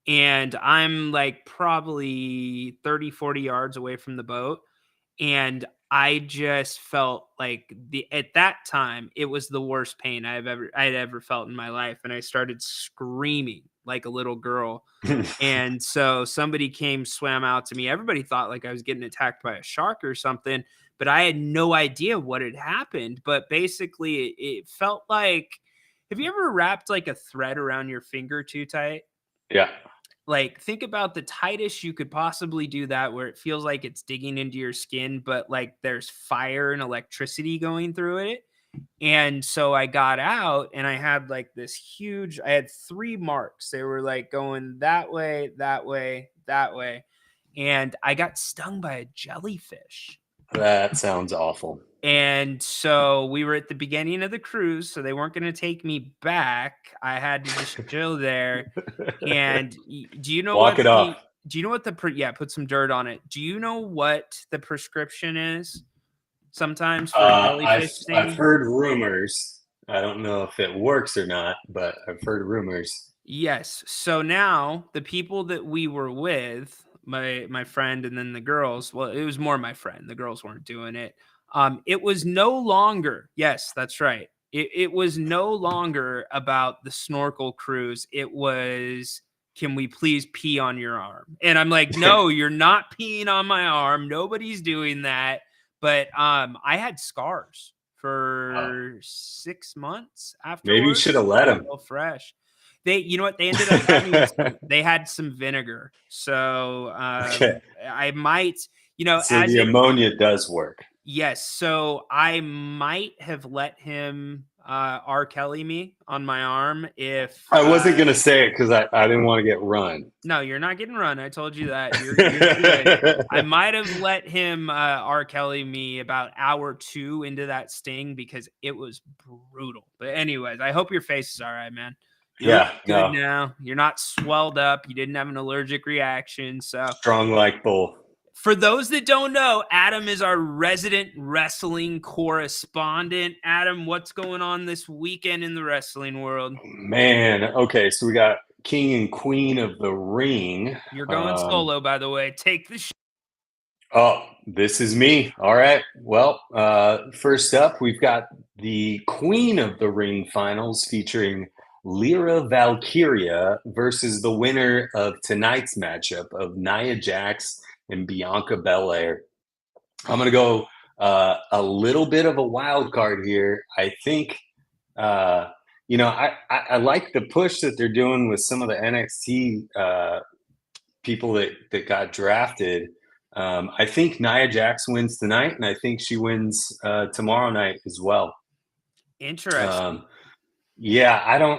and I'm like probably 30, 40 yards away from the boat. And I just felt like at that time, it was the worst pain I'd ever felt in my life. And I started screaming like a little girl. And so somebody swam out to me. Everybody thought like I was getting attacked by a shark or something, but I had no idea what had happened. But basically it felt like, have you ever wrapped like a thread around your finger too tight? Yeah. Like, think about the tightest you could possibly do that, where it feels like it's digging into your skin, but like there's fire and electricity going through it. And so I got out, and I had like I had 3 marks. They were like going that way, that way, that way. And I got stung by a jellyfish. That sounds awful. And so we were at the beginning of the cruise, so they weren't going to take me back. I had to just chill there. And do you know Walk it off? Do you know what put some dirt on it. Do you know what the prescription is? Sometimes for jellyfish sting? I've heard rumors. I don't know if it works or not, but I've heard rumors. Yes. So now the people that we were with, my friend and then the girls, well, it was more my friend. The girls weren't doing it. It was no longer, yes, that's right. It was no longer about the snorkel cruise. It was, can we please pee on your arm? And I'm like, no, you're not peeing on my arm. Nobody's doing that. But I had scars for 6 months afterwards. Maybe you should have let them. Fresh. You know what? They ended up having they had some vinegar. So I might, so the ammonia does work. Yes. So I might have let him R. Kelly me on my arm if I wasn't going to say it because I didn't want to get run. No, you're not getting run. I told you that. You're good. I might have let him R. Kelly me about hour 2 into that sting because it was brutal. But anyways, I hope your face is all right, man. You're good now. You're not swelled up. You didn't have an allergic reaction. So strong like bull. For those that don't know, Adam is our resident wrestling correspondent. Adam, what's going on this weekend in the wrestling world? Man, okay, so we got King and Queen of the Ring. You're going solo, by the way. Take the Oh, this is me. All right. Well, first up, we've got the Queen of the Ring finals featuring Lyra Valkyria versus the winner of tonight's matchup of Nia Jax and Bianca Belair. I'm going to go a little bit of a wild card here. I think, I like the push that they're doing with some of the NXT people that got drafted. I think Nia Jax wins tonight, and I think she wins tomorrow night as well. Interesting. Yeah,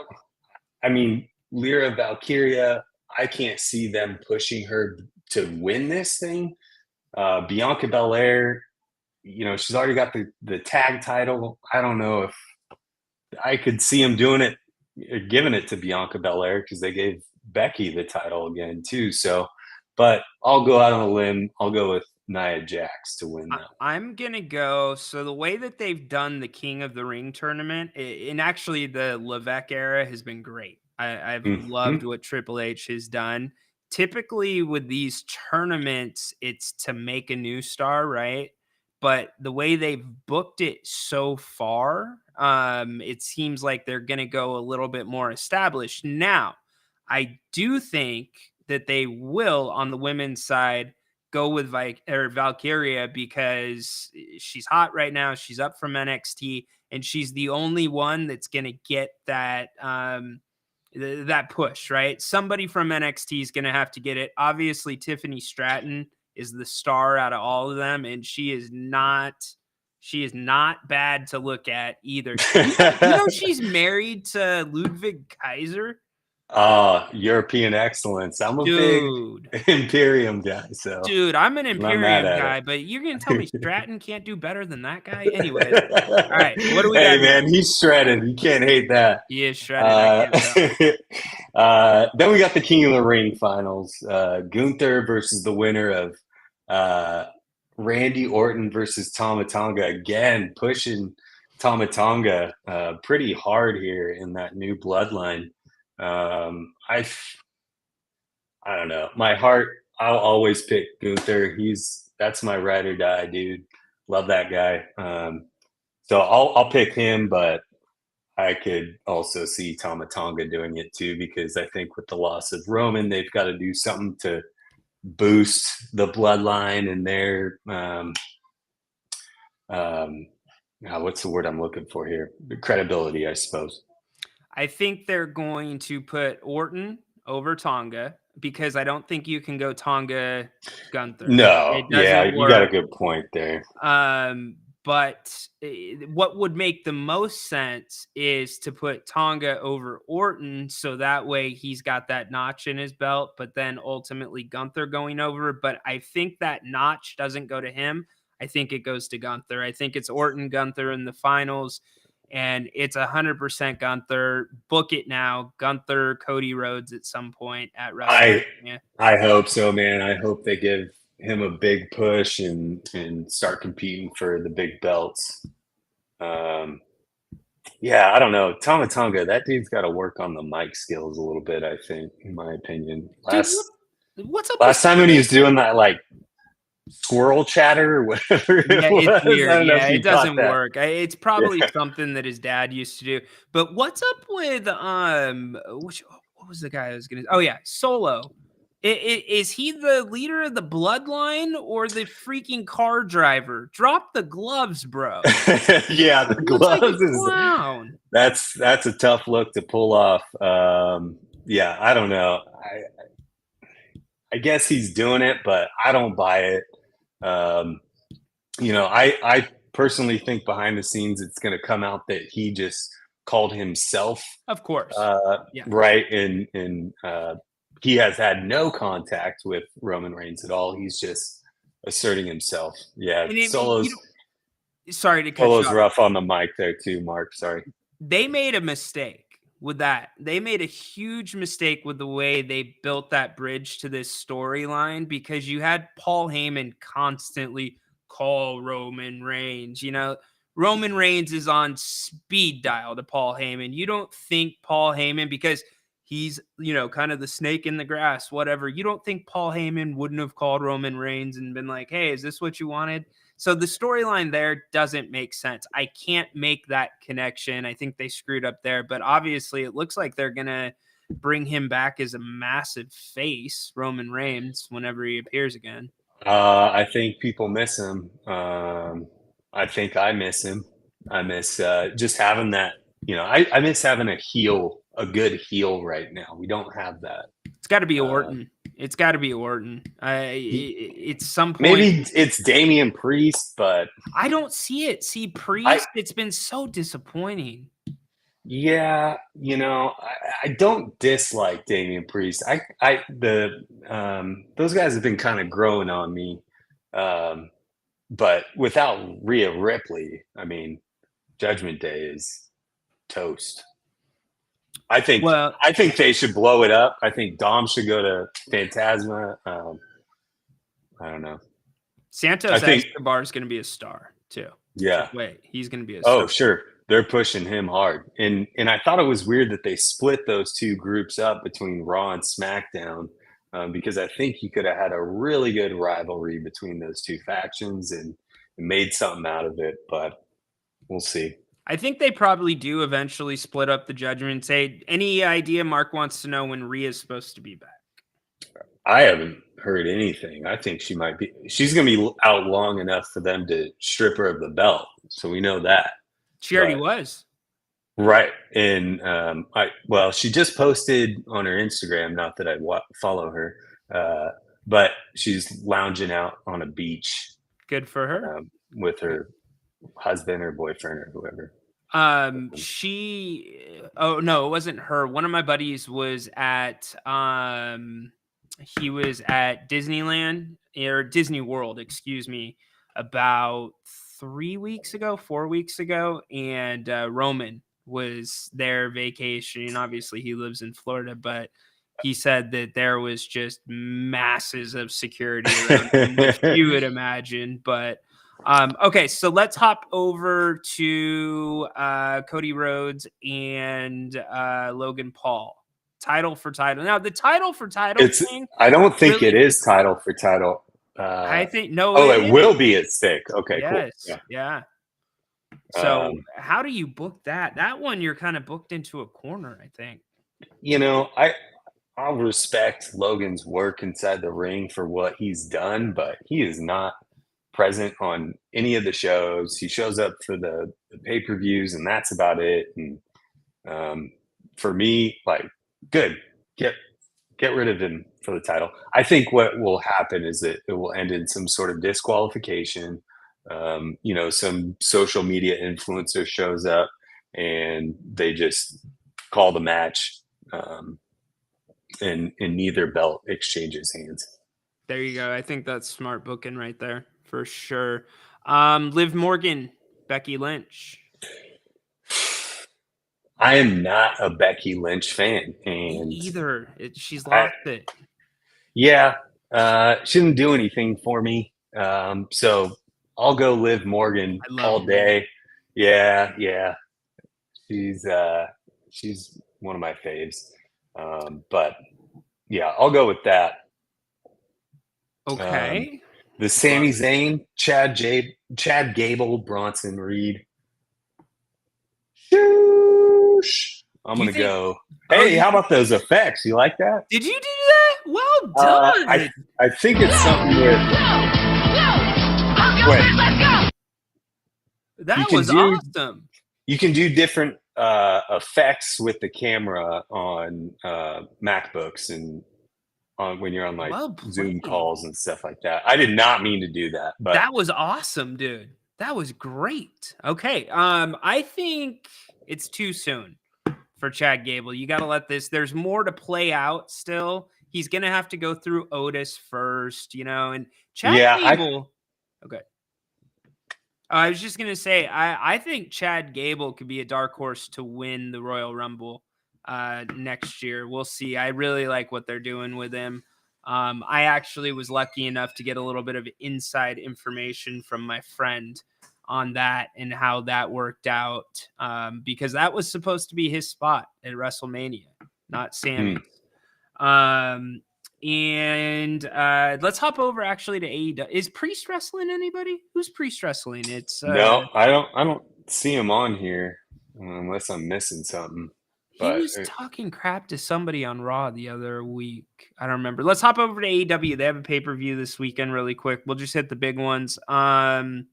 I mean, Lyra Valkyria, I can't see them pushing her to win this thing. Bianca Belair, she's already got the tag title. I don't know if I could see him doing it, giving it to Bianca Belair, because they gave Becky the title again too. So, but I'll go out on a limb. I'll go with Nia Jax to win that. I'm gonna go. So the way that they've done the King of the Ring tournament, and actually the Levesque era has been great. I've loved what Triple H has done. Typically with these tournaments, it's to make a new star, right? But the way they've booked it so far, it seems like they're going to go a little bit more established. Now, I do think that they will, on the women's side, go with Valkyria because she's hot right now. She's up from NXT, and she's the only one that's going to get that that push, right? Somebody from NXT is going to have to get it. Obviously, Tiffany Stratton is the star out of all of them, and she is not bad to look at either. She's married to Ludwig Kaiser. European excellence. I'm a big Imperium guy. So, dude, I'm an Imperium guy, but you're gonna tell me Stratton can't do better than that guy? Anyway, all right, what do we got? Hey, man, he's shredded. You can't hate that. He is shredded. Then we got the King of the Ring finals. Gunther versus the winner of Randy Orton versus Tama Tonga. Again, pushing Tama Tonga pretty hard here in that new bloodline. I don't know. My heart, I'll always pick Gunther. That's my ride or die, dude. Love that guy. So I'll pick him, but I could also see Tama Tonga doing it too, because I think with the loss of Roman, they've got to do something to boost the bloodline and their what's the word I'm looking for here? The credibility, I suppose. I think they're going to put Orton over Tonga because I don't think you can go Tonga Gunther. No, yeah, you got a good point there. But what would make the most sense is to put Tonga over Orton, so that way he's got that notch in his belt, but then ultimately Gunther going over. But I think that notch doesn't go to him. I think it goes to Gunther. I think it's Orton Gunther in the finals. And it's 100% Gunther. Book it now. Gunther, Cody Rhodes at some point at WrestleMania. I hope so, man. I hope they give him a big push and start competing for the big belts. Yeah, I don't know. Tama Tonga, that dude's got to work on the mic skills a little bit, I think, in my opinion. What's up? Last time when he was doing that, like, squirrel chatter or whatever. Yeah, it's weird. Yeah, it doesn't work. It's probably something that his dad used to do. But what's up with what was the guy I was gonna? Oh yeah, Solo. Is he the leader of the bloodline or the freaking car driver? Drop the gloves, bro. Yeah, the gloves is that's a tough look to pull off. Yeah, I don't know. I guess he's doing it, but I don't buy it. I personally think behind the scenes it's going to come out that he just called himself, of course, right, and he has had no contact with Roman Reigns at all. He's just asserting himself. Yeah, Solo's rough on the mic there too, Mark. Sorry, they made a mistake with that. They made a huge mistake with the way they built that bridge to this storyline, because you had Paul Heyman constantly call Roman Reigns. Roman Reigns is on speed dial to Paul Heyman. You don't think Paul Heyman, because he's, kind of the snake in the grass, whatever. You don't think Paul Heyman wouldn't have called Roman Reigns and been like, hey, is this what you wanted? So the storyline there doesn't make sense. I can't make that connection. I think they screwed up there, but obviously it looks like they're going to bring him back as a massive face, Roman Reigns, whenever he appears again. I think people miss him. I think I miss him. I miss just having that, I miss having a good heel right now. We don't have that. It's got to be Orton. It's got to be Orton. It's some point. Maybe it's Damian Priest, but I don't see it. See, Priest, it's been so disappointing. Yeah, I don't dislike Damian Priest. Those guys have been kind of growing on me. But without Rhea Ripley, I mean, Judgment Day is toast. I think they should blow it up. I think Dom should go to Phantasma. I don't know. Santos Escobar is going to be a star too. Yeah. Wait, he's going to be a star. Oh, sure. They're pushing him hard. And I thought it was weird that they split those two groups up between Raw and SmackDown, because I think you could have had a really good rivalry between those two factions and made something out of it, but we'll see. I think they probably do eventually split up the Judgment. Say, any idea? Mark wants to know when Rhea's supposed to be back. I haven't heard anything. I think she's going to be out long enough for them to strip her of the belt. So we know that. She already was. Right. And she just posted on her Instagram, not that I follow her, but she's lounging out on a beach. Good for her. With her husband or boyfriend or whoever. It wasn't her. One of my buddies was at Disneyland or Disney World, excuse me, about 4 weeks ago, and Roman was there vacationing. Obviously he lives in Florida, but he said that there was just masses of security around him, which you would imagine. But okay, so let's hop over to Cody Rhodes and Logan Paul. Title for title. Now the title for title thing, I don't think it is title for title. I think no. Oh, it will be at stake. Okay, yes, cool. Yeah. So how do you book that? That one you're kind of booked into a corner, I think. I'll respect Logan's work inside the ring for what he's done, but he is not present on any of the shows. He shows up for the pay-per-views, and that's about it. And for me, good. Get rid of him for the title. I think what will happen is that it will end in some sort of disqualification. Some social media influencer shows up and they just call the match, and neither belt exchanges hands. There you go. I think that's smart booking right there for sure. Liv Morgan, Becky Lynch. I am not a Becky Lynch fan, and me either. She's lost it. Yeah, she didn't do anything for me. So I'll go Liv Morgan all day. Yeah. She's one of my faves. But yeah, I'll go with that. Okay. The Sami Zayn, Chad Gable, Bronson Reed. I'm going to go. Hey, how about those effects? You like that? Did you do that? Well done. I think it's something with. That was awesome. You can do different effects with the camera on MacBooks and when you're on Zoom calls and stuff like that. I did not mean to do that, but that was awesome, dude. That was great. Okay. I think it's too soon for Chad Gable. You got to let this. There's more to play out still. He's gonna have to go through Otis first, and Chad Gable. Okay. I was just gonna say, I think Chad Gable could be a dark horse to win the Royal Rumble next year. We'll see. I really like what they're doing with him. I actually was lucky enough to get a little bit of inside information from my friend on that and how that worked out, because that was supposed to be his spot at WrestleMania, not Sammy's. And let's hop over actually to AEW. Is Priest wrestling anybody? Who's Priest wrestling? It's no, I don't see him on here unless I'm missing something. He was talking crap to somebody on Raw the other week. I don't remember. Let's hop over to AEW. They have a pay-per-view this weekend really quick. We'll just hit the big ones. Ospreay,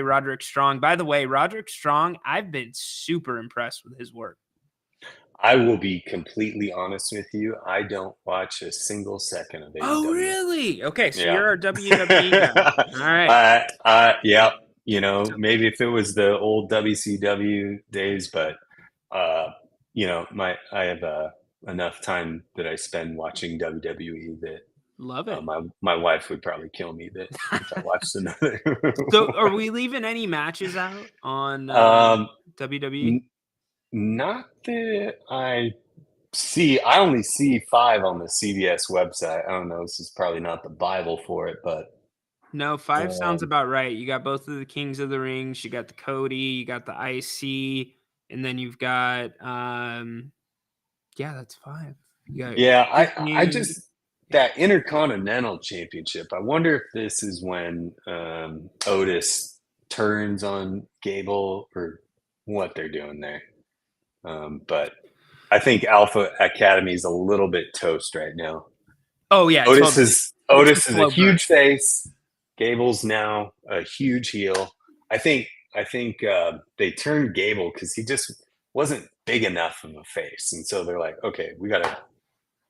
Roderick Strong. By the way, Roderick Strong, I've been super impressed with his work. I will be completely honest with you. I don't watch a single second of AEW. Oh, really? Okay, so Yeah. you're a WWE guy. All right. Yeah. You know, maybe if it was the old WCW days, but you know, I have enough time that I spend watching WWE that Love it. my wife would probably kill me that if I watched another. So, are we leaving any matches out on WWE? Not that I see. I only see 5 on the CBS website. I don't know. This is probably not the Bible for it, but No, 5 sounds about right. You got both of the Kings of the Rings. You got the Cody. You got the IC, and then you've got yeah, that's 5. I just that Intercontinental Championship. I wonder if this is when Otis turns on Gable or what they're doing there. But I think Alpha Academy is a little bit toast right now. Oh yeah, Otis is a slow huge face. Gable's now a huge heel. I think they turned Gable because he just wasn't big enough of a face, and so they're like, okay, we got to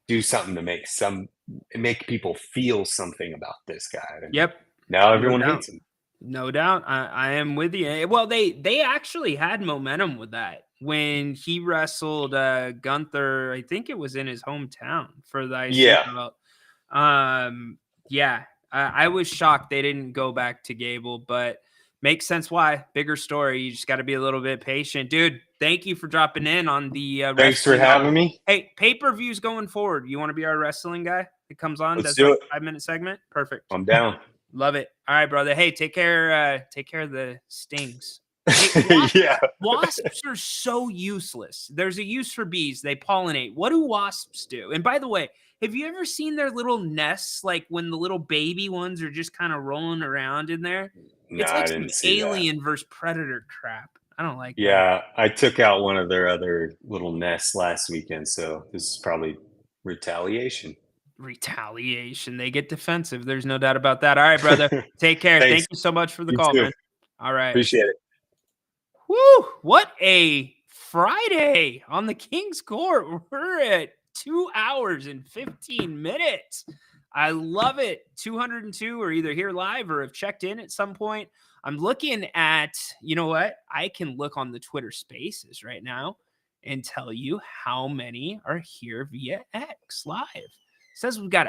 do something to make people feel something about this guy. And Yep. now everyone hates him. No doubt. I am with you. Well, they actually had momentum with that when he wrestled Gunther. I think it was in his hometown for the IC belt. Yeah. I was shocked they didn't go back to Gable, but makes sense why. Bigger story. You just got to be a little bit patient. Dude, thank you for dropping in on the Thanks for having me. Hey, pay-per-views going forward. You want to be our wrestling guy that comes on? Let's Does do like it. a 5-minute segment? Perfect. I'm down. Love it. All right, brother. Hey, take care of the stings. Yeah. Wasps are so useless. There's a use for bees. They pollinate. What do wasps do? And by the way, have you ever seen their little nests, like when the little baby ones are just kind of rolling around in there? No, It's I like some didn't see that. alien versus predator crap. I don't like that. Yeah, I took out one of their other little nests last weekend, so this is probably retaliation. Retaliation. They get defensive. There's no doubt about that. All right, brother. Take care. Thanks. Thank you so much for the You call, too. man. All right. Appreciate it. Woo! What a Friday on the King's Court. We're at 2 hours and 15 minutes. I love it. 202 are either here live or have checked in at some point. I'm looking at, you know what? I can look on the Twitter Spaces right now and tell you how many are here via X Live. It says we've got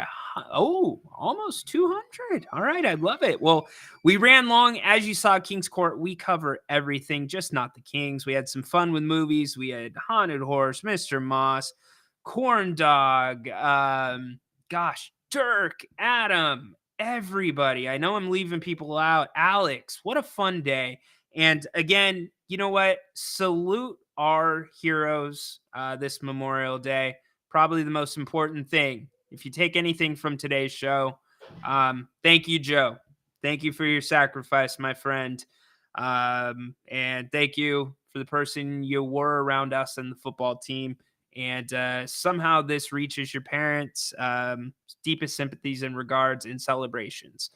almost 200. All right, I love it. Well, we ran long. As you saw, King's Court, we cover everything, just not the Kings. We had some fun with movies. We had Haunted Horse, Mr. Moss, Corn Dog, Dirk, Adam, everybody. I know I'm leaving people out. Alex, what a fun day. And again, you know what? Salute our heroes this Memorial Day. Probably the most important thing. If you take anything from today's show, thank you, Joe. Thank you for your sacrifice, my friend. And thank you for the person you were around us and the football team. And somehow this reaches your parents' deepest sympathies and regards and celebrations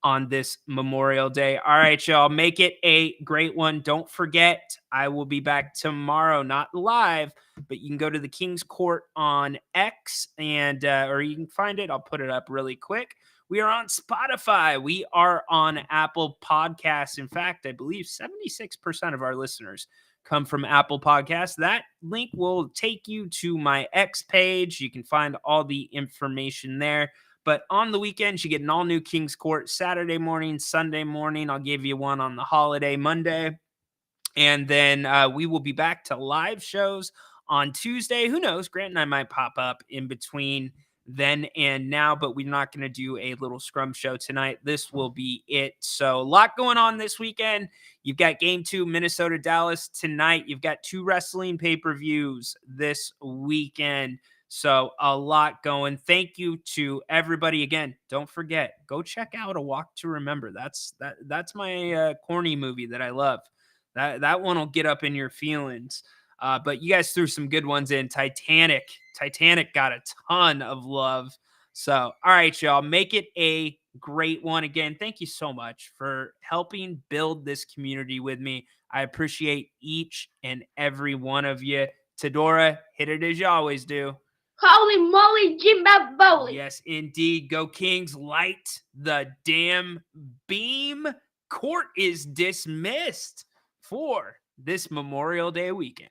on this Memorial Day. All right, y'all, make it a great one. Don't forget, I will be back tomorrow, not live, but you can go to the King's Court on X and or you can find it. I'll put it up really quick. We are on Spotify. We are on Apple Podcasts. In fact, I believe 76% of our listeners come from Apple Podcasts. That link will take you to my X page. You can find all the information there. But on the weekends, you get an all-new King's Court Saturday morning, Sunday morning. I'll give you one on the holiday Monday. And then we will be back to live shows on Tuesday. Who knows? Grant and I might pop up in between then and now, but we're not going to do a little scrum show tonight. This will be it. So a lot going on this weekend. You've got Game 2, Minnesota, Dallas tonight. You've got 2 wrestling pay-per-views this weekend. So a lot going. Thank you to everybody. Again, don't forget, go check out A Walk to Remember. That's my corny movie that I love. That one will get up in your feelings. But you guys threw some good ones in. Titanic got a ton of love. So, all right, y'all, make it a great one. Again, thank you so much for helping build this community with me. I appreciate each and every one of you. Tedora, hit it as you always do. Holy moly, Jimbaboli. Yes, indeed. Go Kings. Light the damn beam. Court is dismissed for this Memorial Day weekend.